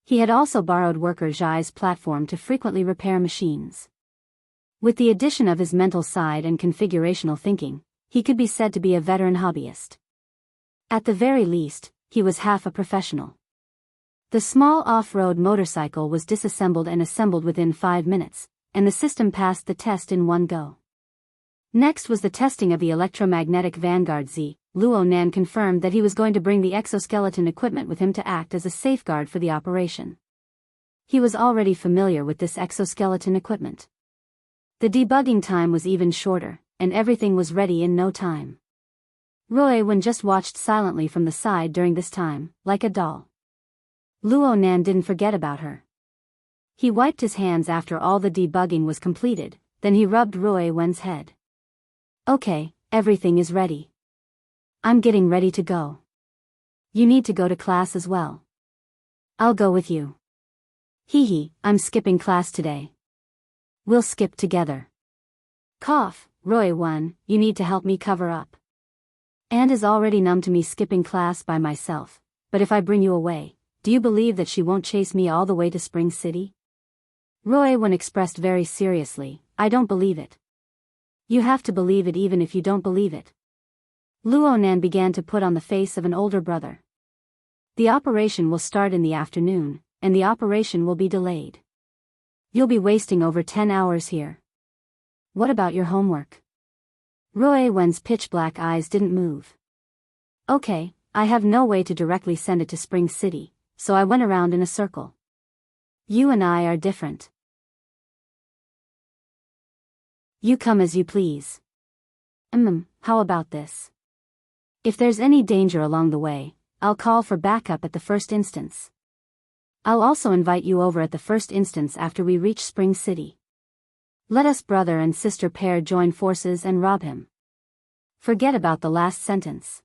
He had also borrowed Worker Zhai's platform to frequently repair machines. With the addition of his mental side and configurational thinking, he could be said to be a veteran hobbyist. At the very least, he was half a professional. The small off-road motorcycle was disassembled and assembled within 5 minutes, and the system passed the test in one go. Next was the testing of the electromagnetic Vanguard Z. Luo Nan confirmed that he was going to bring the exoskeleton equipment with him to act as a safeguard for the operation. He was already familiar with this exoskeleton equipment. The debugging time was even shorter, and everything was ready in no time. Roy-1 just watched silently from the side during this time, like a doll. Luo Nan didn't forget about her. He wiped his hands after all the debugging was completed, then he rubbed Roy-1's head. Okay, everything is ready. I'm getting ready to go. You need to go to class as well. I'll go with you. I'm skipping class today. We'll skip together. Cough, Roy-1, you need to help me cover up. And is already numb to me skipping class by myself, but if I bring you away, do you believe that she won't chase me all the way to Spring City? Roy-1 expressed very seriously, I don't believe it. You have to believe it even if you don't believe it. Luo Nan began to put on the face of an older brother. The operation will start in the afternoon, and the operation will be delayed. You'll be wasting over 10 hours here. What about your homework? Roy Wen's pitch-black eyes didn't move. Okay, I have no way to directly send it to Spring City, so I went around in a circle. You and I are different. You come as you please. How about this? If there's any danger along the way, I'll call for backup at the first instance. I'll also invite you over at the first instance after we reach Spring City. Let us brother and sister pair join forces and rob him. Forget about the last sentence.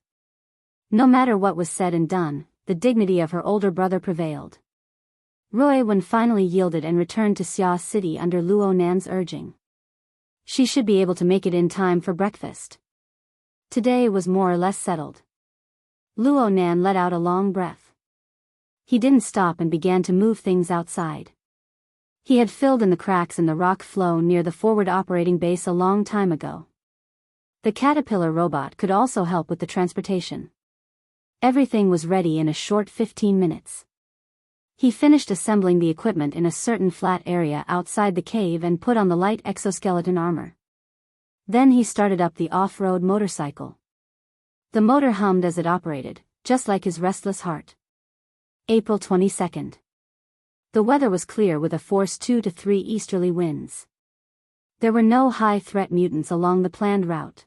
No matter what was said and done, the dignity of her older brother prevailed. Roy Wen finally yielded and returned to Xia City under Luo Nan's urging. She should be able to make it in time for breakfast. Today was more or less settled. Luo Nan let out a long breath. He didn't stop and began to move things outside. He had filled in the cracks in the rock flow near the forward operating base a long time ago. The caterpillar robot could also help with the transportation. Everything was ready in a short 15 minutes. He finished assembling the equipment in a certain flat area outside the cave and put on the light exoskeleton armor. Then he started up the off-road motorcycle. The motor hummed as it operated, just like his restless heart. April 22nd. The weather was clear with a force 2 to 3 easterly winds. There were no high-threat mutants along the planned route.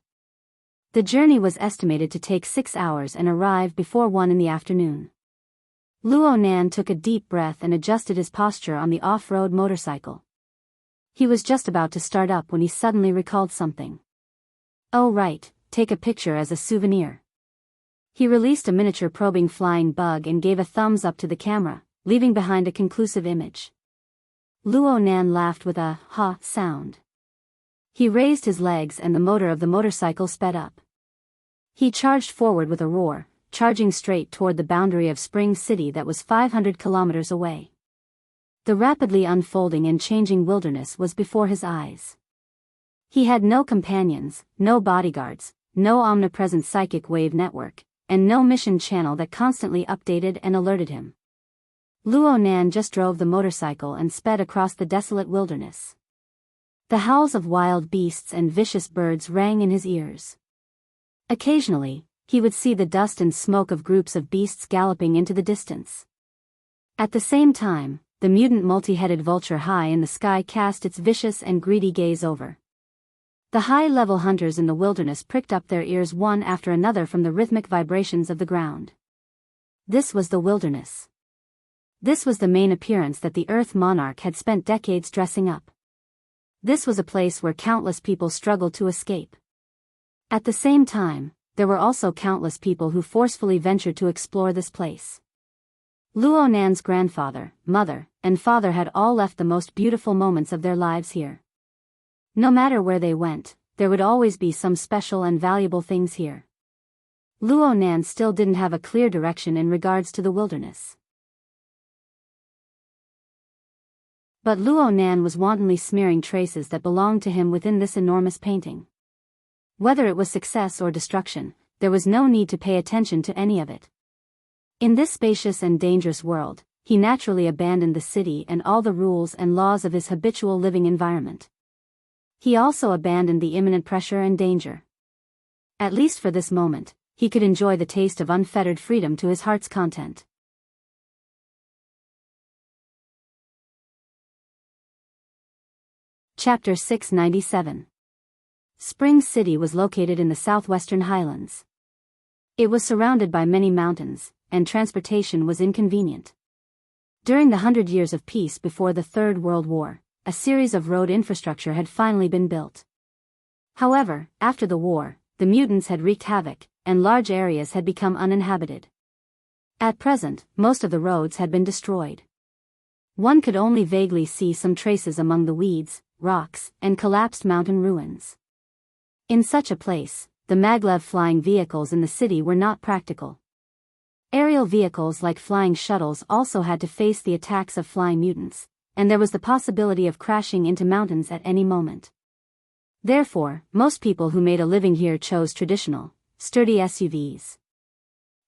The journey was estimated to take 6 hours and arrive before 1 in the afternoon. Luo Nan took a deep breath and adjusted his posture on the off-road motorcycle. He was just about to start up when he suddenly recalled something. Oh right, take a picture as a souvenir. He released a miniature probing flying bug and gave a thumbs up to the camera, leaving behind a conclusive image. Luo Nan laughed with a ha sound. He raised his legs and the motor of the motorcycle sped up. He charged forward with a roar, charging straight toward the boundary of Spring City that was 500 kilometers away. The rapidly unfolding and changing wilderness was before his eyes. He had no companions, no bodyguards, no omnipresent psychic wave network, and no mission channel that constantly updated and alerted him. Luo Nan just drove the motorcycle and sped across the desolate wilderness. The howls of wild beasts and vicious birds rang in his ears. Occasionally, he would see the dust and smoke of groups of beasts galloping into the distance. At the same time, the mutant multi-headed vulture high in the sky cast its vicious and greedy gaze over. The high-level hunters in the wilderness pricked up their ears one after another from the rhythmic vibrations of the ground. This was the wilderness. This was the main appearance that the Earth monarch had spent decades dressing up. This was a place where countless people struggled to escape. At the same time, there were also countless people who forcefully ventured to explore this place. Luo Nan's grandfather, mother, and father had all left the most beautiful moments of their lives here. No matter where they went, there would always be some special and valuable things here. Luo Nan still didn't have a clear direction in regards to the wilderness. But Luo Nan was wantonly smearing traces that belonged to him within this enormous painting. Whether it was success or destruction, there was no need to pay attention to any of it. In this spacious and dangerous world, he naturally abandoned the city and all the rules and laws of his habitual living environment. He also abandoned the imminent pressure and danger. At least for this moment, he could enjoy the taste of unfettered freedom to his heart's content. Chapter 697. Spring City was located in the southwestern highlands. It was surrounded by many mountains, and transportation was inconvenient. During the 100 years of peace before the Third World War, a series of road infrastructure had finally been built. However, after the war, the mutants had wreaked havoc, and large areas had become uninhabited. At present, most of the roads had been destroyed. One could only vaguely see some traces among the weeds, rocks, and collapsed mountain ruins. In such a place, the maglev flying vehicles in the city were not practical. Aerial vehicles like flying shuttles also had to face the attacks of flying mutants, and there was the possibility of crashing into mountains at any moment. Therefore, most people who made a living here chose traditional, sturdy SUVs.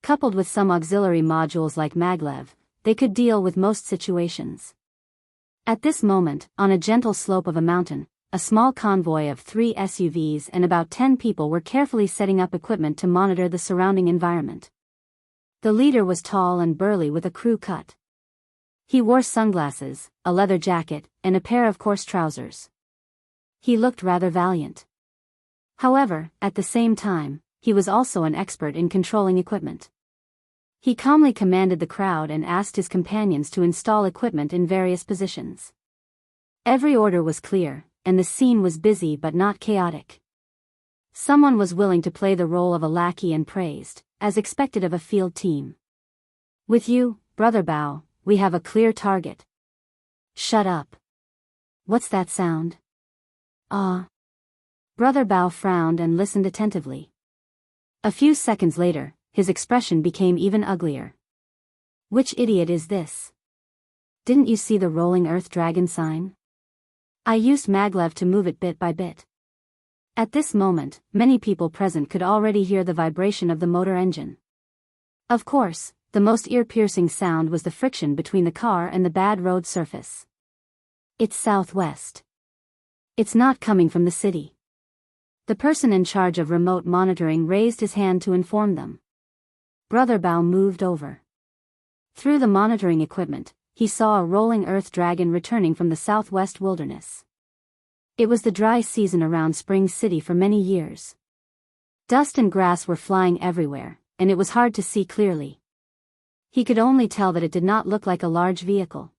Coupled with some auxiliary modules like maglev, they could deal with most situations. At this moment, on a gentle slope of a mountain, a small convoy of 3 SUVs and about 10 people were carefully setting up equipment to monitor the surrounding environment. The leader was tall and burly with a crew cut. He wore sunglasses, a leather jacket, and a pair of coarse trousers. He looked rather valiant. However, at the same time, he was also an expert in controlling equipment. He calmly commanded the crowd and asked his companions to install equipment in various positions. Every order was clear, and the scene was busy but not chaotic. Someone was willing to play the role of a lackey and praised, as expected of a field team. "With you, Brother Bao, we have a clear target." "Shut up. What's that sound?" "Ah." Brother Bao frowned and listened attentively. A few seconds later, his expression became even uglier. "Which idiot is this? Didn't you see the rolling earth dragon sign? I used maglev to move it bit by bit." At this moment, many people present could already hear the vibration of the motor engine. Of course, the most ear-piercing sound was the friction between the car and the bad road surface. "It's southwest. It's not coming from the city." The person in charge of remote monitoring raised his hand to inform them. Brother Bao moved over. Through the monitoring equipment, he saw a rolling earth dragon returning from the southwest wilderness. It was the dry season around Spring City for many years. Dust and grass were flying everywhere, and it was hard to see clearly. He could only tell that it did not look like a large vehicle.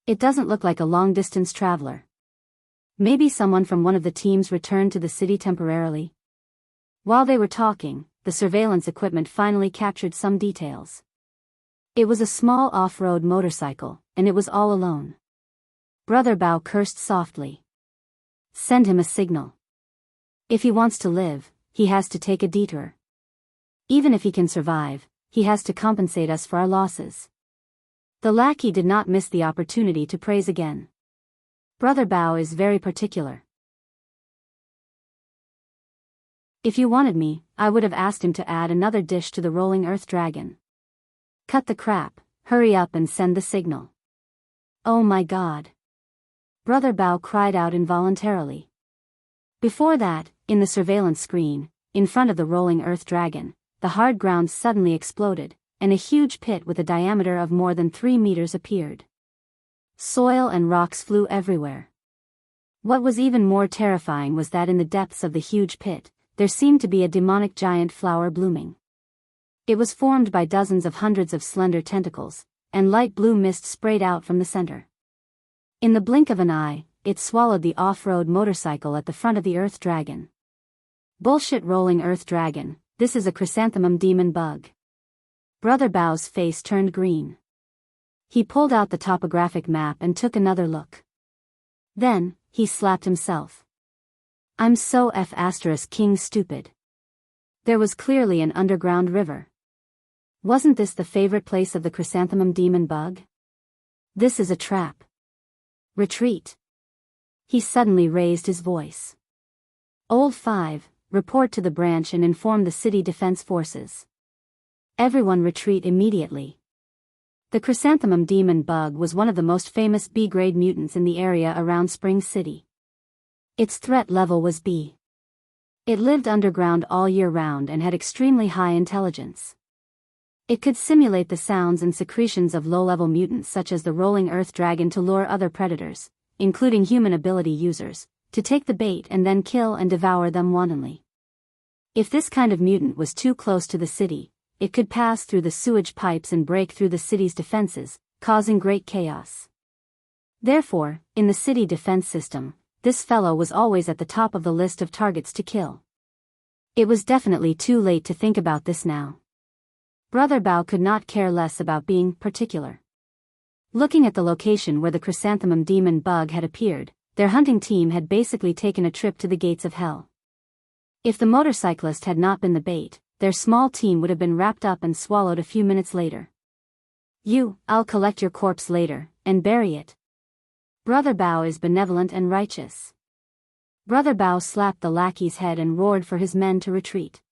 "It doesn't look like a long-distance traveler. Maybe someone from one of the teams returned to the city temporarily." While they were talking, the surveillance equipment finally captured some details. It was a small off-road motorcycle, and it was all alone. Brother Bao cursed softly. "Send him a signal. If he wants to live, he has to take a detour. Even if he can survive, he has to compensate us for our losses." The lackey did not miss the opportunity to praise again. "Brother Bao is very particular. If you wanted me, I would have asked him to add another dish to the rolling earth dragon. Cut the crap, hurry up and send the signal." "Oh my God." Brother Bao cried out involuntarily. Before that, in the surveillance screen, in front of the rolling earth dragon, the hard ground suddenly exploded, and a huge pit with a diameter of more than 3 meters appeared. Soil and rocks flew everywhere. What was even more terrifying was that in the depths of the huge pit, there seemed to be a demonic giant flower blooming. It was formed by dozens of hundreds of slender tentacles, and light blue mist sprayed out from the center. In the blink of an eye, it swallowed the off-road motorcycle at the front of the earth dragon. "Bullshit rolling earth dragon, this is a chrysanthemum demon bug." Brother Bao's face turned green. He pulled out the topographic map and took another look. Then, he slapped himself. "I'm so king stupid. There was clearly an underground river. Wasn't this the favorite place of the chrysanthemum demon bug? This is a trap. Retreat." He suddenly raised his voice. "Old 5, report to the branch and inform the city defense forces. Everyone retreat immediately." The chrysanthemum demon bug was one of the most famous B-grade mutants in the area around Spring City. Its threat level was B. It lived underground all year round and had extremely high intelligence. It could simulate the sounds and secretions of low-level mutants such as the rolling earth dragon to lure other predators, including human ability users, to take the bait and then kill and devour them wantonly. If this kind of mutant was too close to the city, it could pass through the sewage pipes and break through the city's defenses, causing great chaos. Therefore, in the city defense system, this fellow was always at the top of the list of targets to kill. It was definitely too late to think about this now. Brother Bao could not care less about being particular. Looking at the location where the chrysanthemum demon bug had appeared, their hunting team had basically taken a trip to the gates of hell. If the motorcyclist had not been the bait, their small team would have been wrapped up and swallowed a few minutes later. I'll collect your corpse later, and bury it." Brother Bao is benevolent and righteous. Brother Bao slapped the lackey's head and roared for his men to retreat.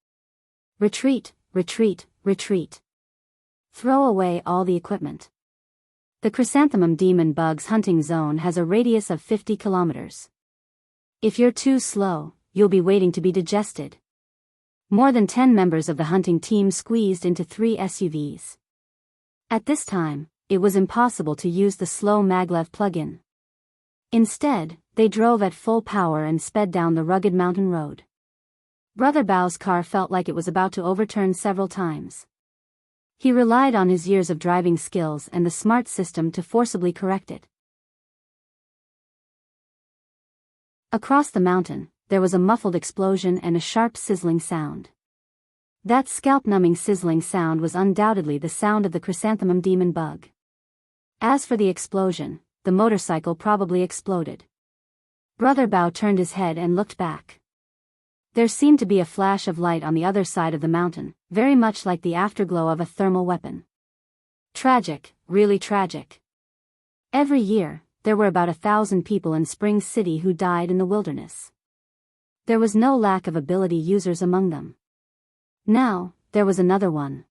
"Retreat, retreat, retreat. Throw away all the equipment. The chrysanthemum demon bug's hunting zone has a radius of 50 kilometers. If you're too slow, you'll be waiting to be digested. More than 10 members of the hunting team squeezed into 3 SUVs. At this time, it was impossible to use the slow maglev plug-in. Instead, they drove at full power and sped down the rugged mountain road. Brother Bao's car felt like it was about to overturn several times. He relied on his years of driving skills and the smart system to forcibly correct it. Across the mountain, there was a muffled explosion and a sharp sizzling sound. That scalp-numbing sizzling sound was undoubtedly the sound of the chrysanthemum demon bug. As for the explosion, the motorcycle probably exploded. Brother Bao turned his head and looked back. There seemed to be a flash of light on the other side of the mountain, very much like the afterglow of a thermal weapon. Tragic, really tragic. Every year, there were about 1,000 people in Spring City who died in the wilderness. There was no lack of ability users among them. Now, there was another one.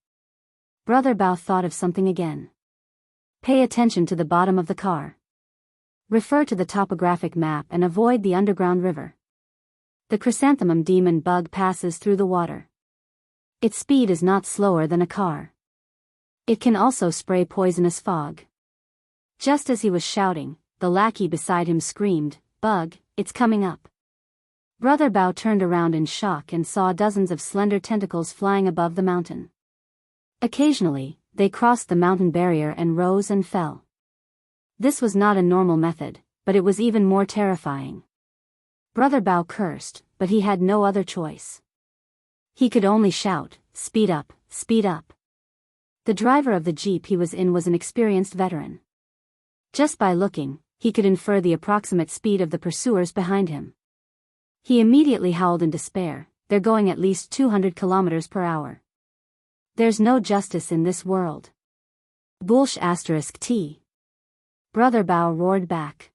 Brother Bao thought of something again. Pay attention to the bottom of the car. Refer to the topographic map and avoid the underground river. The chrysanthemum demon bug passes through the water. Its speed is not slower than a car. It can also spray poisonous fog. Just as he was shouting, the lackey beside him screamed, "Bug, it's coming up." Brother Bao turned around in shock and saw dozens of slender tentacles flying above the mountain. Occasionally, they crossed the mountain barrier and rose and fell. This was not a normal method, but it was even more terrifying. Brother Bao cursed, but he had no other choice. He could only shout, "Speed up, speed up." The driver of the jeep he was in was an experienced veteran. Just by looking, he could infer the approximate speed of the pursuers behind him. He immediately howled in despair, "They're going at least 200 kilometers per hour. There's no justice in this world. Bullsh *T. Brother Bao roared back.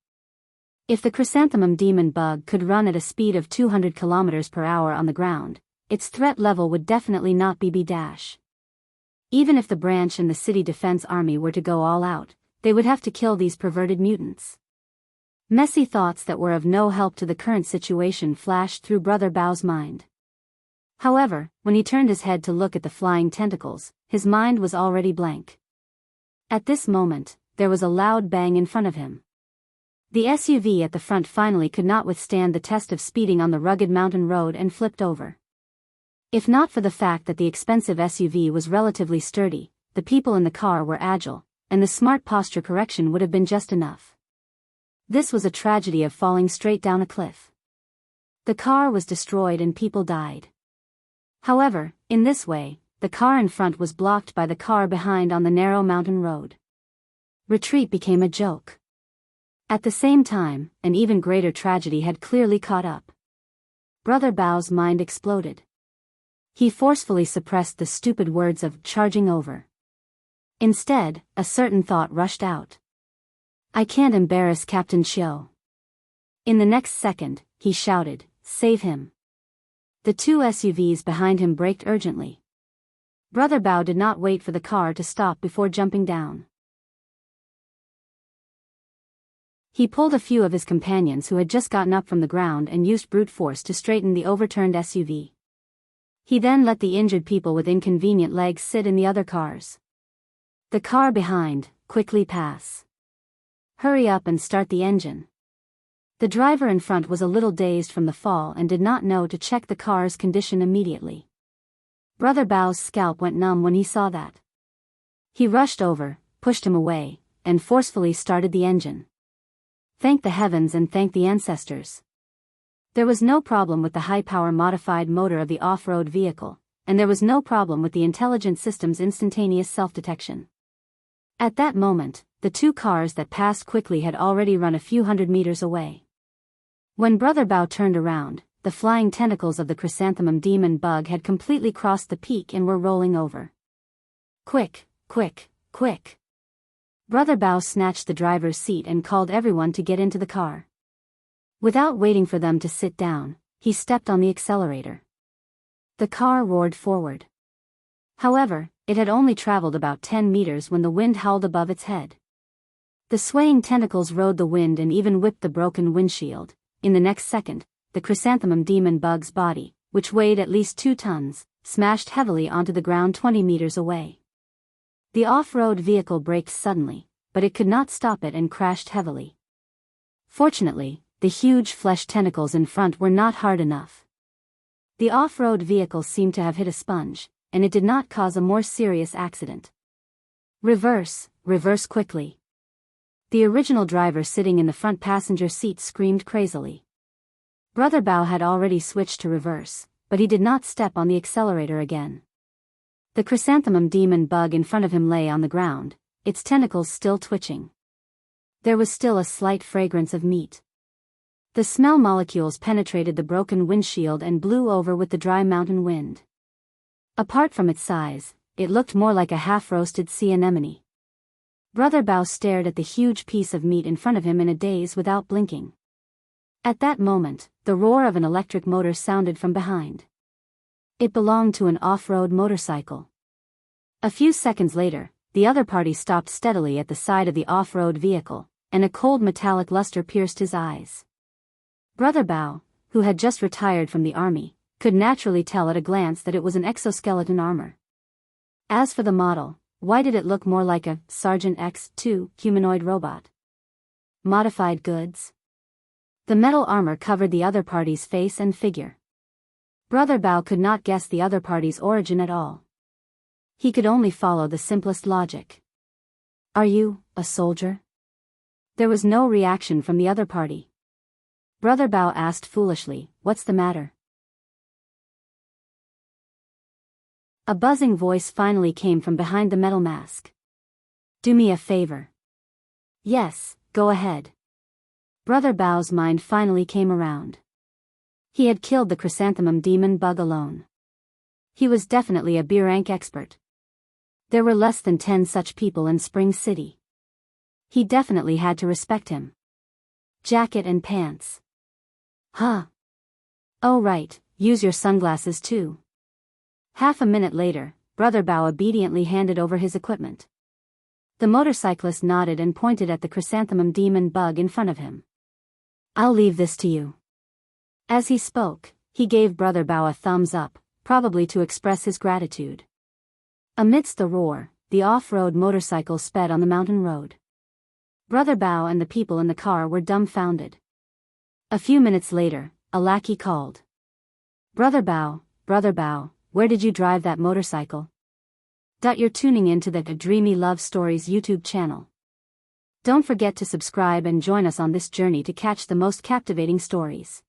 If the chrysanthemum demon bug could run at a speed of 200 kilometers per hour on the ground, its threat level would definitely not be B-. Even if the branch and the city defense army were to go all out, they would have to kill these perverted mutants. Messy thoughts that were of no help to the current situation flashed through Brother Bao's mind. However, when he turned his head to look at the flying tentacles, his mind was already blank. At this moment, there was a loud bang in front of him. The SUV at the front finally could not withstand the test of speeding on the rugged mountain road and flipped over. If not for the fact that the expensive SUV was relatively sturdy, the people in the car were agile, and the smart posture correction would have been just enough. This was a tragedy of falling straight down a cliff. The car was destroyed and people died. However, in this way, the car in front was blocked by the car behind on the narrow mountain road. Retreat became a joke. At the same time, an even greater tragedy had clearly caught up. Brother Bao's mind exploded. He forcefully suppressed the stupid words of "charging over." Instead, a certain thought rushed out. "I can't embarrass Captain Chiu." In the next second, he shouted, "Save him." The 2 SUVs behind him braked urgently. Brother Bao did not wait for the car to stop before jumping down. He pulled a few of his companions who had just gotten up from the ground and used brute force to straighten the overturned SUV. He then let the injured people with inconvenient legs sit in the other cars. The car behind, quickly pass. Hurry up and start the engine. The driver in front was a little dazed from the fall and did not know to check the car's condition immediately. Brother Bao's scalp went numb when he saw that. He rushed over, pushed him away, and forcefully started the engine. Thank the heavens and thank the ancestors. There was no problem with the high-power modified motor of the off-road vehicle, and there was no problem with the intelligent system's instantaneous self-detection. At that moment, the 2 cars that passed quickly had already run a few hundred meters away. When Brother Bao turned around, the flying tentacles of the chrysanthemum demon bug had completely crossed the peak and were rolling over. Quick, quick, quick. Brother Bao snatched the driver's seat and called everyone to get into the car. Without waiting for them to sit down, he stepped on the accelerator. The car roared forward. However, it had only traveled about 10 meters when the wind howled above its head. The swaying tentacles rode the wind and even whipped the broken windshield. In the next second, the chrysanthemum demon bug's body, which weighed at least 2 tons, smashed heavily onto the ground 20 meters away. The off-road vehicle braked suddenly, but it could not stop it and crashed heavily. Fortunately, the huge flesh tentacles in front were not hard enough. The off-road vehicle seemed to have hit a sponge, and it did not cause a more serious accident. Reverse, reverse quickly. The original driver sitting in the front passenger seat screamed crazily. Brother Bao had already switched to reverse, but he did not step on the accelerator again. The chrysanthemum demon bug in front of him lay on the ground, its tentacles still twitching. There was still a slight fragrance of meat. The smell molecules penetrated the broken windshield and blew over with the dry mountain wind. Apart from its size, it looked more like a half-roasted sea anemone. Brother Bao stared at the huge piece of meat in front of him in a daze without blinking. At that moment, the roar of an electric motor sounded from behind. It belonged to an off-road motorcycle. A few seconds later, the other party stopped steadily at the side of the off-road vehicle, and a cold metallic luster pierced his eyes. Brother Bao, who had just retired from the army, could naturally tell at a glance that it was an exoskeleton armor. As for the model, why did it look more like a Sergeant X2 humanoid robot? Modified goods? The metal armor covered the other party's face and figure. Brother Bao could not guess the other party's origin at all. He could only follow the simplest logic. Are you a soldier? There was no reaction from the other party. Brother Bao asked foolishly, "What's the matter?" A buzzing voice finally came from behind the metal mask. "Do me a favor." "Yes, go ahead." Brother Bao's mind finally came around. He had killed the chrysanthemum demon bug alone. He was definitely a B rank expert. There were less than 10 such people in Spring City. He definitely had to respect him. Jacket and pants. Huh. Oh right, use your sunglasses too. Half a minute later, Brother Bao obediently handed over his equipment. The motorcyclist nodded and pointed at the chrysanthemum demon bug in front of him. "I'll leave this to you." As he spoke, he gave Brother Bao a thumbs up, probably to express his gratitude. Amidst the roar, the off-road motorcycle sped on the mountain road. Brother Bao and the people in the car were dumbfounded. A few minutes later, a lackey called. Brother Bao, where did you drive that motorcycle?" You're tuning in to the Dreamy Love Stories YouTube channel. Don't forget to subscribe and join us on this journey to catch the most captivating stories.